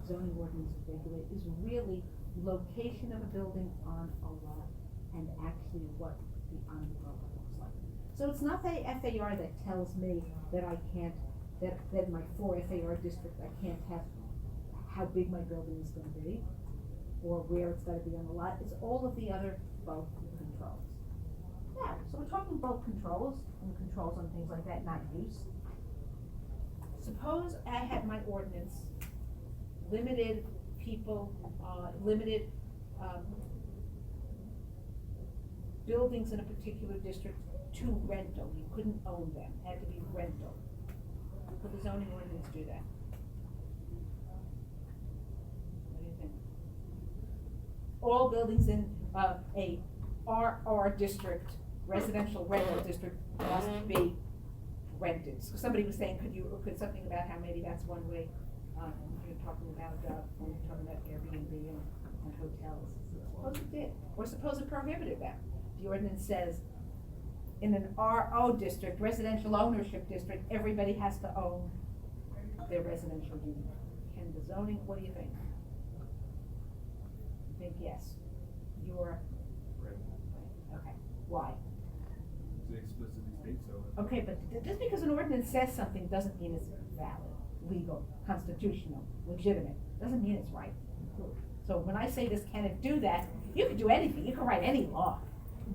zoning ordinance regulate is really location of a building on a lot and actually what the envelope looks like. So it's not the FAR that tells me that I can't, that my 4 FAR district, I can't have how big my building is gonna be or where it's gotta be on the lot. It's all of the other bulk controls. Now, so we're talking bulk controls and controls on things like that, not use. Suppose I had my ordinance limited people, buildings in a particular district to rental. You couldn't own them, had to be rental. Could the zoning ordinance do that? What do you think? All buildings in a RR district, residential rental district, must be rented. So somebody was saying, could something about how maybe that's one way, you're talking about, when you're talking about Airbnb and hotels. Suppose it did, or suppose it prohibited that. The ordinance says, in an RO district, residential ownership district, everybody has to own their residential unit. Can the zoning, what do you think? You think yes? You're, okay, why? It explicitly states so. Okay, but just because an ordinance says something doesn't mean it's valid, legal, constitutional, legitimate, doesn't mean it's right. So when I say this, can it do that, you can do anything, you can write any law.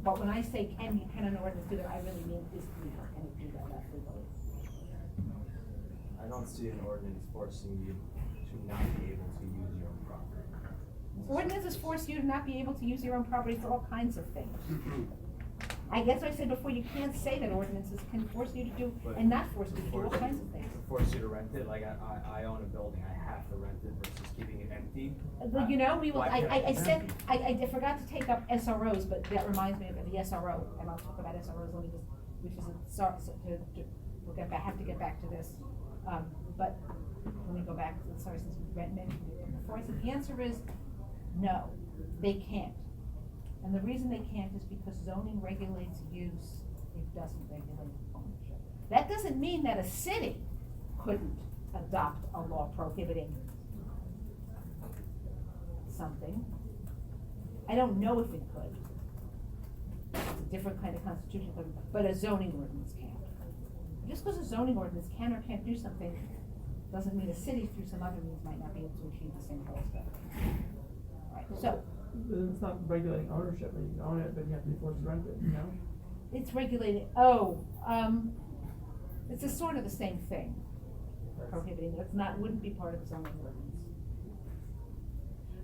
But when I say can an ordinance do that, I really mean is legal, can it do that, that's legal. I don't see an ordinance forcing you to not be able to use your own property. Ordinances force you to not be able to use your own property for all kinds of things. I guess I said before, you can't say that ordinances can force you to do and not force you to do all kinds of things. To force you to rent it, like I own a building, I have to rent it versus keeping it empty. Well, we will, I forgot to take up SROs, but that reminds me of the SRO, and I'll talk about SROs, let me just, which is we'll have to get back to this. But let me go back, sorry, since we mentioned it before, I said the answer is no, they can't. And the reason they can't is because zoning regulates use, it doesn't regulate ownership. That doesn't mean that a city couldn't adopt a law prohibiting something. I don't know if it could. It's a different kind of constitution, but a zoning ordinance can't. Just because a zoning ordinance can or can't do something doesn't mean a city through some other means might not be able to achieve the same goals. Right, so. It's not regulating ownership, you can own it, but you have to be forced to rent it, It's regulating, it's a sort of the same thing, prohibiting it, wouldn't be part of the zoning ordinance.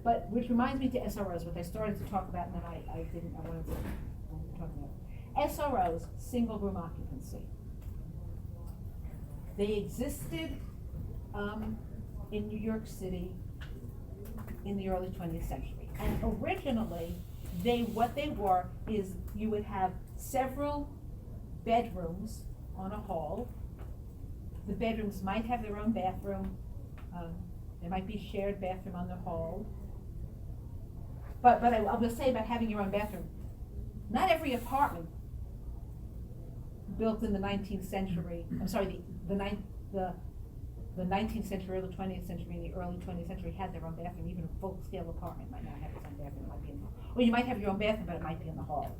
But, which reminds me to SROs, what I started to talk about and then I wanted to talk about. SROs, single room occupancy. They existed, in New York City in the early 20th century. And originally, what they were is you would have several bedrooms on a hall. The bedrooms might have their own bathroom. There might be shared bathroom on the hall. But I will say about having your own bathroom. Not every apartment built in the 19th century, I'm sorry, the 19th century or the 20th century and the early 20th century had their own bathroom. Even a full-scale apartment might not have its own bathroom. It might be in the, or you might have your own bathroom, but it might be in the hall.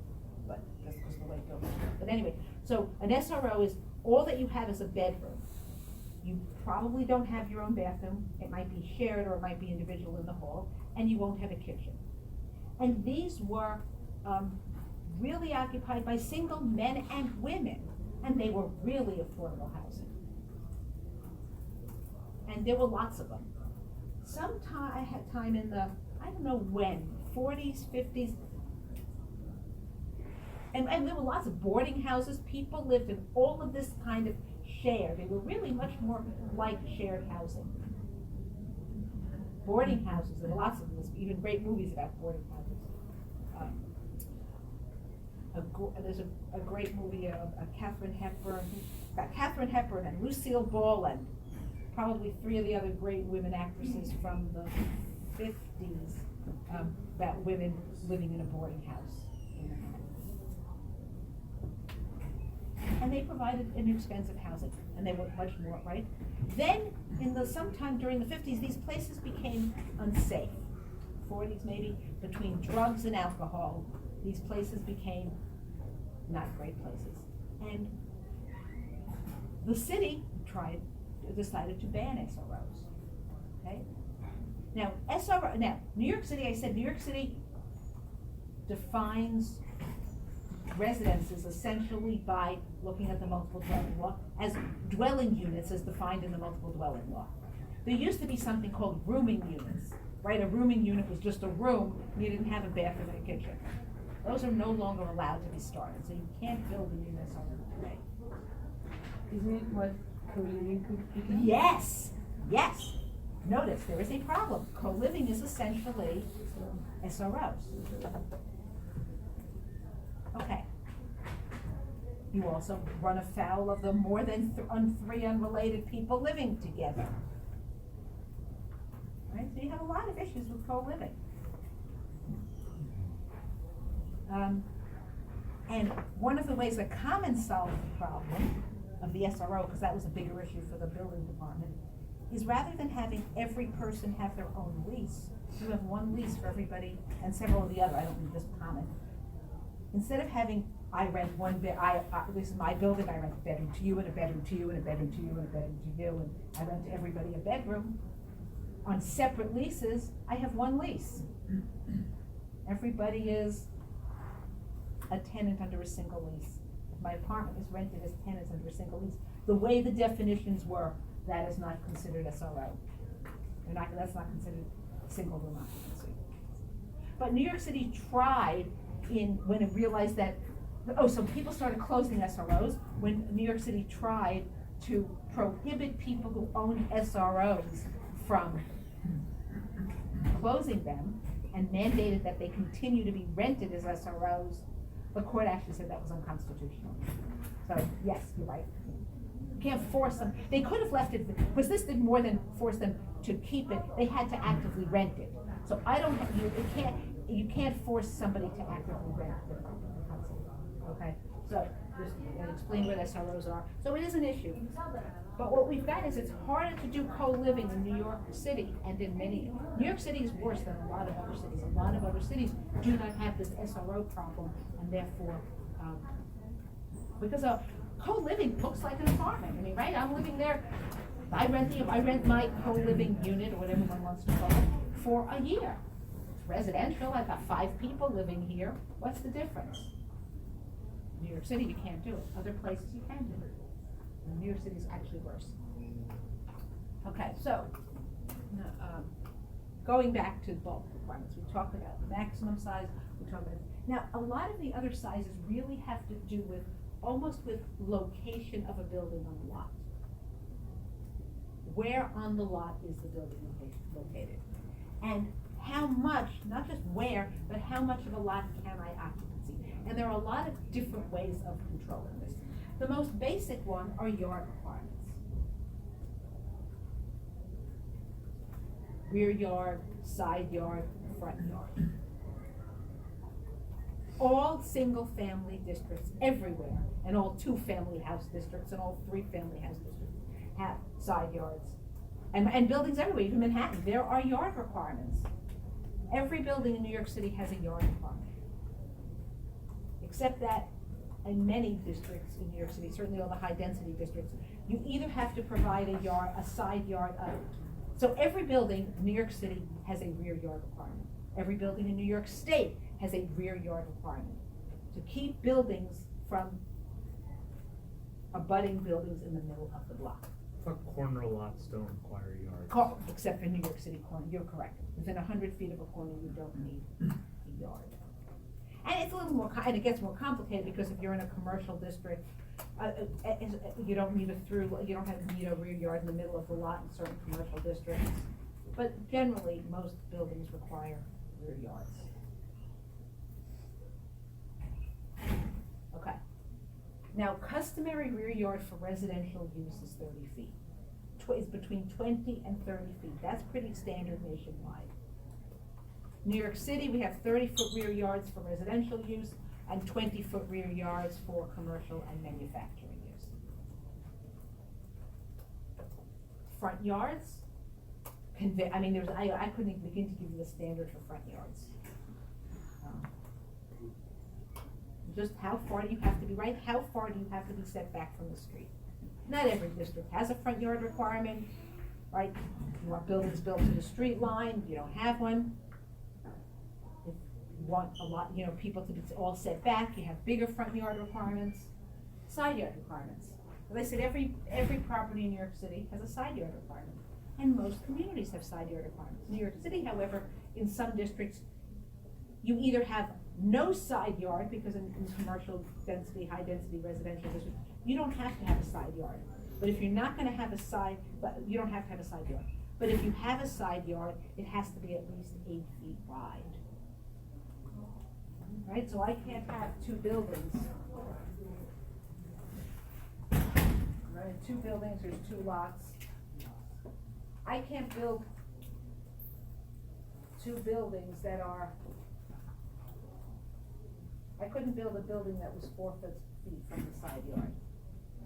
But that's just the way it goes. But anyway, so an SRO is all that you have is a bedroom. You probably don't have your own bathroom. It might be shared or it might be individual in the hall, and you won't have a kitchen. And these were really occupied by single men and women, and they were really affordable housing. And there were lots of them. I had time in the, I don't know when, 40s, 50s, and there were lots of boarding houses. People lived in all of this kind of shared. They were really much more like shared housing. Boarding houses, there were lots of them. There's even great movies about boarding houses. There's a great movie of Katharine Hepburn and Lucille Ball and probably three of the other great women actresses from the 50s about women living in a boarding house. And they provided inexpensive housing, and they were much more, right? Then, sometime during the 50s, these places became unsafe. 40s maybe, between drugs and alcohol, these places became not great places. And the city decided to ban SROs, okay? Now, New York City, I said New York City defines residences essentially by looking at the multiple dwelling law as dwelling units as defined in the multiple dwelling law. There used to be something called rooming units, right? A rooming unit was just a room, and you didn't have a bathroom and a kitchen. Those are no longer allowed to be started, so you can't build the units on them today. Isn't it what co-living could become? Yes, yes. Notice, there is a problem. Co-living is essentially SROs. Okay. You also run afoul of the more than three unrelated people living together. Right? So you have a lot of issues with co-living. And one of the ways that Common solved the problem of the SRO, because that was a bigger issue for the building department, is rather than having every person have their own lease, you have one lease for everybody and several of the other. I don't mean just Common. Instead of having, I rent one bed, this is my building, I rent a bedroom to you and a bedroom to you and a bedroom to you and a bedroom to you, and I rent to everybody a bedroom. On separate leases, I have one lease. Everybody is a tenant under a single lease. If my apartment is rented as tenants under a single lease, the way the definitions were, that is not considered SRO. That's not considered single room occupancy. But New York City tried when it realized that, so people started closing SROs when New York City tried to prohibit people who owned SROs from closing them and mandated that they continue to be rented as SROs. The court actually said that was unconstitutional. So yes, you're right. You can't force them. They could have left it, because this did more than force them to keep it. They had to actively rent it. So you can't force somebody to actively rent it. Okay? So just explain what SROs are. So it is an issue. But what we've got is it's harder to do co-living in New York City and in many. New York City is worse than a lot of other cities. A lot of other cities do not have this SRO problem, and therefore, because co-living looks like an apartment. I mean, right? I'm living there. I rent my co-living unit, or whatever one wants to call it, for a year. It's residential. I've got 5 people living here. What's the difference? New York City, you can't do it. Other places, you can do it. And New York City is actually worse. Okay, so going back to bulk requirements, we talked about the maximum size. We talked about now a lot of the other sizes really have to do with almost with location of a building on a lot. where on the lot is the building located? And how much, not just where, but how much of a lot can I occupancy? And there are a lot of different ways of controlling this. The most basic one are yard requirements. Rear yard, side yard, front yard. All single-family districts everywhere, and all two-family house districts, and all three-family house districts have side yards. And buildings everywhere, even Manhattan, there are yard requirements. Every building in New York City has a yard requirement. Except that in many districts in New York City, certainly all the high-density districts, you either have to provide a side yard of. So every building in New York City has a rear yard requirement. Every building in New York State has a rear yard requirement to keep buildings from abutting buildings in the middle of the block. I thought corner lots don't require yards. Except for New York City corner, you're correct. Within 100 feet of a corner, you don't need a yard. And it's a little more, and it gets more complicated because if you're in a commercial district, you don't need you don't have to need a rear yard in the middle of the lot in certain commercial districts. But generally, most buildings require rear yards. Okay. Now, customary rear yard for residential use is 30 feet. Is between 20 and 30 feet. That's pretty standard nationwide. New York City, we have 30-foot rear yards for residential use and 20-foot rear yards for commercial and manufacturing use. Front yards, I couldn't even begin to give you the standard for front yards. Just how far do you have to be, right? How far do you have to be set back from the street? Not every district has a front yard requirement, right? You want buildings built to the street line, you don't have one. If you want a lot, people to be all set back, you have bigger front yard requirements. Side yard requirements. As I said, every property in New York City has a side yard requirement. And most communities have side yard requirements. New York City, however, in some districts, you either have no side yard, because in commercial density, high density residential districts, you don't have to have a side yard. But if you're not gonna have you don't have to have a side yard. But if you have a side yard, it has to be at least 8 feet wide. Right, so I can't have two buildings. Right, two buildings, there's two lots. I can't build two buildings that are, I couldn't build a building that was 4 feet from the side yard.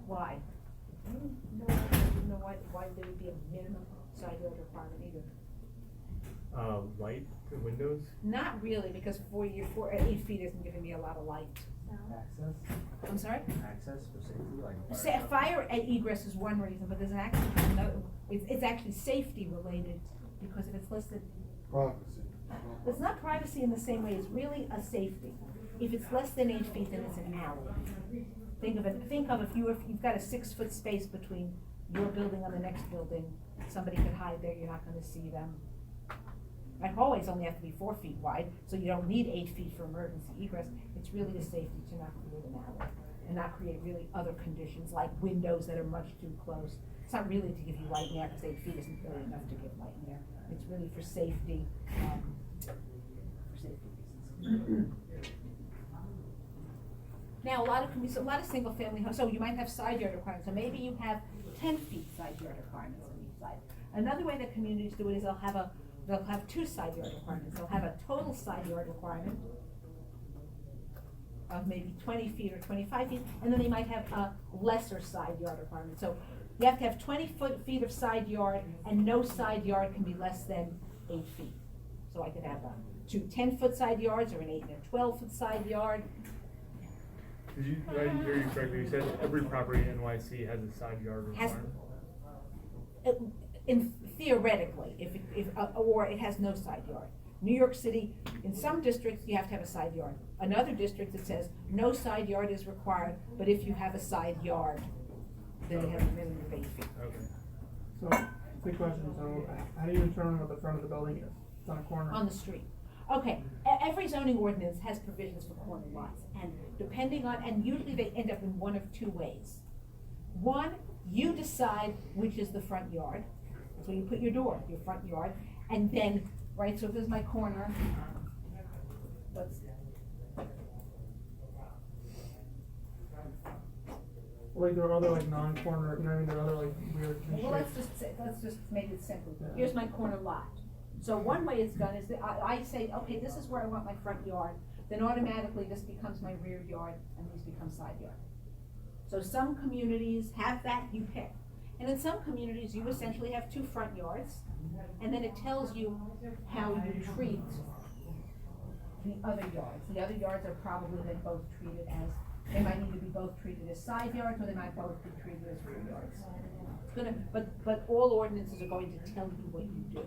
Why? I don't know why there would be a minimum side yard requirement either. Light, the windows? Not really, because 8 feet isn't giving me a lot of light. Access? I'm sorry? Access for safety, like. Fire egress is one reason, but there's actually it's actually safety related, because if it's listed. Privacy. It's not privacy in the same way, it's really a safety. If it's less than 8 feet, then it's an alley. Think of if you've got a 6-foot space between your building and the next building, somebody could hide there, you're not gonna see them. And hallways only have to be 4 feet wide, so you don't need 8 feet for emergency egress. It's really a safety to not create an alley and not create really other conditions like windows that are much too close. It's not really to give you light in there, because 8 feet isn't really enough to give light in there. It's really for safety, reasons. Now, a lot of single family homes, so you might have side yard requirements, so maybe you have 10 feet side yard requirements on each side. Another way that communities do it is they'll have 2 side yard requirements. They'll have a total side yard requirement of maybe 20 feet or 25 feet, and then they might have a lesser side yard requirement. So you have to have 20 feet of side yard, and no side yard can be less than 8 feet. So I could have 2 10-foot side yards, or an 8 and a 12-foot side yard. Did I hear you correctly? You said every property in NYC has a side yard requirement? Theoretically, or it has no side yard. New York City, in some districts, you have to have a side yard. Another district, it says no side yard is required, but if you have a side yard, then you have a minimum of 8 feet. Okay. So, quick question, so how do you determine what the front of the building is? It's on a corner? On the street. Okay, every zoning ordinance has provisions for corner lots, and depending on, and usually they end up in one of 2 ways. One, You decide which is the front yard, that's where you put your door, your front yard, and then, right, so if this is my corner, let's, Like there are other like non-corner, you know what I mean, there are other like weird well, let's just make it simple. Yeah. Here's my corner lot. So one way it's done is that I say, okay, this is where I want my front yard, then automatically this becomes my rear yard, and these become side yard. So some communities have that, you pick. And in some communities, you essentially have 2 front yards, and then it tells you how you treat the other yards. The other yards are probably then both treated as, they might need to be both treated as side yards, or they might both be treated as rear yards. It's gonna, but all ordinances are going to tell you what you do,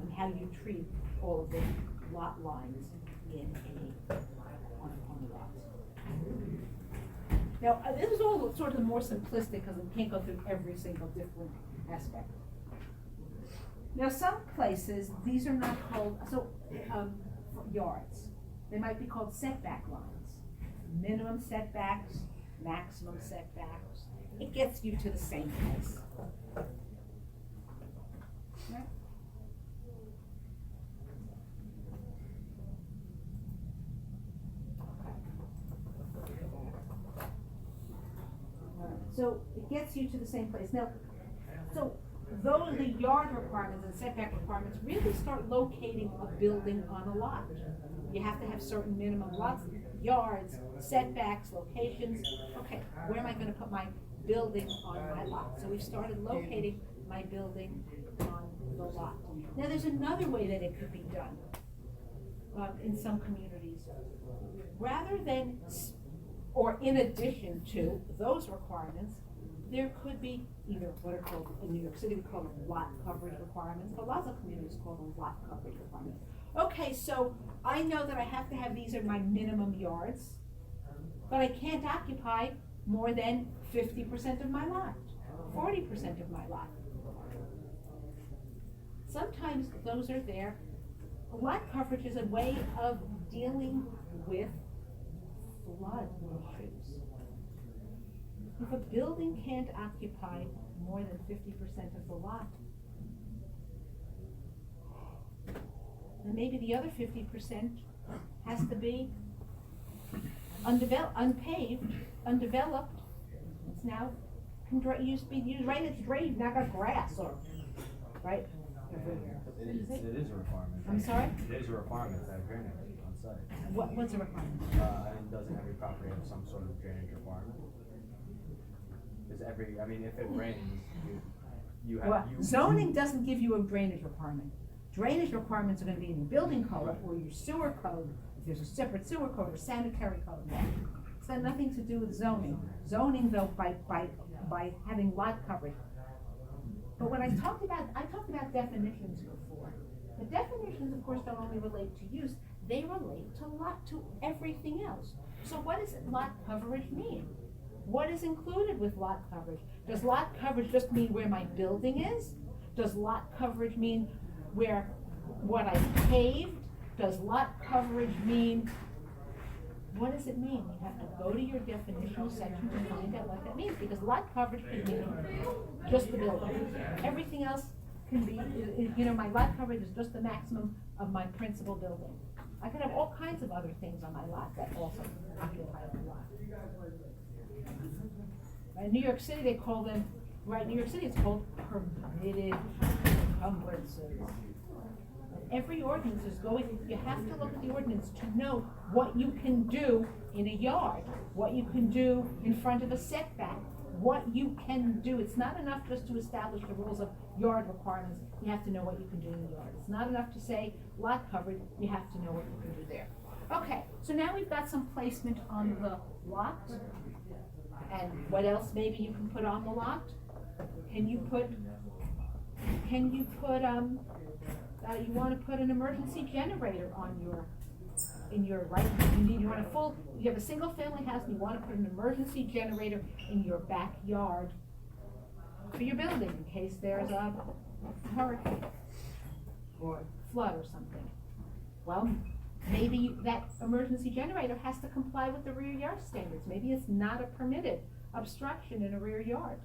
and how you treat all of the lot lines in on a lot. Now, this is all sort of more simplistic, because we can't go through every single different aspect. Now, some places, these are not called, yards. They might be called setback lines. Minimum setbacks, maximum setbacks. It gets you to the same place. Right? So it gets you to the same place. Now, so though the yard requirements and setback requirements really start locating a building on a lot. You have to have certain minimum lots, yards, setbacks, locations. Okay, where am I gonna put my building on my lot? So we've started locating my building on the lot. Now there's another way that it could be done in some communities. Rather than, or in addition to those requirements, there could be either what are called, in New York City, we call them lot coverage requirements, but lots of communities call them lot coverage requirements. Okay, so I know that I have to have, these are my minimum yards, but I can't occupy more than 50% of my lot, 40% of my lot. Sometimes those are there. Lot coverage is a way of dealing with flood issues. If a building can't occupy more than 50% of the lot, then maybe the other 50% has to be unpaved, undeveloped. It's now, used to be used, right, it's drained, now got grass, or, right? It is a requirement. I'm sorry? It is a requirement to have drainage on site. What's a requirement? And doesn't every property have some sort of drainage requirement? If it rains, you have. Well, zoning doesn't give you a drainage requirement. Drainage requirements are gonna be in your building code or your sewer code, if there's a separate sewer code or sanitary code. It's got nothing to do with zoning. Zoning though, by having lot coverage. But when I talked about definitions before. The definitions, of course, don't only relate to use, they relate to everything else. So what does lot coverage mean? What is included with lot coverage? Does lot coverage just mean where my building is? Does lot coverage mean what I paved? Does lot coverage mean, what does it mean? You have to go to your definitional section to find out what that means, because lot coverage could mean just the building. Everything else can be, my lot coverage is just the maximum of my principal building. I could have all kinds of other things on my lot that also occupy the lot. In New York City, they call them, in New York City, it's called permitted encumbrances. Every ordinance is you have to look at the ordinance to know what you can do in a yard, what you can do in front of a setback, what you can do. It's not enough just to establish the rules of yard requirements, you have to know what you can do in the yard. It's not enough to say lot coverage, you have to know what you can do there. Okay, so now we've got some placement on the lot. And what else maybe you can put on the lot? You want to put an emergency generator you have a single family house and you want to put an emergency generator in your backyard for your building in case there's a hurricane or flood or something. Well, maybe that emergency generator has to comply with the rear yard standards. Maybe it's not a permitted obstruction in a rear yard.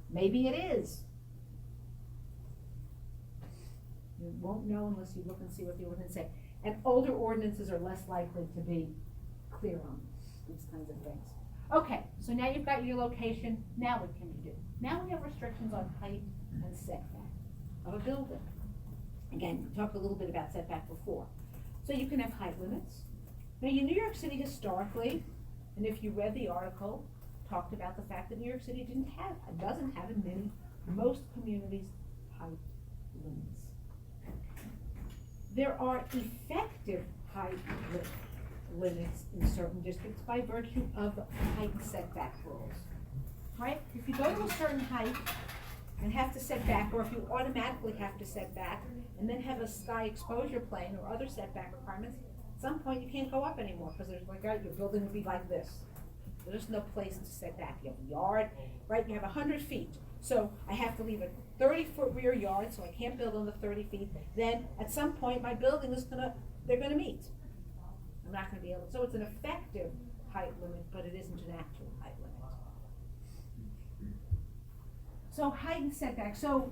Maybe it is. You won't know unless you look and see what the ordinance say. And older ordinances are less likely to be clear on these kinds of things. Okay, so now you've got your location, now what can you do? Now we have restrictions on height and setback of a building. Again, we talked a little bit about setback before. So you can have height limits. Now, in New York City historically, and if you read the article, talked about the fact that New York City doesn't have in most communities height limits. There are effective height limits in certain districts by virtue of height and setback rules, right? If you go to a certain height and have to set back, or if you automatically have to set back, and then have a sky exposure plane or other setback requirements, at some point you can't go up anymore, because there's like, your building would be like this. There's no place to set back. You have a yard, right? You have 100 feet. So I have to leave a 30-foot rear yard, so I can't build on the 30 feet. Then at some point my building is they're gonna meet. I'm not gonna be able, so it's an effective height limit, but it isn't an actual height limit. So height and setback. So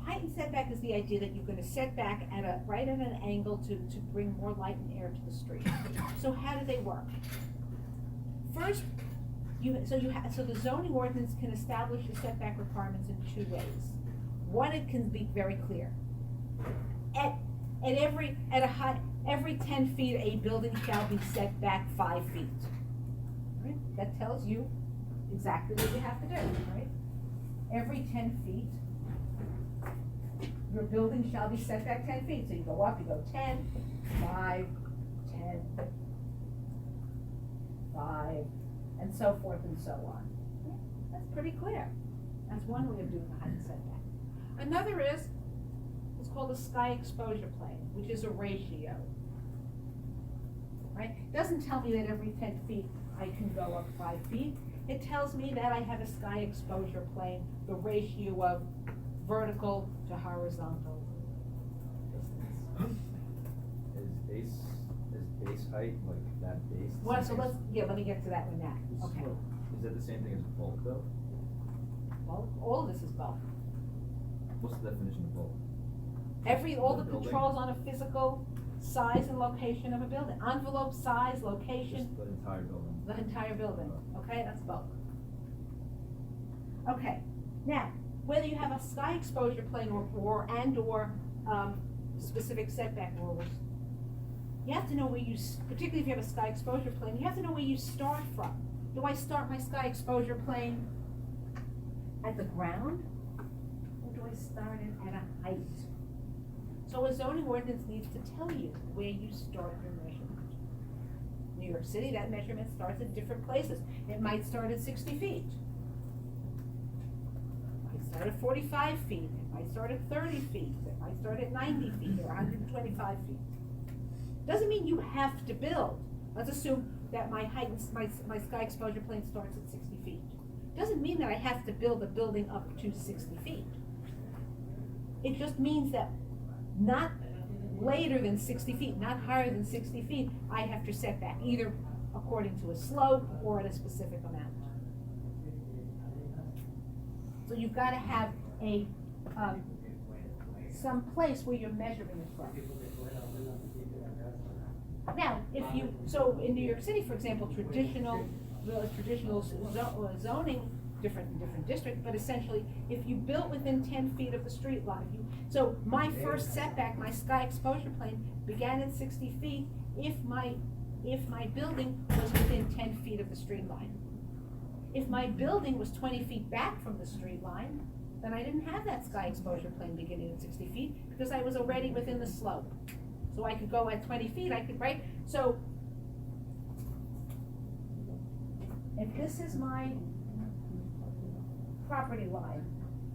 height and setback is the idea that you're gonna set back right at an angle to bring more light and air to the street. So how do they work? First, so the zoning ordinance can establish the setback requirements in two ways. One, it can be very clear. Every 10 feet, a building shall be set back 5 feet. Right? That tells you exactly what you have to do, right? Every 10 feet, your building shall be set back 10 feet. So you go up, you go 10, 5, 10, 5, and so forth and so on. That's pretty clear. That's one way of doing the height and setback. Another is, it's called a sky exposure plane, which is a ratio. Right? It doesn't tell me that every 10 feet I can go up 5 feet. It tells me that I have a sky exposure plane, the ratio of vertical to horizontal distance. Is base height, like that base? Well, so let me get to that one now. Okay. Is that the same thing as bulk though? Well, all of this is bulk. What's the definition of bulk? All the building? controls on a physical size and location of a building. Envelope, size, location. Just the entire building. The entire building, okay, that's bulk. Okay, now, whether you have a sky exposure plane or specific setback rules, you have to know where particularly if you have a sky exposure plane, you have to know where you start from. Do I start my sky exposure plane at the ground, or do I start it at a height? So a zoning ordinance needs to tell you where you start your measurement. New York City, that measurement starts at different places. It might start at 60 feet. It might start at 45 feet. It might start at 30 feet. It might start at 90 feet or 125 feet. Doesn't mean you have to build. Let's assume that my sky exposure plane starts at 60 feet. Doesn't mean that I have to build a building up to 60 feet. It just means that not later than 60 feet, not higher than 60 feet, I have to set back, either according to a slope or at a specific amount. So you've got to have some place where you're measuring it from. Now, so in New York City, for example, traditional zoning, different district, but essentially, if you built within 10 feet of the street line, so my first setback, my sky exposure plane, began at 60 feet if my building was within 10 feet of the street line. If my building was 20 feet back from the street line, then I didn't have that sky exposure plane beginning at 60 feet because I was already within the slope. So I could go at 20 feet, right? So if this is my property line,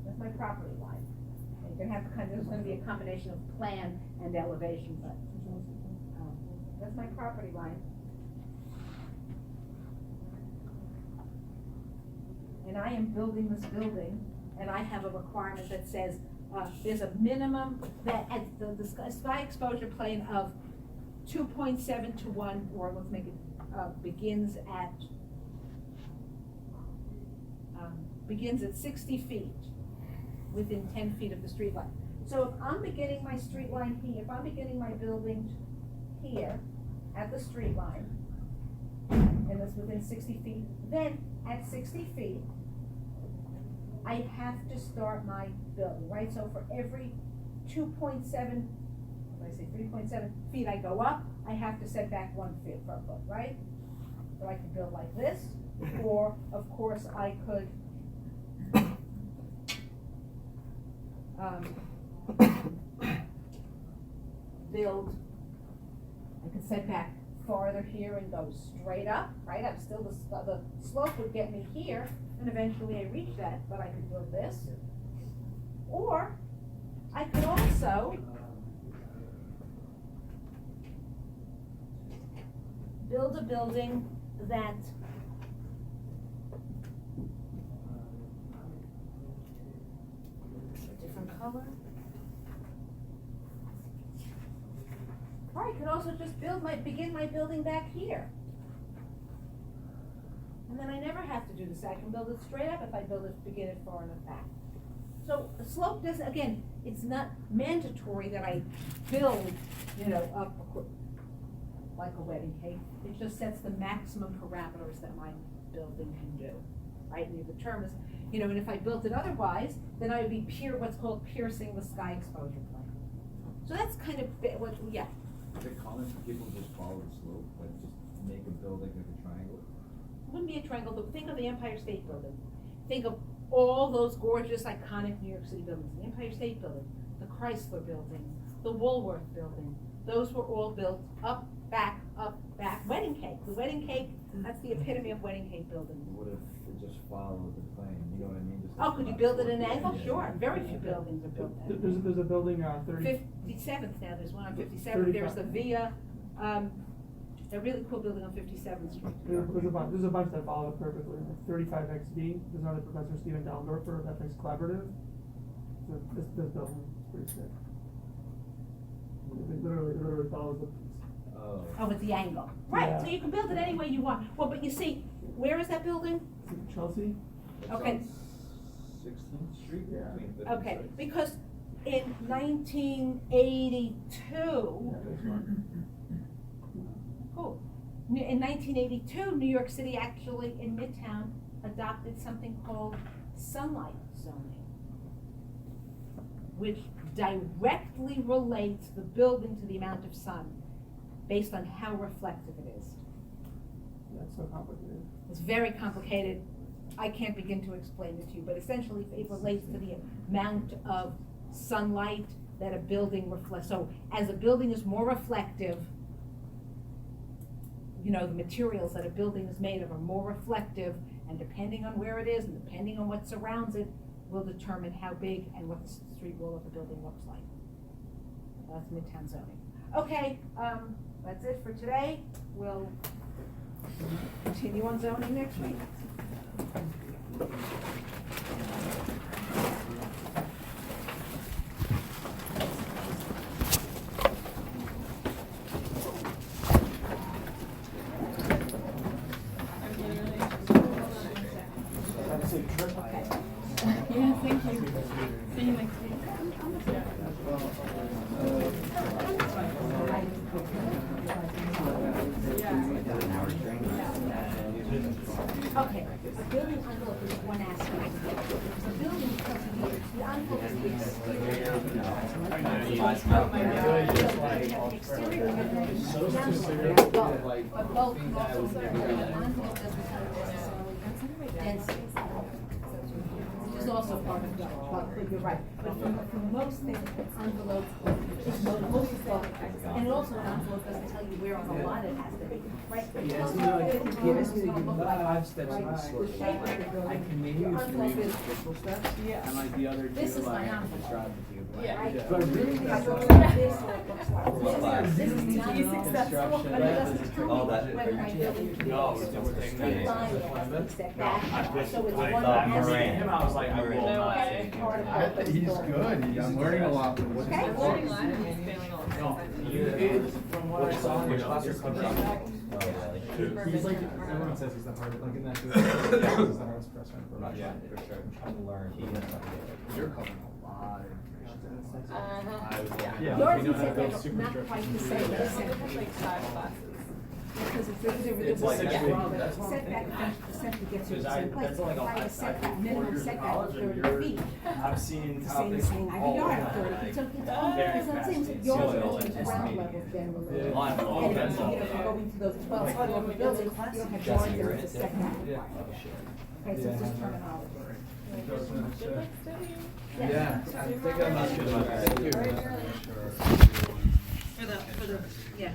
that's my property line. And you're gonna have there's gonna be a combination of plan and elevation, but that's my property line. And I am building this building, and I have a requirement that says there's a minimum that at the sky exposure plane of 2.7 to 1, or let's make it begins begins at 60 feet within 10 feet of the street line. So if I'm beginning my street line here, if I'm beginning my building here at the street line, and it's within 60 feet, then at 60 feet, I have to start my building, right? So for every 2.7, what did I say, 3.7 feet I go up, I have to set back 1 foot, right? So I could build like this, or of course I could build, I could set back farther here and go straight up, right? I'm still, the slope would get me here, and eventually I reach that, but I could build this. Or I could also build a building that a different color. Or I could also just begin my building back here. And then I never have to do this. I can build it straight up if I begin it far enough back. So the slope doesn't, again, it's not mandatory that I build, up like a wedding cake. It just sets the maximum parameters that my building can do, right? And the term is, and if I built it otherwise, then I would be what's called piercing the sky exposure plane. So that's kind of what, yeah. Is it common for people to just follow the slope, like just make a building like a triangle? It wouldn't be a triangle, but think of the Empire State Building. Think of all those gorgeous, iconic New York City buildings. The Empire State Building, the Chrysler Building, the Woolworth Building. Those were all built up, back, wedding cake. The wedding cake, that's the epitome of wedding cake building. What if it just followed the plane, you know what I mean? Just Oh, could you build it at an angle? Sure, very few buildings are built that way. There's a building, 57th now, there's one on 57th, there's the Via, a really cool building on 57th Street. There's a bunch that follow it perfectly. 35XD, there's another professor, Stephen Dallendorfer, of Ethics Collaborative. So this building is pretty sick. It literally follows the. Oh, with the angle. Right, Yeah. so you can build it any way you want. Well, but you see, where is that building? Chelsea? Okay. 16th Street? Yeah. Between 5th and Okay, 6th. because in 1982, cool. In 1982, New York City actually, in Midtown, adopted something called sunlight zoning, which directly relates the building to the amount of sun based on how reflective it is. Yeah, it's so complicated. It's very complicated. I can't begin to explain it to you, but essentially it relates to the amount of sunlight that a building reflects. So as a building is more reflective, the materials that a building is made of are more reflective, and depending on where it is and depending on what surrounds it, will determine how big and what the street wall of the building looks like. That's Midtown zoning. Okay, that's it for today. We'll continue on zoning next week. Okay. Yeah, thank you. See you next week. Okay, a building envelope is one aspect. The building the envelope is the exterior. But both can also serve, the envelope doesn't have necessarily density. Which is also part of the, you're right, but for most things, envelope is most and also an envelope doesn't tell you where on the lot it has to be, right? It tells you what it is gonna look like, right? The shape of the building. I can maybe The use envelope three is- official steps, Yes. and like the other two, This is my like, envelope. describe it to you. Right? But really, If I that's go what like this, what it looks like. This is the envelope, Instruction. but it doesn't tell me All that- whether my building. No, is so a we're taking straight that line, as it has to be set No, back, I just- so it's I one thought aspect. Moran. I was like, I will not That's say. part of I what think was he's going good, on. I'm learning a lot from this. Okay. From what I saw in your class, you're he's like, everyone says he's the hardest, like in that group, he's the hardest professor in Vermont. Yeah, for sure. I'm trying to learn. You're covering a lot of information. Yours is not quite the same, but it's because it's That's setback essentially gets you to the Because same place. that's like, If I had a setback, minimum setback of 30 feet. I've seen Same topics thing, I have a all yard the of 30 feet, so time. it's all, because I'm saying that yours Soil is and ground just level generally. Yeah. And if you go into those 12 floor buildings, you don't have Jesse, drawings, you're there's a in. setback Yeah. requirement. Okay, so it's just terminology. Yeah, I think I'm not good about that. Thank you. For the, yeah.